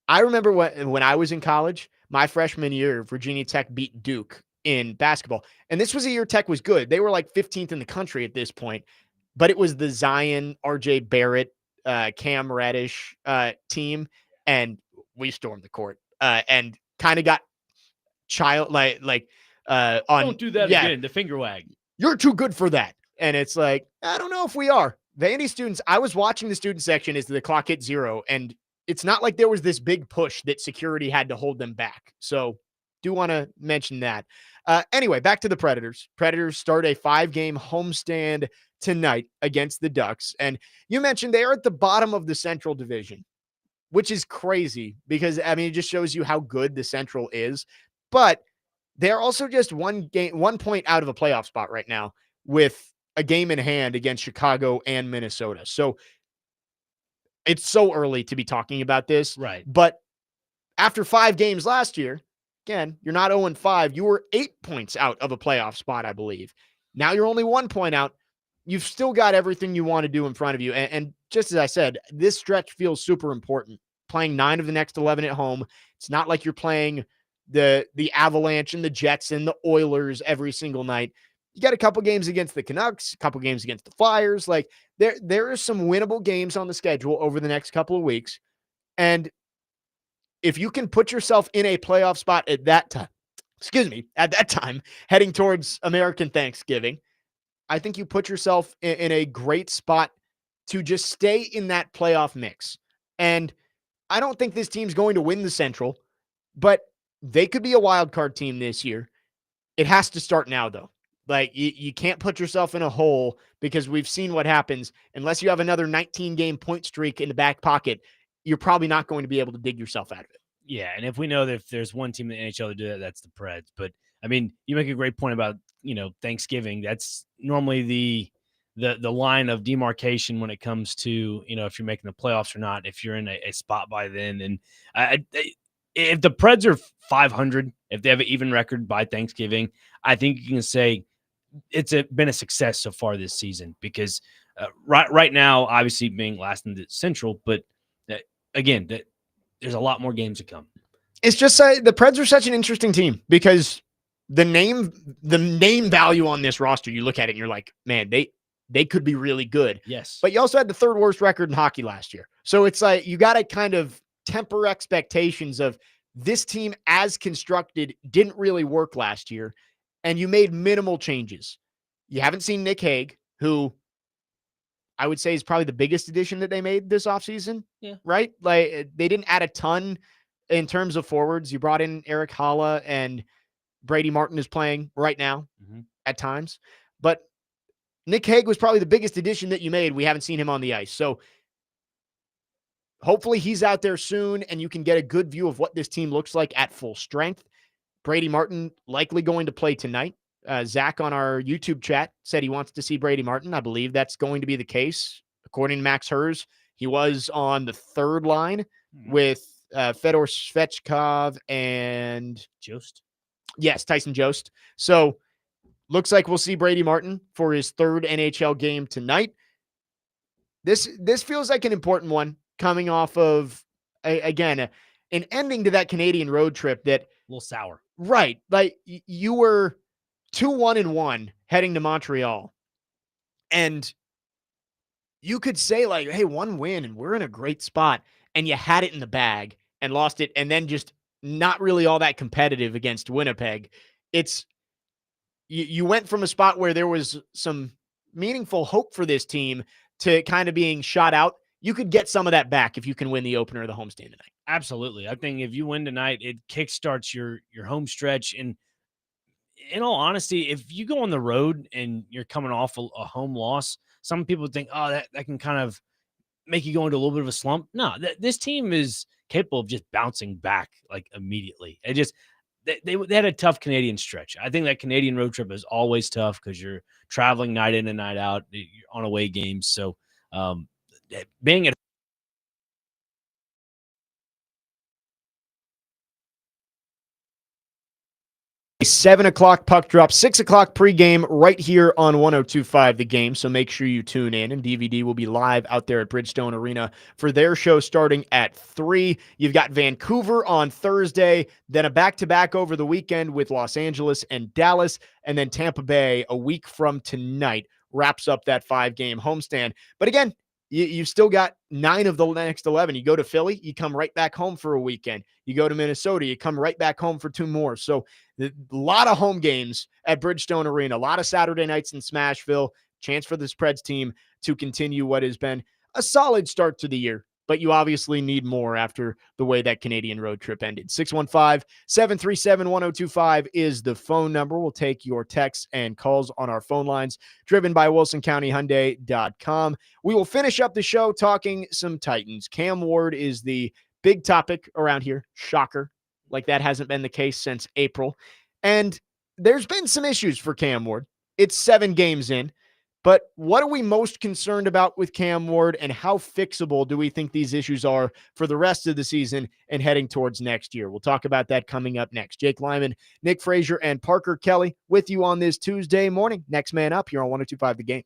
I remember when I was in college, my freshman year, Virginia Tech beat Duke in basketball. And this was a year Tech was good. They were like 15th in the country at this point, but it was the Zion, RJ Barrett, Cam Reddish team. And we stormed the court and kind of got on. Don't do that again. The finger wag. You're too good for that. And it's like, I don't know if we are. Vandy students, I was watching the student section as the clock hit 0, and it's not like there was this big push that security had to hold them back. So do want to mention that. Anyway, back to the Predators. Predators start a 5-game homestand tonight against the Ducks. And you mentioned they are at the bottom of the Central Division, which is crazy because, I mean, it just shows you how good the Central is. But they're also just 1 point out of a playoff spot right now with a game in hand against Chicago and Minnesota. So it's so early to be talking about this. Right. But after 5 games last year, again, you're not 0-5. You were 8 points out of a playoff spot, I believe. Now you're only 1 point out. You've still got everything you want to do in front of you. And just as I said, this stretch feels super important. Playing 9 of the next 11 at home. It's not like you're playing the Avalanche and the Jets and the Oilers every single night. You got a couple games against the Canucks, a couple games against the Flyers. Like there are some winnable games on the schedule over the next couple of weeks. And if you can put yourself in a playoff spot at that time, heading towards American Thanksgiving, I think you put yourself in a great spot to just stay in that playoff mix. And I don't think this team's going to win the Central, but they could be a wild card team this year. It has to start now, though. Like, you can't put yourself in a hole because we've seen what happens. Unless you have another 19-game point streak in the back pocket, you're probably not going to be able to dig yourself out of it. Yeah, and if we know that if there's one team in the NHL to do that, that's the Preds. But, I mean, you make a great point about, Thanksgiving. That's normally the line of demarcation when it comes to, if you're making the playoffs or not, if you're in a spot by then. And if the Preds are 500, if they have an even record by Thanksgiving, I think you can say it's been a success so far this season because right now, obviously being last in the Central, but again, there's a lot more games to come. It's just the Preds are such an interesting team because the name value on this roster, you look at it and you're like, man, they could be really good. Yes. But you also had the 3rd worst record in hockey last year. So it's like you got to kind of temper expectations of this team as constructed didn't really work last year. And you made minimal changes. You haven't seen Nick Hague, who I would say is probably the biggest addition that they made this offseason. Yeah. Right? Like they didn't add a ton in terms of forwards. You brought in Eric Haula and Brady Martin is playing right now at times. But Nick Hague was probably the biggest addition that you made. We haven't seen him on the ice. So hopefully he's out there soon and you can get a good view of what this team looks like at full strength. Brady Martin likely going to play tonight. Zach on our YouTube chat said he wants to see Brady Martin. I believe that's going to be the case. According to Max Hers, he was on the 3rd line with Fedor Svechkov and Jost. Yes, Tyson Jost. So looks like we'll see Brady Martin for his 3rd NHL game tonight. This feels like an important one coming off of, an ending to that Canadian road trip that a little sour. Right. Like you were 2-1-1 heading to Montreal. And you could say like, hey, 1 win and we're in a great spot. And you had it in the bag and lost it. And then just not really all that competitive against Winnipeg. It's you went from a spot where there was some meaningful hope for this team to kind of being shot out. you could get some of that back if you can win the opener of the homestand tonight. Absolutely. I think if you win tonight, it kickstarts your home stretch. And in all honesty, if you go on the road and you're coming off a home loss, some people think, oh, that can kind of make you go into a little bit of a slump. No, this team is capable of just bouncing back like immediately. It just they had a tough Canadian stretch. I think that Canadian road trip is always tough because you're traveling night in and night out. You're on away games. So being at 7 o'clock puck drop, 6 o'clock pregame right here on 102.5 The Game. So make sure you tune in. And DVD will be live out there at Bridgestone Arena for their show starting at 3. You've got Vancouver on Thursday, then a back-to-back over the weekend with Los Angeles and Dallas, and then Tampa Bay a week from tonight wraps up that 5-game homestand. But again, you've still got 9 of the next 11. You go to Philly, you come right back home for a weekend. You go to Minnesota, you come right back home for 2 more. So a lot of home games at Bridgestone Arena, a lot of Saturday nights in Smashville. Chance for the Spreads team to continue what has been a solid start to the year, but you obviously need more after the way that Canadian road trip ended. 615-737-1025 is the phone number. We'll take your texts and calls on our phone lines, driven by WilsonCountyHyundai.com. We will finish up the show talking some Titans. Cam Ward is the big topic around here. Shocker. Like that hasn't been the case since April. And there's been some issues for Cam Ward. It's 7 games in. But what are we most concerned about with Cam Ward, and how fixable do we think these issues are for the rest of the season and heading towards next year? We'll talk about that coming up next. Jake Lyman, Nick Frazier, and Parker Kelly with you on this Tuesday morning. Next man up here on 102.5 The Game.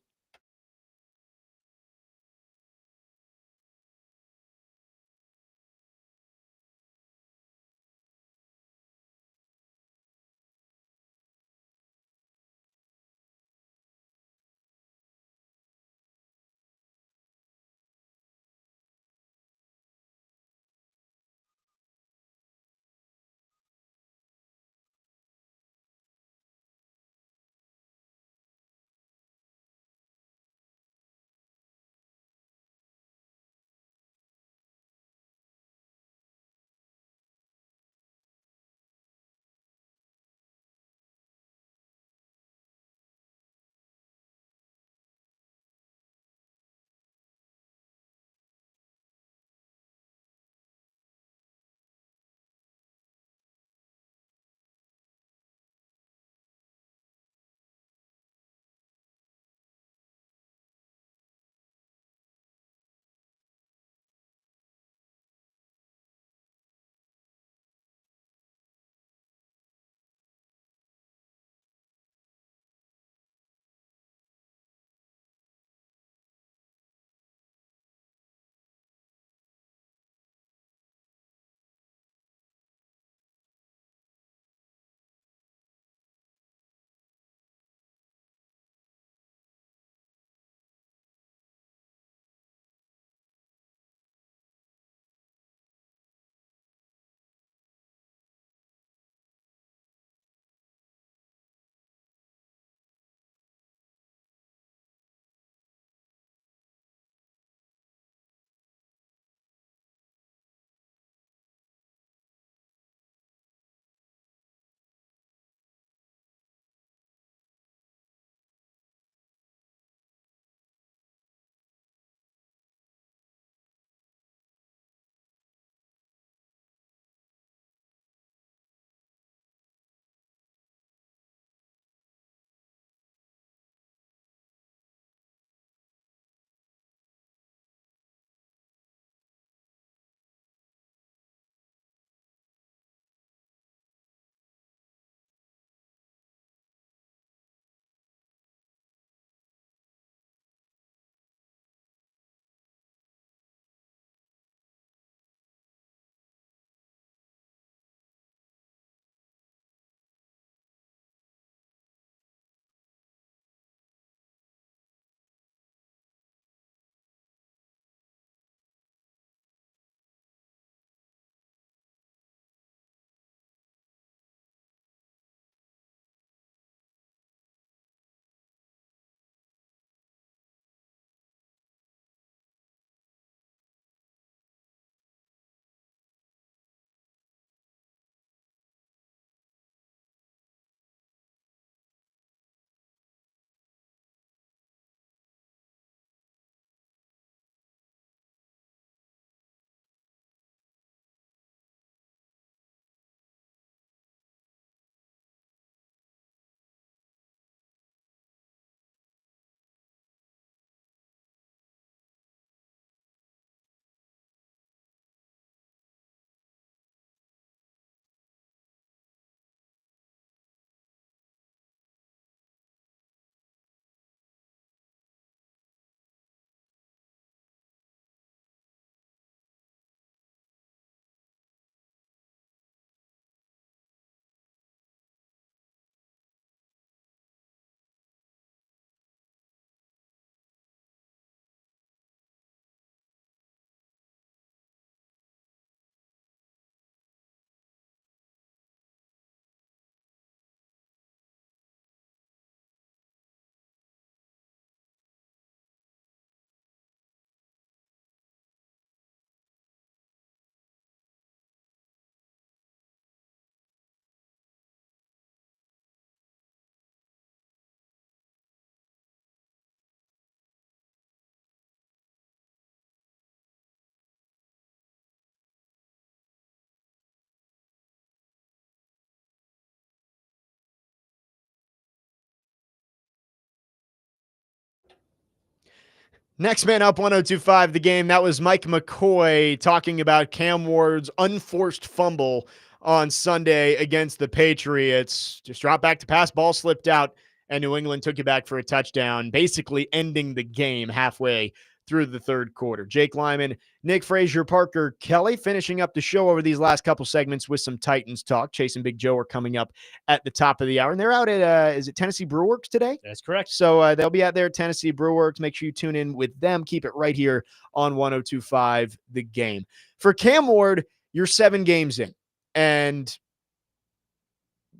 Next man up, 102.5 The Game. That was Mike McCoy talking about Cam Ward's unforced fumble on Sunday against the Patriots. Just dropped back to pass, ball slipped out, and New England took it back for a touchdown, basically ending the game halfway through the third quarter. Jake Lyman, Nick Frazier, Parker Kelly finishing up the show over these last couple segments with some Titans talk. Chase and Big Joe are coming up at the top of the hour, and they're out at, is it Tennessee Brewworks today? That's correct. So they'll be out there at Tennessee Brewworks. Make sure you tune in with them. Keep it right here on 102.5 The Game. For Cam Ward, you're 7 games in, and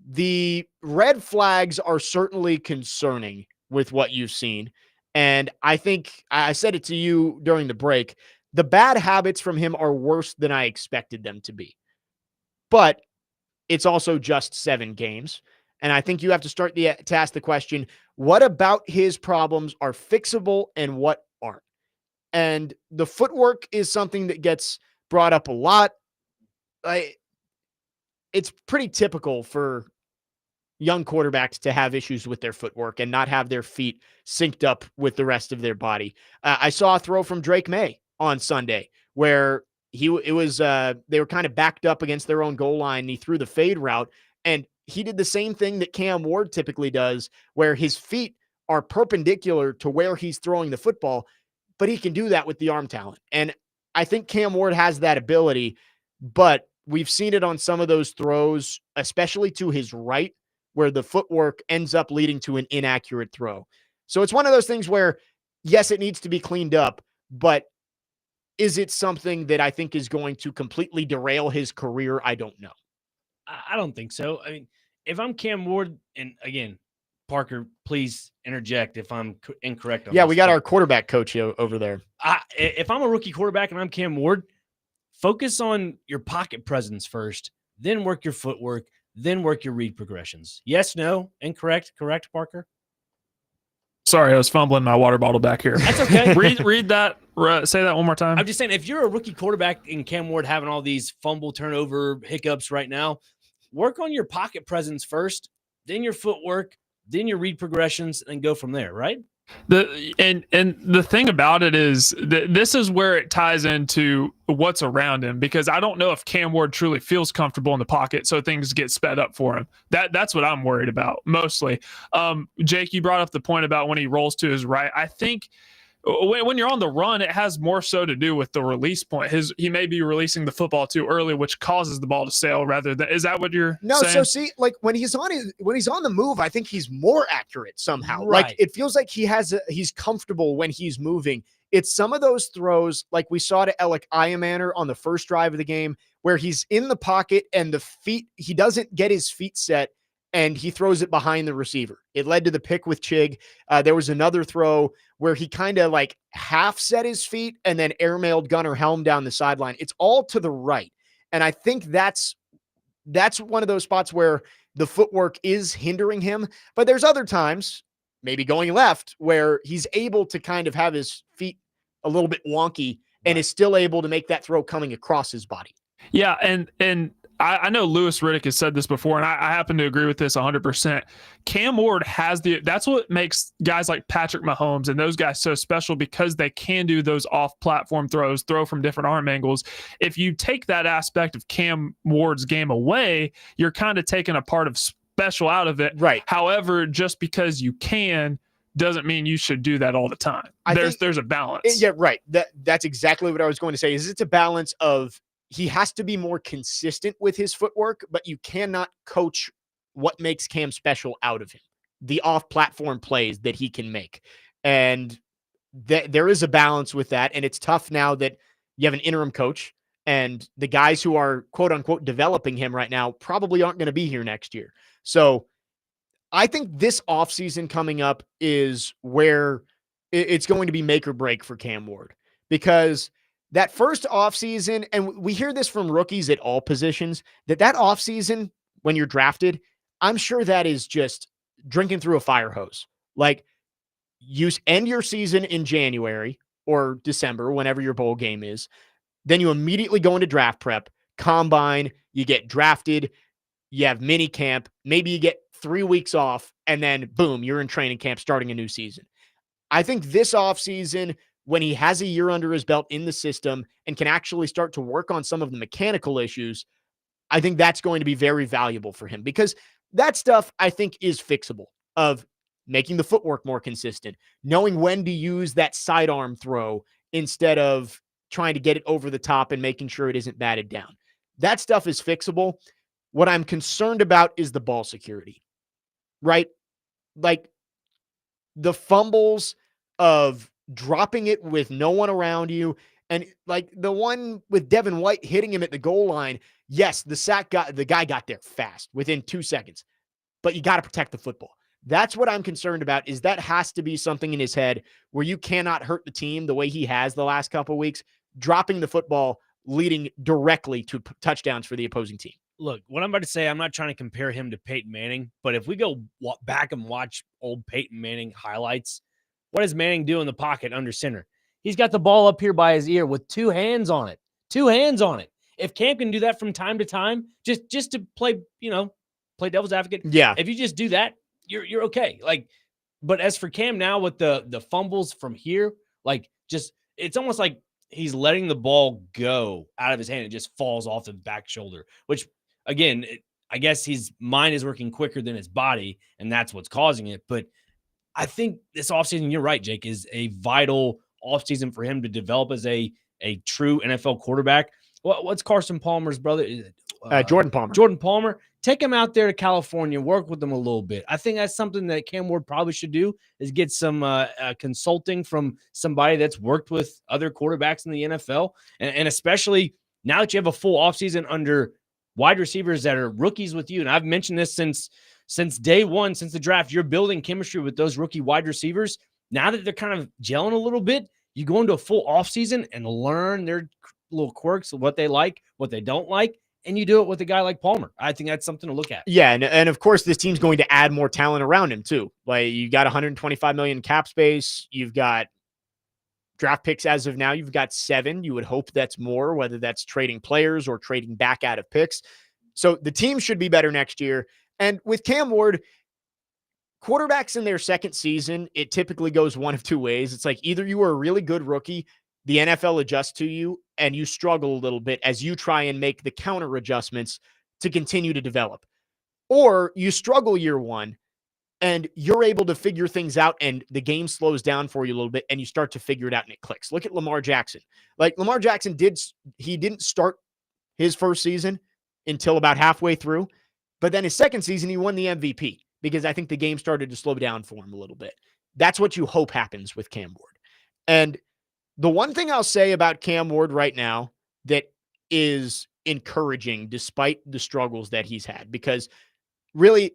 the red flags are certainly concerning with what you've seen. And I think I said it to you during the break. The bad habits from him are worse than I expected them to be. But it's also just 7 games. And I think you have to start to ask the question, what about his problems are fixable and what aren't? And the footwork is something that gets brought up a lot. It's pretty typical for young quarterbacks to have issues with their footwork and not have their feet synced up with the rest of their body. I saw a throw from Drake May on Sunday where they were kind of backed up against their own goal line. And he threw the fade route, and he did the same thing that Cam Ward typically does, where his feet are perpendicular to where he's throwing the football, but he can do that with the arm talent. And I think Cam Ward has that ability, but we've seen it on some of those throws, especially to his right, where the footwork ends up leading to an inaccurate throw. So it's one of those things where, yes, it needs to be cleaned up, but is it something that I think is going to completely derail his career? I don't know. I don't think so. I mean, if I'm Cam Ward, and again, Parker, please interject if I'm incorrect on Yeah, this, we got our quarterback coach over there. If I'm a rookie quarterback and I'm Cam Ward, focus on your pocket presence first, then work your footwork, then work your read progressions. Yes, no, incorrect, correct, Parker? Sorry, I was fumbling my water bottle back here. That's okay. read that. Say that one more time. I'm just saying, if you're a rookie quarterback and Cam Ward having all these fumble, turnover, hiccups right now, work on your pocket presence first, then your footwork, then your read progressions, and go from there, right? And the thing about it is that this is where it ties into what's around him, because I don't know if Cam Ward truly feels comfortable in the pocket, so things get sped up for him. That's what I'm worried about mostly. Jake, you brought up the point about when he rolls to his right. I think when you're on the run, it has more so to do with the release point. He may be releasing the football too early, which causes the ball to sail rather than. Is that what you're saying? So see, like when he's on the move, I think he's more accurate somehow. Right. Like it feels like he's comfortable when he's moving. It's some of those throws like we saw to Alec Iamaner on the first drive of the game where he's in the pocket and he doesn't get his feet set and he throws it behind the receiver. It led to the pick with Chig. There was another throw where he kind of like half set his feet and then airmailed Gunnar Helm down the sideline. It's all to the right. And I think that's one of those spots where the footwork is hindering him. But there's other times, maybe going left, where he's able to kind of have his feet a little bit wonky and is still able to make that throw coming across his body. Yeah, and I know Louis Riddick has said this before, and I happen to agree with this 100%. Cam Ward that's what makes guys like Patrick Mahomes and those guys so special, because they can do those off-platform throws, throw from different arm angles. If you take that aspect of Cam Ward's game away, you're kind of taking a part of special out of it. Right. However, just because you can doesn't mean you should do that all the time. There's a balance. Yeah, right. That's exactly what I was going to say. Is it's a balance of he has to be more consistent with his footwork, but you cannot coach what makes Cam special out of him, the off-platform plays that he can make. And there is a balance with that, and it's tough now that you have an interim coach, and the guys who are, quote-unquote, developing him right now probably aren't going to be here next year. So I think this offseason coming up is where it's going to be make or break for Cam Ward, because that first offseason, and we hear this from rookies at all positions, that offseason when you're drafted, I'm sure that is just drinking through a fire hose. Like, you end your season in January or December, whenever your bowl game is. Then you immediately go into draft prep, combine, you get drafted, you have mini camp, maybe you get 3 weeks off, and then boom, you're in training camp starting a new season. I think this offseason, when he has a year under his belt in the system and can actually start to work on some of the mechanical issues, I think that's going to be very valuable for him, because that stuff I think is fixable, of making the footwork more consistent, knowing when to use that sidearm throw instead of trying to get it over the top and making sure it isn't batted down. That stuff is fixable. What I'm concerned about is the ball security, right? Like the fumbles of dropping it with no one around you. And like the one with Devin White hitting him at the goal line. Yes, the guy got there fast within 2 seconds, but you got to protect the football. That's what I'm concerned about, is that has to be something in his head where you cannot hurt the team the way he has the last couple of weeks, dropping the football, leading directly to touchdowns for the opposing team. Look, what I'm about to say, I'm not trying to compare him to Peyton Manning, but if we go back and watch old Peyton Manning highlights, what does Manning do in the pocket under center? He's got the ball up here by his ear with 2 hands on it. 2 hands on it. If Cam can do that from time to time, just to play, play devil's advocate. Yeah. If you just do that, you're okay. Like, but as for Cam now with the fumbles from here, like it's almost like he's letting the ball go out of his hand. It just falls off the back shoulder, which again, I guess his mind is working quicker than his body, and that's what's causing it. But I think this offseason, you're right, Jake, is a vital offseason for him to develop as a true NFL quarterback. What's Carson Palmer's brother? Jordan Palmer. Jordan Palmer. Take him out there to California, work with them a little bit. I think that's something that Cam Ward probably should do, is get some consulting from somebody that's worked with other quarterbacks in the NFL. And especially now that you have a full offseason under wide receivers that are rookies with you. And I've mentioned this since day one, since the draft, you're building chemistry with those rookie wide receivers. Now that they're kind of gelling a little bit, you go into a full offseason and learn their little quirks of what they like, what they don't like, and you do it with a guy like Palmer. I think that's something to look at. Yeah, and of course, this team's going to add more talent around him too. Like, you got 125 million cap space. You've got draft picks as of now. You've got 7. You would hope that's more, whether that's trading players or trading back out of picks. So the team should be better next year. And with Cam Ward, quarterbacks in their second season, it typically goes one of 2 ways. It's like either you are a really good rookie, the NFL adjusts to you, and you struggle a little bit as you try and make the counter adjustments to continue to develop. Or you struggle year one and you're able to figure things out and the game slows down for you a little bit and you start to figure it out and it clicks. Look at Lamar Jackson. Like, Lamar Jackson didn't start his first season until about halfway through, but then his second season, he won the MVP because I think the game started to slow down for him a little bit. That's what you hope happens with Cam Ward. And the one thing I'll say about Cam Ward right now that is encouraging despite the struggles that he's had, because really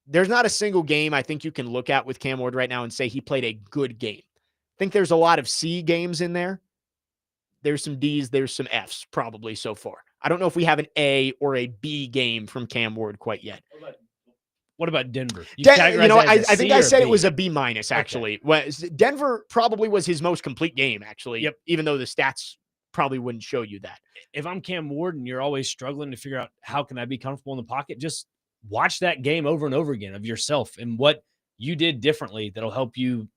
there's not a single game I think you can look at with Cam Ward right now and say he played a good game. I think there's a lot of C games in there. There's some D's, there's some F's probably so far. I don't know if we have an A or a B game from Cam Ward quite yet. What about Denver? I think I said it was a B minus, actually. Okay. Denver probably was his most complete game, actually. Yep. Even though the stats probably wouldn't show you that. If I'm Cam Ward and you're always struggling to figure out how can I be comfortable in the pocket, just watch that game over and over again of yourself and what you did differently that'll help you,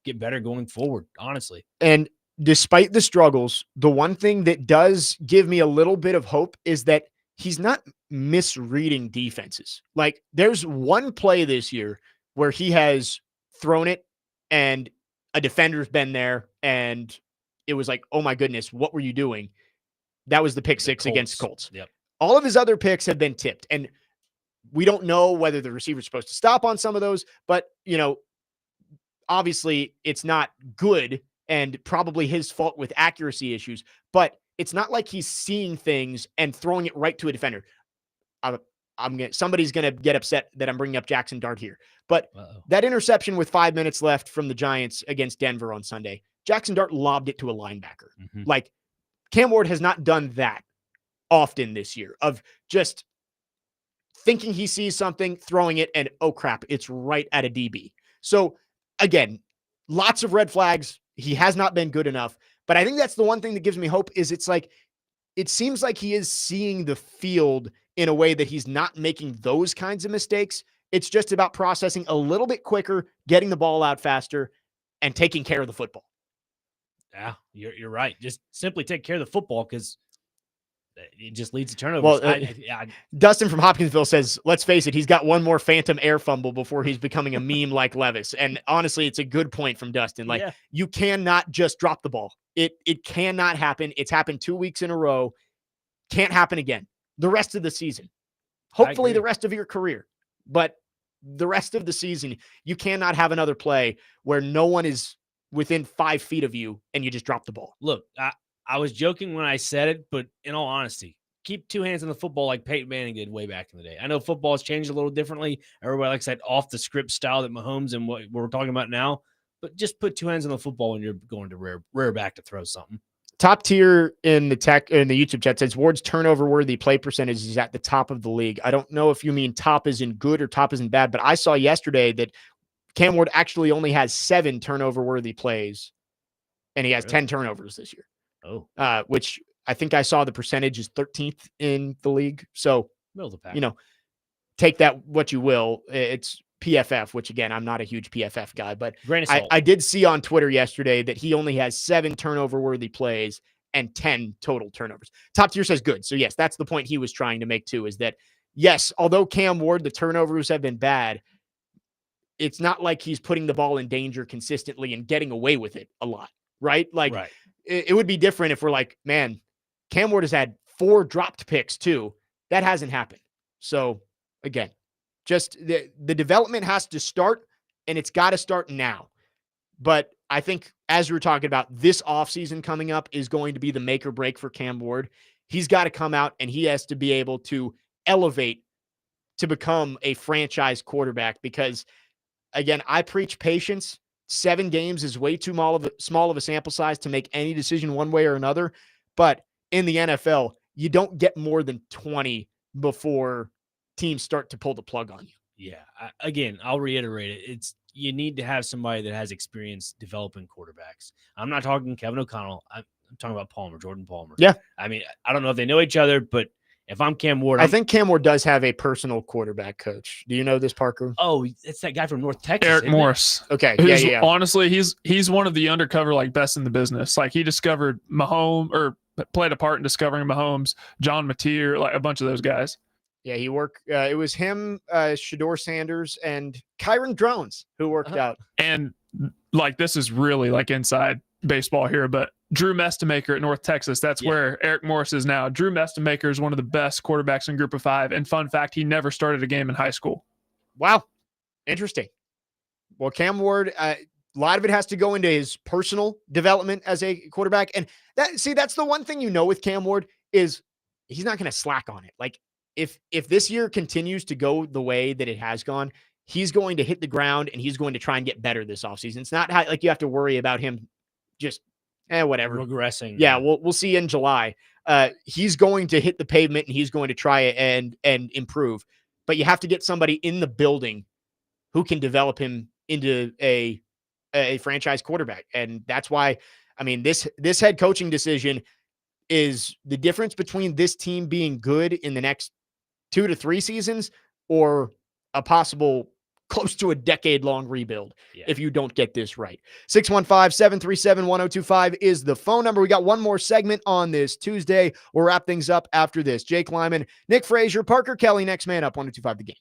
get better going forward, honestly. And despite the struggles, the one thing that does give me a little bit of hope is that he's not misreading defenses. Like, there's one play this year where he has thrown it and a defender's been there and it was like, oh my goodness, what were you doing? That was the pick six against Colts. Yep. All of his other picks have been tipped, and we don't know whether the receiver's supposed to stop on some of those, but obviously it's not good and probably his fault with accuracy issues, but it's not like he's seeing things and throwing it right to a defender. Somebody's going to get upset that I'm bringing up Jackson Dart here, but that interception with 5 minutes left from the Giants against Denver on Sunday, Jackson Dart lobbed it to a linebacker. Mm-hmm. Like, Cam Ward has not done that often this year, of just thinking he sees something, throwing it, and oh crap, it's right at a DB. So again, lots of red flags. He has not been good enough, but I think that's the one thing that gives me hope, is it's like, it seems like he is seeing the field in a way that he's not making those kinds of mistakes. It's just about processing a little bit quicker, getting the ball out faster, and taking care of the football. Yeah, you're right. Just simply take care of the football because it just leads to turnovers. Well, I Dustin from Hopkinsville says, let's face it, he's got one more phantom air fumble before he's becoming a meme like Levis. And honestly, it's a good point from Dustin. Like, Yeah. you cannot just drop the ball. It cannot happen. It's happened 2 weeks in a row. Can't happen again. The rest of the season. Hopefully the agree. rest of your career. But the rest of the season, you cannot have another play where no one is within 5 feet of you and you just drop the ball. Look, I was joking when I said it, but in all honesty, keep two hands on the football like Peyton Manning did way back in the day. I know football has changed a little differently. Everybody likes that off the script style that Mahomes and what we're talking about now, but just put two hands on the football when you're going to rear back to throw something. Top tier in the YouTube chat says Ward's turnover worthy play percentage is at the top of the league. I don't know if you mean top is in good or top is in bad, but I saw yesterday that Cam Ward actually only has 7 turnover worthy plays, and he has 10 turnovers this year. Oh, which I think I saw the percentage is 13th in the league. So, middle of the pack. you know, take that what you will. It's PFF, which again, I'm not a huge PFF guy, but I did see on Twitter yesterday that he only has 7 turnover worthy plays and 10 total turnovers. Top tier says good. So yes, that's the point he was trying to make too, is that yes, although Cam Ward, the turnovers have been bad, it's not like he's putting the ball in danger consistently and getting away with it a lot, right? Like right. It would be different if we're like, man, Cam Ward has had 4 dropped picks too. That hasn't happened. So again, just the development has to start, and it's got to start now. But I think, as we were talking about, this offseason coming up is going to be the make or break for Cam Ward. He's got to come out and he has to be able to elevate to become a franchise quarterback because, again, I preach patience. 7 games is way too small of a sample size to make any decision one way or another. But in the NFL, you don't get more than 20 before teams start to pull the plug on you. Yeah. Again, I'll reiterate it. You need to have somebody that has experience developing quarterbacks. I'm not talking Kevin O'Connell. I'm talking about Jordan Palmer. Yeah. I mean, I don't know if they know each other, but if I'm Cam Ward, I think Cam Ward does have a personal quarterback coach. Do you know this, Parker? Oh, it's that guy from North Texas. Eric Morris. Okay. Yeah. Honestly, he's one of the undercover, like, best in the business. Like, he discovered Mahomes, or played a part in discovering Mahomes, John Mateer, like a bunch of those guys. Yeah, he worked. It was him, Shador Sanders, and Kyron Drones who worked out. And like, this is really like inside baseball here, but Drew Mestamaker at North Texas, that's where Eric Morris is now. Drew Mestamaker is one of the best quarterbacks in Group of 5. And fun fact, he never started a game in high school. Wow. Interesting. Well, Cam Ward, a lot of it has to go into his personal development as a quarterback. And that's the one thing with Cam Ward is he's not going to slack on it. Like, if this year continues to go the way that it has gone, he's going to hit the ground and he's going to try and get better this offseason. It's not like you have to worry about him just whatever regressing. Yeah, we'll see in July. He's going to hit the pavement and he's going to try and improve. But you have to get somebody in the building who can develop him into a franchise quarterback. And that's why, I mean, this head coaching decision is the difference between this team being good in the next 2 to 3 seasons or a possible close to a decade-long rebuild if you don't get this right. 615-737-1025 is the phone number. We got one more segment on this Tuesday. We'll wrap things up after this. Jake Lyman, Nick Frazier, Parker Kelly, next man up, 1025 The Game.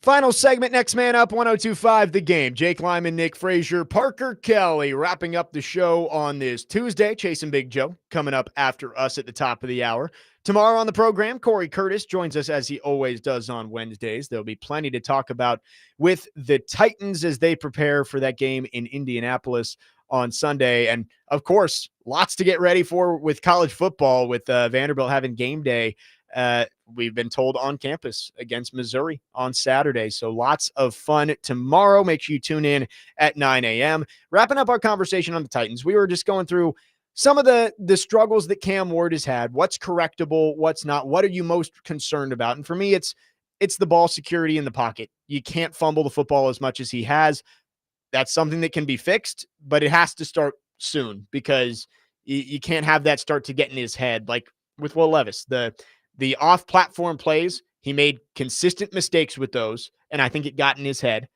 Final segment, Next Man Up, 102.5 The Game. Jake Lyman, Nick Frazier, Parker Kelly wrapping up the show on this Tuesday. Chasing Big Joe coming up after us at the top of the hour. Tomorrow on the program, Corey Curtis joins us as he always does on Wednesdays. There'll be plenty to talk about with the Titans as they prepare for that game in Indianapolis on Sunday. And, of course, lots to get ready for with college football with Vanderbilt having game day. We've been told on campus against Missouri on Saturday. So lots of fun tomorrow. Make sure you tune in at 9 a.m. Wrapping up our conversation on the Titans, we were just going through some of the struggles that Cam Ward has had. What's correctable? What's not? What are you most concerned about? And for me, it's the ball security in the pocket. You can't fumble the football as much as he has. That's something that can be fixed, but it has to start soon because you can't have that start to get in his head. Like with Will Levis, the off-platform plays, he made consistent mistakes with those, and I think it got in his head.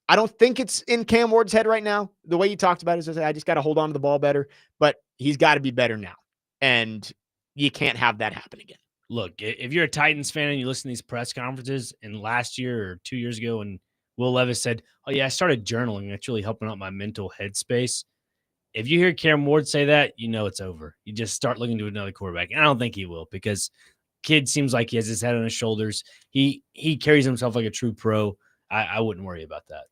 I don't think it's in Cam Ward's head right now. The way you talked about it is I just got to hold on to the ball better, but he's got to be better now, and you can't have that happen again. Look, if you're a Titans fan and you listen to these press conferences, and last year or 2 years ago when Will Levis said, oh, yeah, I started journaling. That's really helping out my mental headspace. If you hear Cam Ward say that, you know it's over. You just start looking to another quarterback. And I don't think he will because kid seems like he has his head on his shoulders. He carries himself like a true pro. I wouldn't worry about that.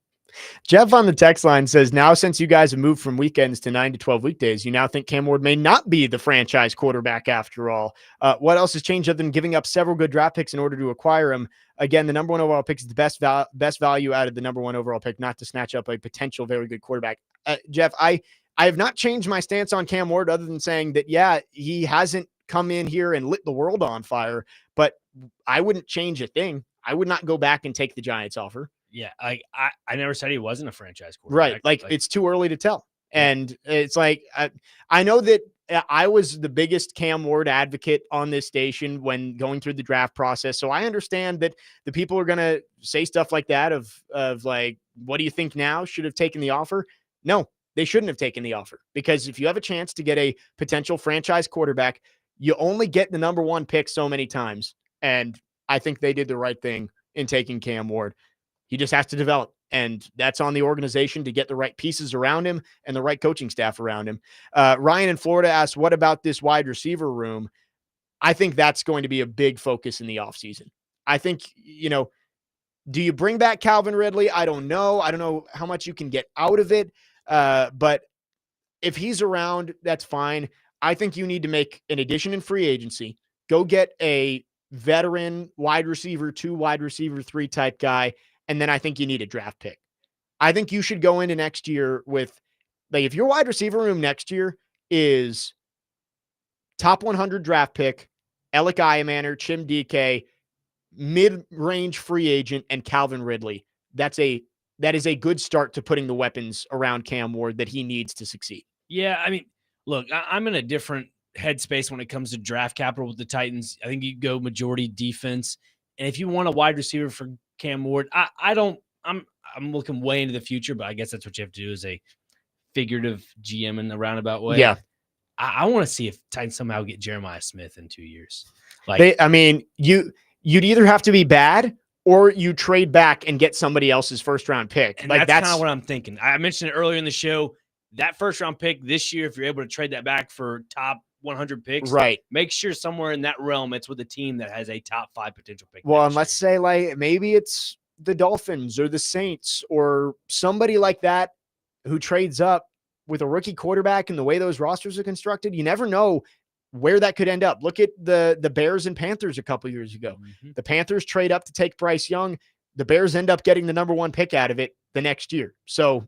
Jeff on the text line says, now since you guys have moved from weekends to 9 to 12 weekdays, you now think Cam Ward may not be the franchise quarterback after all. What else has changed other than giving up several good draft picks in order to acquire him? Again, the number one overall pick is the best value out of the number one overall pick, not to snatch up a potential very good quarterback. Jeff, I have not changed my stance on Cam Ward other than saying that, yeah, he hasn't come in here and lit the world on fire, but I wouldn't change a thing. I would not go back and take the Giants offer. Yeah, I never said he wasn't a franchise quarterback. Right. Like it's too early to tell. And it's like, I know that I was the biggest Cam Ward advocate on this station when going through the draft process. So I understand that the people are going to say stuff like that of like, what do you think now? Should have taken the offer? No, they shouldn't have taken the offer, because if you have a chance to get a potential franchise quarterback, you only get the number one pick so many times. And I think they did the right thing in taking Cam Ward. He just has to develop, and that's on the organization to get the right pieces around him and the right coaching staff around him. Ryan in Florida asks, what about this wide receiver room? I think that's going to be a big focus in the offseason. I think, do you bring back Calvin Ridley? I don't know. I don't know how much you can get out of it. But if he's around, that's fine. I think you need to make an addition in free agency. Go get a veteran wide receiver 2, wide receiver 3 type guy. And then I think you need a draft pick. I think you should go into next year with, like, if your wide receiver room next year is top 100 draft pick, Alec Iamaner, Chim DK, mid-range free agent, and Calvin Ridley, that is a good start to putting the weapons around Cam Ward that he needs to succeed. Yeah, I mean, look, I'm in a different headspace when it comes to draft capital with the Titans. I think you go majority defense. And if you want a wide receiver for Cam Ward, I'm looking way into the future, but I guess that's what you have to do, is a figurative GM in the roundabout way. Yeah. I want to see if Titans somehow get Jeremiah Smith in 2 years. You'd either have to be bad or you trade back and get somebody else's first round pick. And like that's kind of what I'm thinking. I mentioned it earlier in the show, that first round pick this year, if you're able to trade that back for top 100 picks, right? Make sure somewhere in that realm it's with a team that has a top 5 potential pick. Well, and let's say like maybe it's the Dolphins or the Saints or somebody like that who trades up with a rookie quarterback, and the way those rosters are constructed, you never know where that could end up. Look at the Bears and Panthers a couple years ago. Mm-hmm. The Panthers trade up to take Bryce Young. The Bears end up getting the number 1 pick out of it the next year. So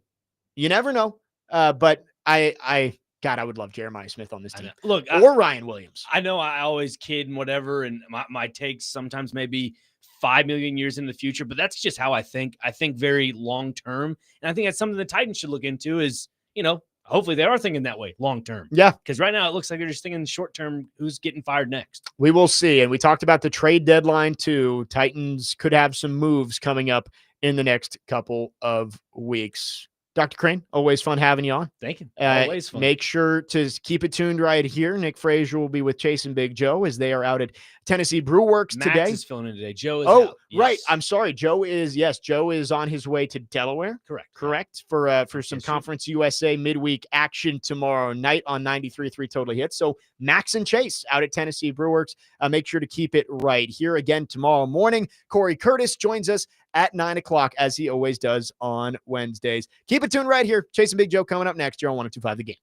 you never know. But God, I would love Jeremiah Smith on this team. Look, or Ryan Williams. I know I always kid and whatever, and my takes sometimes maybe 5 million years in the future, but that's just how I think. I think very long term, and I think that's something the Titans should look into. Is hopefully they are thinking that way long term. Yeah, because right now it looks like they're just thinking short term. Who's getting fired next? We will see. And we talked about the trade deadline too. Titans could have some moves coming up in the next couple of weeks. Dr. Crane, always fun having you on. Thank you. Always fun. Make sure to keep it tuned right here. Nick Frazier will be with Chase and Big Joe as they are out at Tennessee Brew Works Max today. is filling in today. Joe is Oh, out. right. Yes. I'm sorry. Joe is on his way to Delaware. Correct. For some Yes, sir. Conference USA midweek action tomorrow night on 93.3 Totally Hits. So Max and Chase out at Tennessee Brew Works. Make sure to keep it right here again tomorrow morning. Corey Curtis joins us at 9 o'clock, as he always does on Wednesdays. Keep it tuned right here. Chase and Big Joe coming up next here on 102.5 The Game.